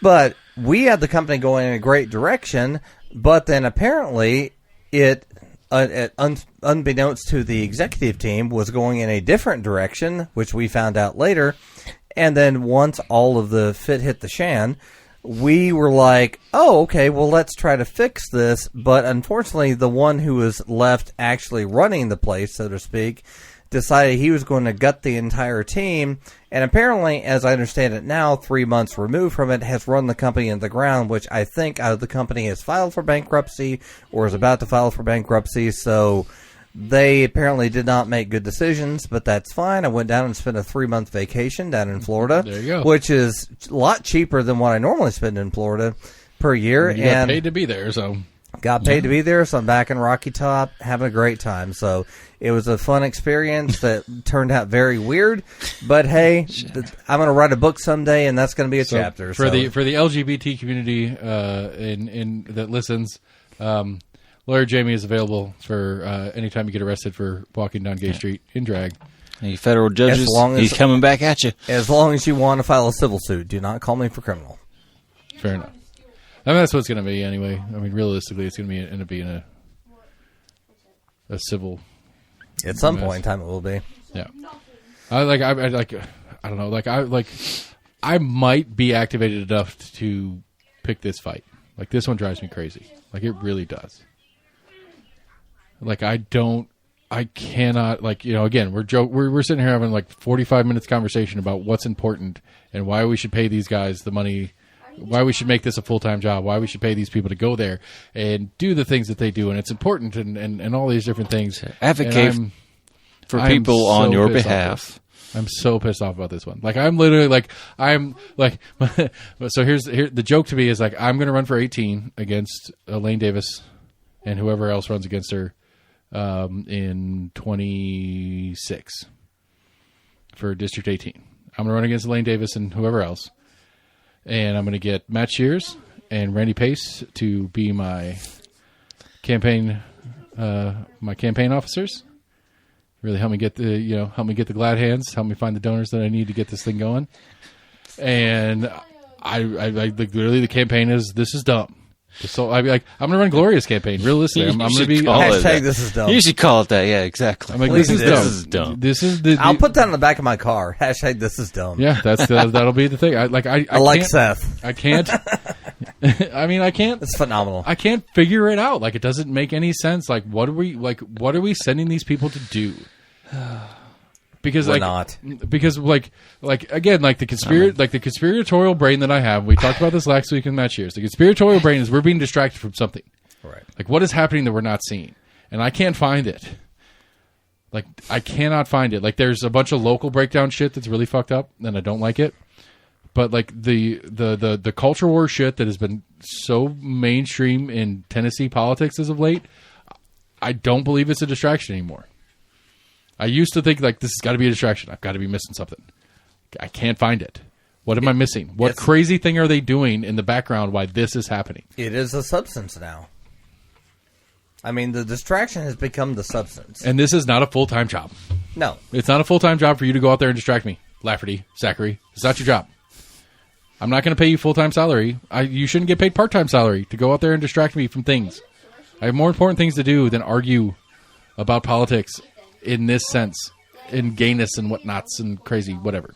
But we had the company going in a great direction, but then apparently it, unbeknownst to the executive team, was going in a different direction, which we found out later. And then once all of the fit hit the shan, we were like, oh, okay, well, let's try to fix this. But unfortunately, the one who was left actually running the place, so to speak, decided he was going to gut the entire team. And apparently, as I understand it now, 3 months removed from it, has run the company into the ground, which I think the company has filed for bankruptcy or is about to file for bankruptcy. So they apparently did not make good decisions, but that's fine. I went down and spent a 3-month vacation down in Florida, there you go. Which is a lot cheaper than what I normally spend in Florida per year. You got paid to be there, so... Got paid to be there, so I'm back in Rocky Top having a great time. So it was a fun experience that turned out very weird. But hey, I'm going to write a book someday, and that's going to be a chapter. For the LGBT community in that listens, Lawyer Jamie is available for anytime you get arrested for walking down Gay Street in drag. Any federal judges, he's coming back at you. As long as you want to file a civil suit, do not call me for criminal. Fair enough. I mean, that's what it's going to be anyway. I mean, realistically, it's going to end up being a civil. At some point in time, it will be. Yeah. I don't know. I might be activated enough to pick this fight. Like, this one drives me crazy. Like, it really does. Like, I cannot, like, again, we're sitting here having like 45 minutes conversation about what's important and why we should pay these guys the money, why we should make this a full-time job, why we should pay these people to go there and do the things that they do. And it's important and all these different things. Advocate for people on your behalf. I'm so pissed off about this one. Like, I'm literally so here's the joke to me is like, I'm going to run for 18 against Elaine Davis and whoever else runs against her in 26 for District 18. I'm going to run against Elaine Davis and whoever else. And I'm going to get Matt Shears and Randy Pace to be my campaign officers. Really help me get the glad hands, help me find the donors that I need to get this thing going. And I literally the campaign is, this is dumb. So I'm going to run Gloria's campaign. Realistically, I'm going to be hashtag this is dumb. You should call it that. Yeah, exactly. I'm like, this is dumb. This is the. I'll put that on the back of my car. Hashtag this is dumb. Yeah, that'll be the thing. I like Seth. I can't. I mean, I can't. It's phenomenal. I can't figure it out. Like, it doesn't make any sense. Like, what are we sending these people to do? Because again, the conspiratorial brain that I have. We talked about this last week in Matt Shears. The conspiratorial brain is we're being distracted from something. Right. Like, what is happening that we're not seeing? And I can't find it. Like, I cannot find it. Like, there's a bunch of local breakdown shit that's really fucked up, and I don't like it. But like the culture war shit that has been so mainstream in Tennessee politics as of late, I don't believe it's a distraction anymore. I used to think, like, this has got to be a distraction. I've got to be missing something. I can't find it. What am I missing? What crazy thing are they doing in the background why this is happening? It is a substance now. I mean, the distraction has become the substance. And this is not a full-time job. No. It's not a full-time job for you to go out there and distract me. Lafferty, Zachary, it's not your job. I'm not going to pay you full-time salary. You shouldn't get paid part-time salary to go out there and distract me from things. I have more important things to do than argue about politics in this sense, in gayness and whatnots and crazy whatever.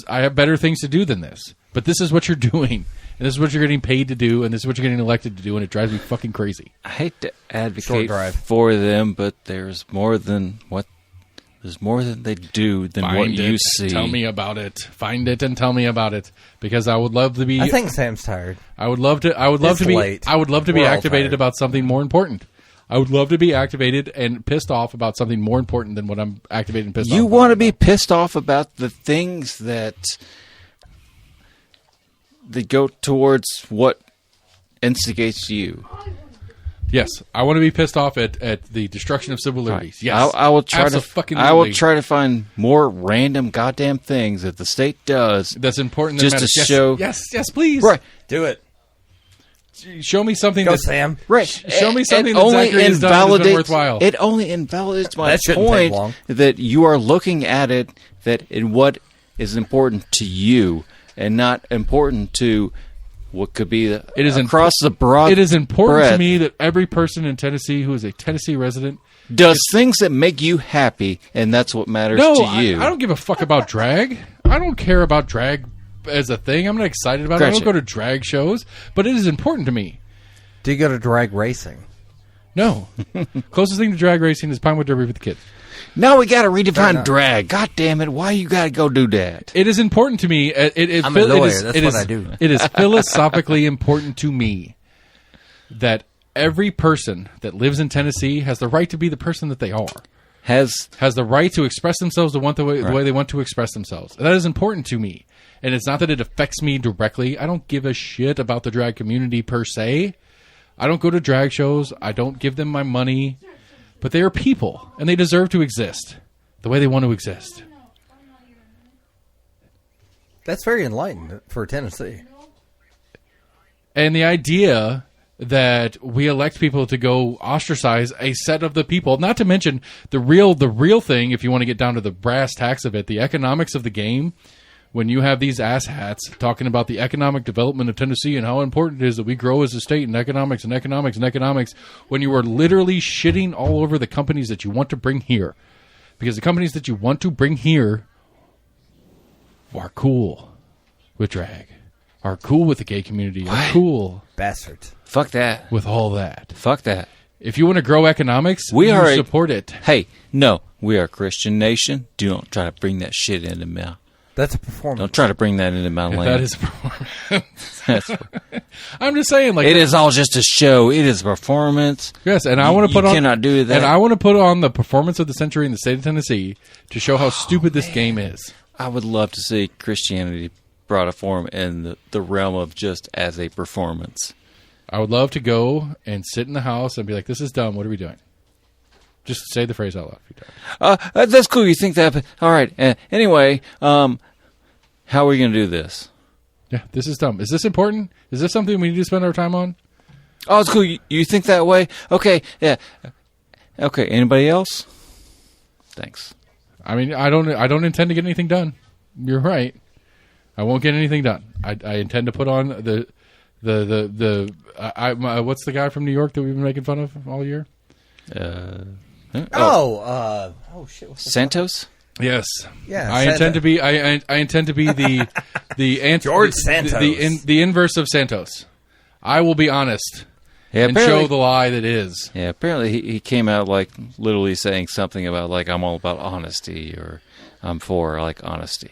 I have better things to do than this. But this is what you're doing, and this is what you're getting paid to do, and this is what you're getting elected to do, and it drives me fucking crazy. I hate to advocate for them, but there's more than what There's more that they do than what Find you it. see. Tell me about it. Find it and tell me about it, because I would love to be. I think Sam's tired. I would love to. I would love It's to be. late. I would love to be We're all activated tired. about something more important. I would love to be activated and pissed off about something more important than what I'm activated and pissed off. You about. want to be pissed off about the things that go towards what instigates you. Yes, I want to be pissed off at the destruction of civil liberties. Yes, I will try Abso-fucking-lutely. I will try to find more random goddamn things that the state does. That's important. Just that to matters. show- Yes, please. Right, Do it. Show me something. Go, that's, Sam. right. Show me It something that only Zachary has done that's been invalidates- worthwhile. It only invalidates my That shouldn't take point long. that you are looking at it that in what is important to you and not important to what could be It is across the broad. It is important to breadth. me that every person in Tennessee who is a Tennessee resident Does things that make you happy, and that's what matters No, to you. I don't give a fuck about drag. I don't care about drag as a thing. I'm not excited about it. I Gretchen. don't go to drag shows, but it is important to me. Do you go to drag racing? No. Closest thing to drag racing is Pinewood Derby with the kids. Now we got to redefine enough. drag. God damn it! Why you got to go do that? It is important to me. I'm a lawyer. That's what I do. It is philosophically important to me that every person that lives in Tennessee has the right to be the person that they are. Has Has the right to express themselves the way they want to express themselves. That is important to me. And it's not that it affects me directly. I don't give a shit about the drag community per se. I don't go to drag shows. I don't give them my money. But they are people, and they deserve to exist the way they want to exist. That's very enlightened for Tennessee. And the idea that we elect people to go ostracize a set of the people, not to mention the real thing, if you want to get down to the brass tacks of it, the economics of the game, when you have these asshats talking about the economic development of Tennessee and how important it is that we grow as a state in economics, when you are literally shitting all over the companies that you want to bring here. Because the companies that you want to bring here are cool with drag, are cool with the gay community, are cool Bastards. fuck that. with all that. Fuck that. If you want to grow economics, We you are a- support it. Hey, no, we are a Christian nation. Don't try to bring that shit into my. That's a performance. Don't try to bring that into my land. That is a performance. That's- I'm just saying, like it is all just a show. It is a performance. yes, and I want to put you on cannot do that. and I want to put on the performance of the century in the state of Tennessee to show how stupid this game is. I would love to see Christianity brought a form in the realm of just as a performance. I would love to go and sit in the house and be like, "This is dumb. What are we doing?" Just say the phrase out loud. a few times. That's cool. You think that? But, all right. Anyway, how are we going to do this? Yeah, this is dumb. Is this important? Is this something we need to spend our time on? Oh, it's cool. You think that way? Okay. Yeah. Okay. Anybody else? Thanks. I mean, I don't intend to get anything done. You're right. I won't get anything done. I intend to put on what's the guy from New York that we've been making fun of all year? Oh shit. What's the Santos? Yes. Yeah, I Santa. intend to be. I intend to be the George Santos. the inverse of Santos. I will be honest Yeah. and show the lie that is. Yeah. Apparently, he came out like literally saying something about like I'm all about honesty or I'm for like honesty.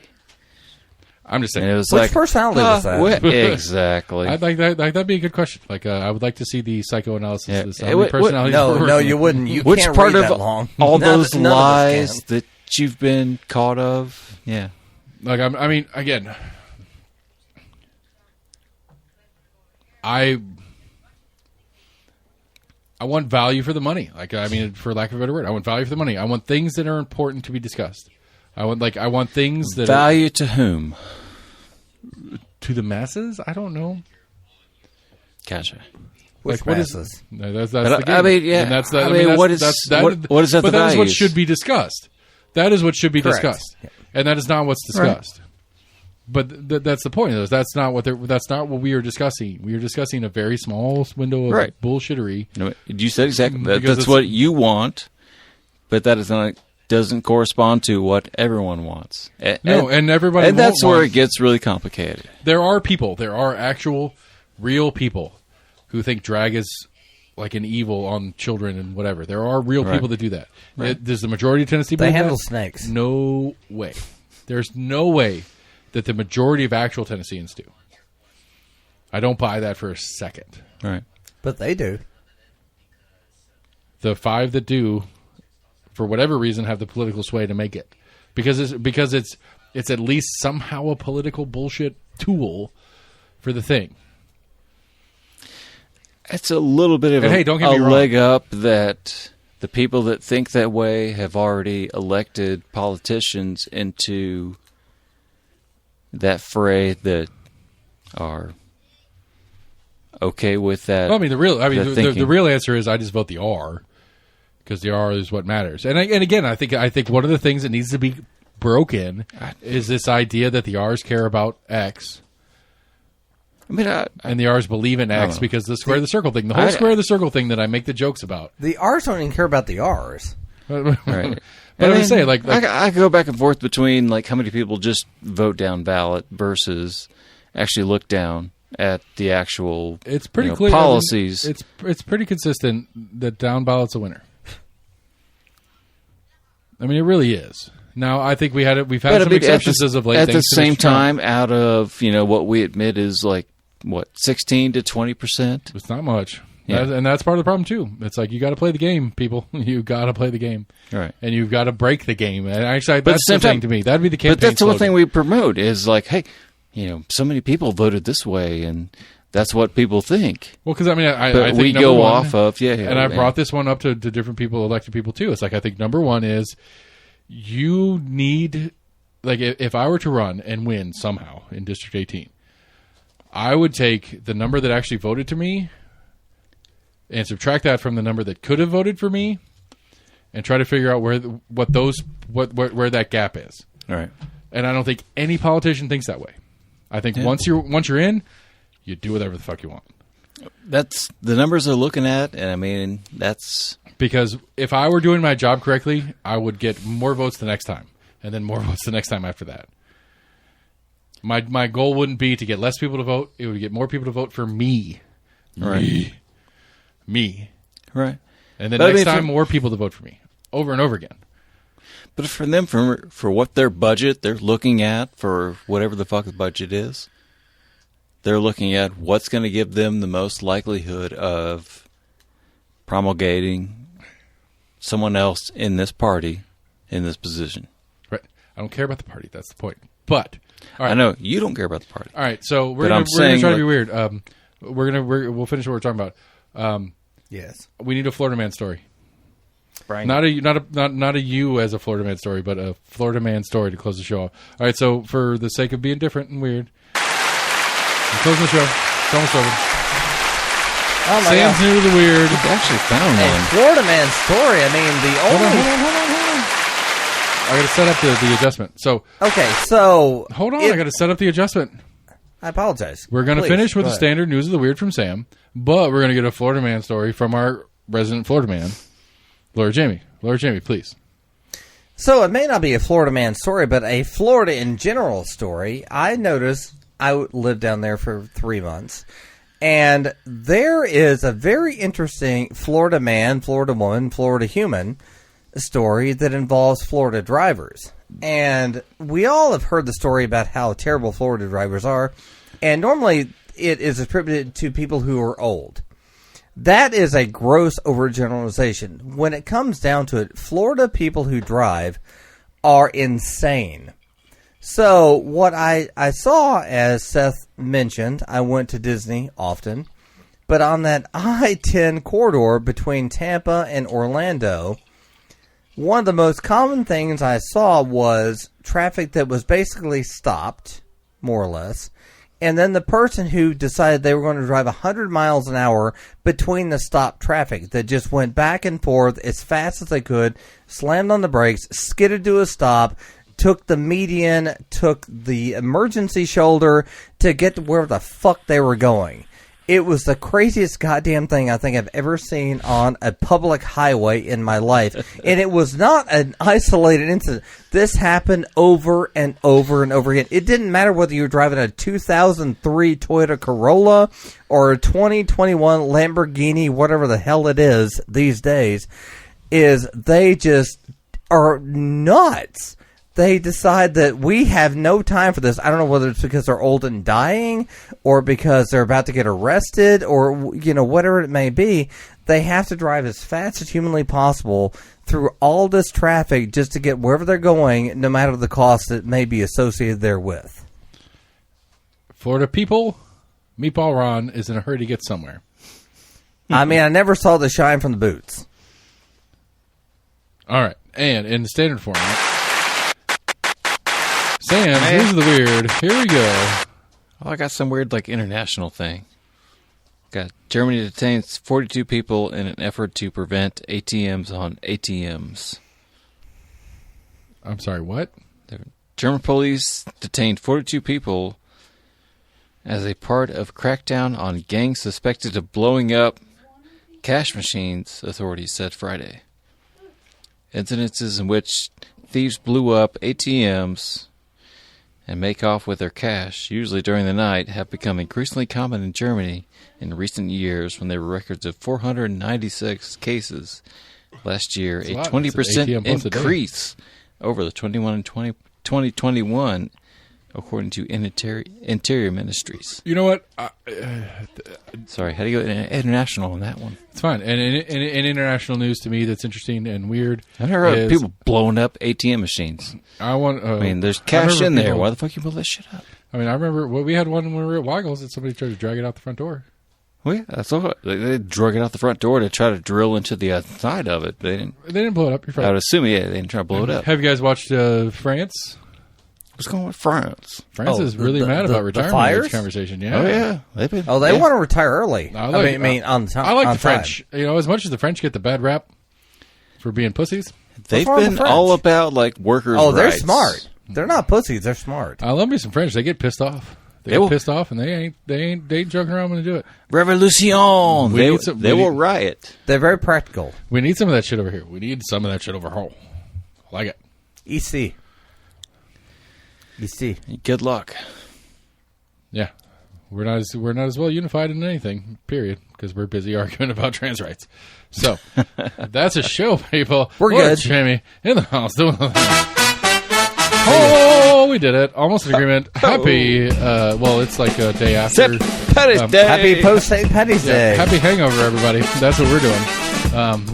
I'm just saying. And it was Which like personality was that? Exactly. I'd like that. That'd be a good question. Like, I would like to see the psychoanalysis Yeah. of this. Hey, How many what- personalities we're No, working you with. wouldn't. You Which can't part read of that long. all None those of us lies can. that you've been caught of? Yeah. Like, I mean, again, I want value for the money. Like, I mean, for lack of a better word, I want value for the money. I want things that are important to be discussed. I want things that Value to whom? are to the masses. I don't know. Gotcha. Which Like, what is- masses? No, that's But, the game. I mean, yeah. And that's the, I I mean, mean, what that's, is- that, what is that But the that is what values? should be discussed. That is what should be Correct. discussed, Yeah. and that is not what's discussed. But that's the point. That's not what we are discussing. We are discussing a very small window of Right. bullshittery. No, you said exactly. Because That's it's- what you want, but that is not doesn't correspond to what everyone wants. No, and everybody and that's won't where want- it gets really complicated. There are people. There are actual, real people who think drag is like an evil on children and whatever. There are real Right. people that do that. Right. Does the majority of Tennessee They believe handle that? snakes. No way. There's no way that the majority of actual Tennesseans do. I don't buy that for a second. Right. But they do. The 5 that do, for whatever reason, have the political sway to make it, because it's at least somehow a political bullshit tool for the thing. It's a little bit of And hey, don't get me wrong. leg up that the people that think that way have already elected politicians into that fray that are okay with that. Well, I mean, that the thinking. real answer is I just vote the R, because the R is what matters. And again, I think one of the things that needs to be broken is this idea that the R's care about X. I mean, And the R's believe in X know. because the square of the circle thing. The whole square of the circle thing that I make the jokes about. The R's don't even care about the R's. right. But I mean, would say, like I go back and forth between like how many people just vote down ballot versus actually look down at the actual it's pretty you know, clear. policies. It's pretty consistent that down ballot's a winner. I mean, it really is. Now, I think we've had But some I mean, exceptions as of late. At the thanks to same Mr. Trump. time, out of what we admit is like 16 to 20%. It's not much. Yeah. And that's part of the problem, too. It's like, you got to play the game, people. You got to play the game. Right. And you've got to break the game. And actually, But at that's the the same thing time- to me. That'd be the campaign But that's the one slogan. thing we promote is like, hey, so many people voted this way, and that's what people think. Well, because, I mean, I But think we number go one, off of, and I brought this one up to different people, elected people, too. It's like, I think number one is you need, like, if I were to run and win somehow in District 18, I would take the number that actually voted to me and subtract that from the number that could have voted for me, and try to figure out where that gap is. All right. And I don't think any politician thinks that way. I think once you're in, you do whatever the fuck you want. That's the numbers they're looking at, and I mean, that's... Because if I were doing my job correctly, I would get more votes the next time, and then more votes the next time after that. My goal wouldn't be to get less people to vote. It would get more people to vote for me. Right. Me. Right. And then But I next mean, time, more people to vote for me. Over and over again. But for them, for what their budget they're looking at, for whatever the fuck the budget is, they're looking at what's going to give them the most likelihood of promulgating someone else in this party in this position. Right. I don't care about the party. That's the point. But, all right. I know you don't care about the party. All right. So we're But gonna I'm saying, try to like- be weird. We'll finish what we're talking about. Yes. We need a Florida man story. Bring Not a you as a Florida man story, but a Florida man story to close the show off. All right, so for the sake of being different and weird, I'm closing the show. It's almost over. Oh my Sam's God. new to the weird. I actually found A one. Florida man story. I mean, the Hold only. on. I got to set up the adjustment. So Okay, so hold on, I got to set up the adjustment. I apologize. We're going to Please, finish with go the ahead. standard news of the weird from Sam, but we're going to get a Florida man story from our resident Florida man, Laura Jamie. Laura Jamie, please. So it may not be a Florida man story, but a Florida in general story. I noticed I lived down there for 3 months, and there is a very interesting Florida man, Florida woman, Florida human story that involves Florida drivers. And we all have heard the story about how terrible Florida drivers are, and normally it is attributed to people who are old. That is a gross overgeneralization. When it comes down to it, Florida people who drive are insane. So what I saw, as Seth mentioned, I went to Disney often, but on that I-10 corridor between Tampa and Orlando, one of the most common things I saw was traffic that was basically stopped, more or less, and then the person who decided they were going to drive 100 miles an hour between the stopped traffic that just went back and forth as fast as they could, slammed on the brakes, skidded to a stop, took the median, took the emergency shoulder to get to where the fuck they were going. It was the craziest goddamn thing I think I've ever seen on a public highway in my life. And it was not an isolated incident. This happened over and over and over again. It didn't matter whether you were driving a 2003 Toyota Corolla or a 2021 Lamborghini, whatever the hell it is these days, they just are nuts. They decide that we have no time for this. I don't know whether it's because they're old and dying or because they're about to get arrested or, whatever it may be. They have to drive as fast as humanly possible through all this traffic just to get wherever they're going, no matter the cost that may be associated therewith. Florida people, Meatball Ron is in a hurry to get somewhere. I mean, I never saw the shine from the boots. All right. And in the standard format, Sam, here's the weird. Here we go. Oh, I got some weird, international thing. Got Germany detains 42 people in an effort to prevent ATMs on ATMs. I'm sorry, what? The German police detained 42 people as a part of crackdown on gangs suspected of blowing up cash machines, authorities said Friday. Incidences in which thieves blew up ATMs and make off with their cash, usually during the night, have become increasingly common in Germany in recent years when there were records of 496 cases last year, a 20% increase over the 2021, according to Interior Ministries. You know what? Sorry, how do you go international on that one? It's fine. And in international news to me that's interesting and weird. I've never heard of people blowing up ATM machines. I mean, there's cash in there. Why the fuck you blow that shit up? I mean, I remember we had one when we were at Weigel's that somebody tried to drag it out the front door. Well, yeah, that's all. They drug it out the front door to try to drill into the outside of it. They didn't blow it up. You're right. I would assume, they didn't try to blow it up. Have you guys watched France? What's going on with France? France is really mad about retirement in this conversation. Yeah. Oh, yeah. They want to retire early. I like the French. As much as the French get the bad rap for being pussies. They've been all about, workers' rights. Oh, they're smart. They're not pussies. They're smart. I love me some French. They get pissed off. They get pissed off, and they ain't joking around when they do it. Revolution. They will riot. They're very practical. We need some of that shit over here. We need some of that shit over here. I like it. EC. Good luck. Yeah, we're not as well unified in anything. Period, because we're busy arguing about trans rights. So that's a show, people. We're good. Jamie in the house doing the thing. Oh, we did it! Almost an agreement. Happy. It's like a day after St. Patty's Day. Happy post St. Patty's Day. Happy hangover, everybody. That's what we're doing.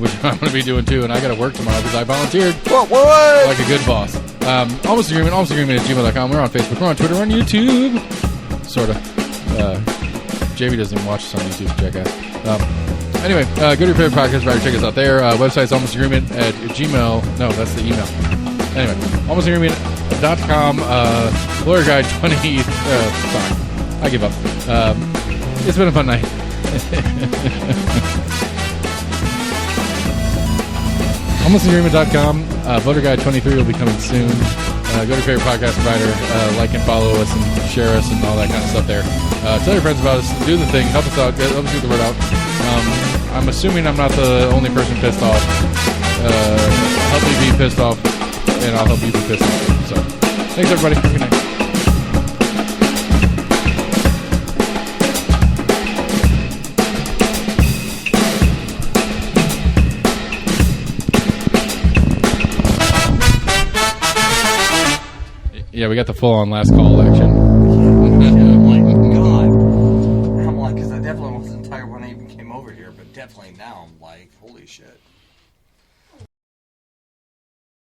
Which I'm going to be doing too, and I got to work tomorrow because I volunteered. What? Like a good boss. Almost agreement at gmail.com. We're on Facebook. We're on Twitter. We're on YouTube. Sort of. JV doesn't even watch us on YouTube, jackass. Anyway, go to your favorite podcast provider. Check us out there. Website's almostagreement at Gmail. No, that's the email. Anyway, almostagreement.com. Lawyer Guide 20. Sorry. I give up. It's been a fun night. almostagreement.com. Voter Guide 23 will be coming soon. Go to your favorite podcast provider, like and follow us and share us and all that kind of stuff there. Tell your friends about us. Do the thing. Help us out. Help us get the word out. I'm assuming I'm not the only person pissed off. Help me be pissed off, and I'll help you be pissed off. So, thanks everybody. Good night. Yeah, we got the full-on last call action. Oh my God. I'm because I definitely wasn't tired when I even came over here, but definitely now I'm like, holy shit.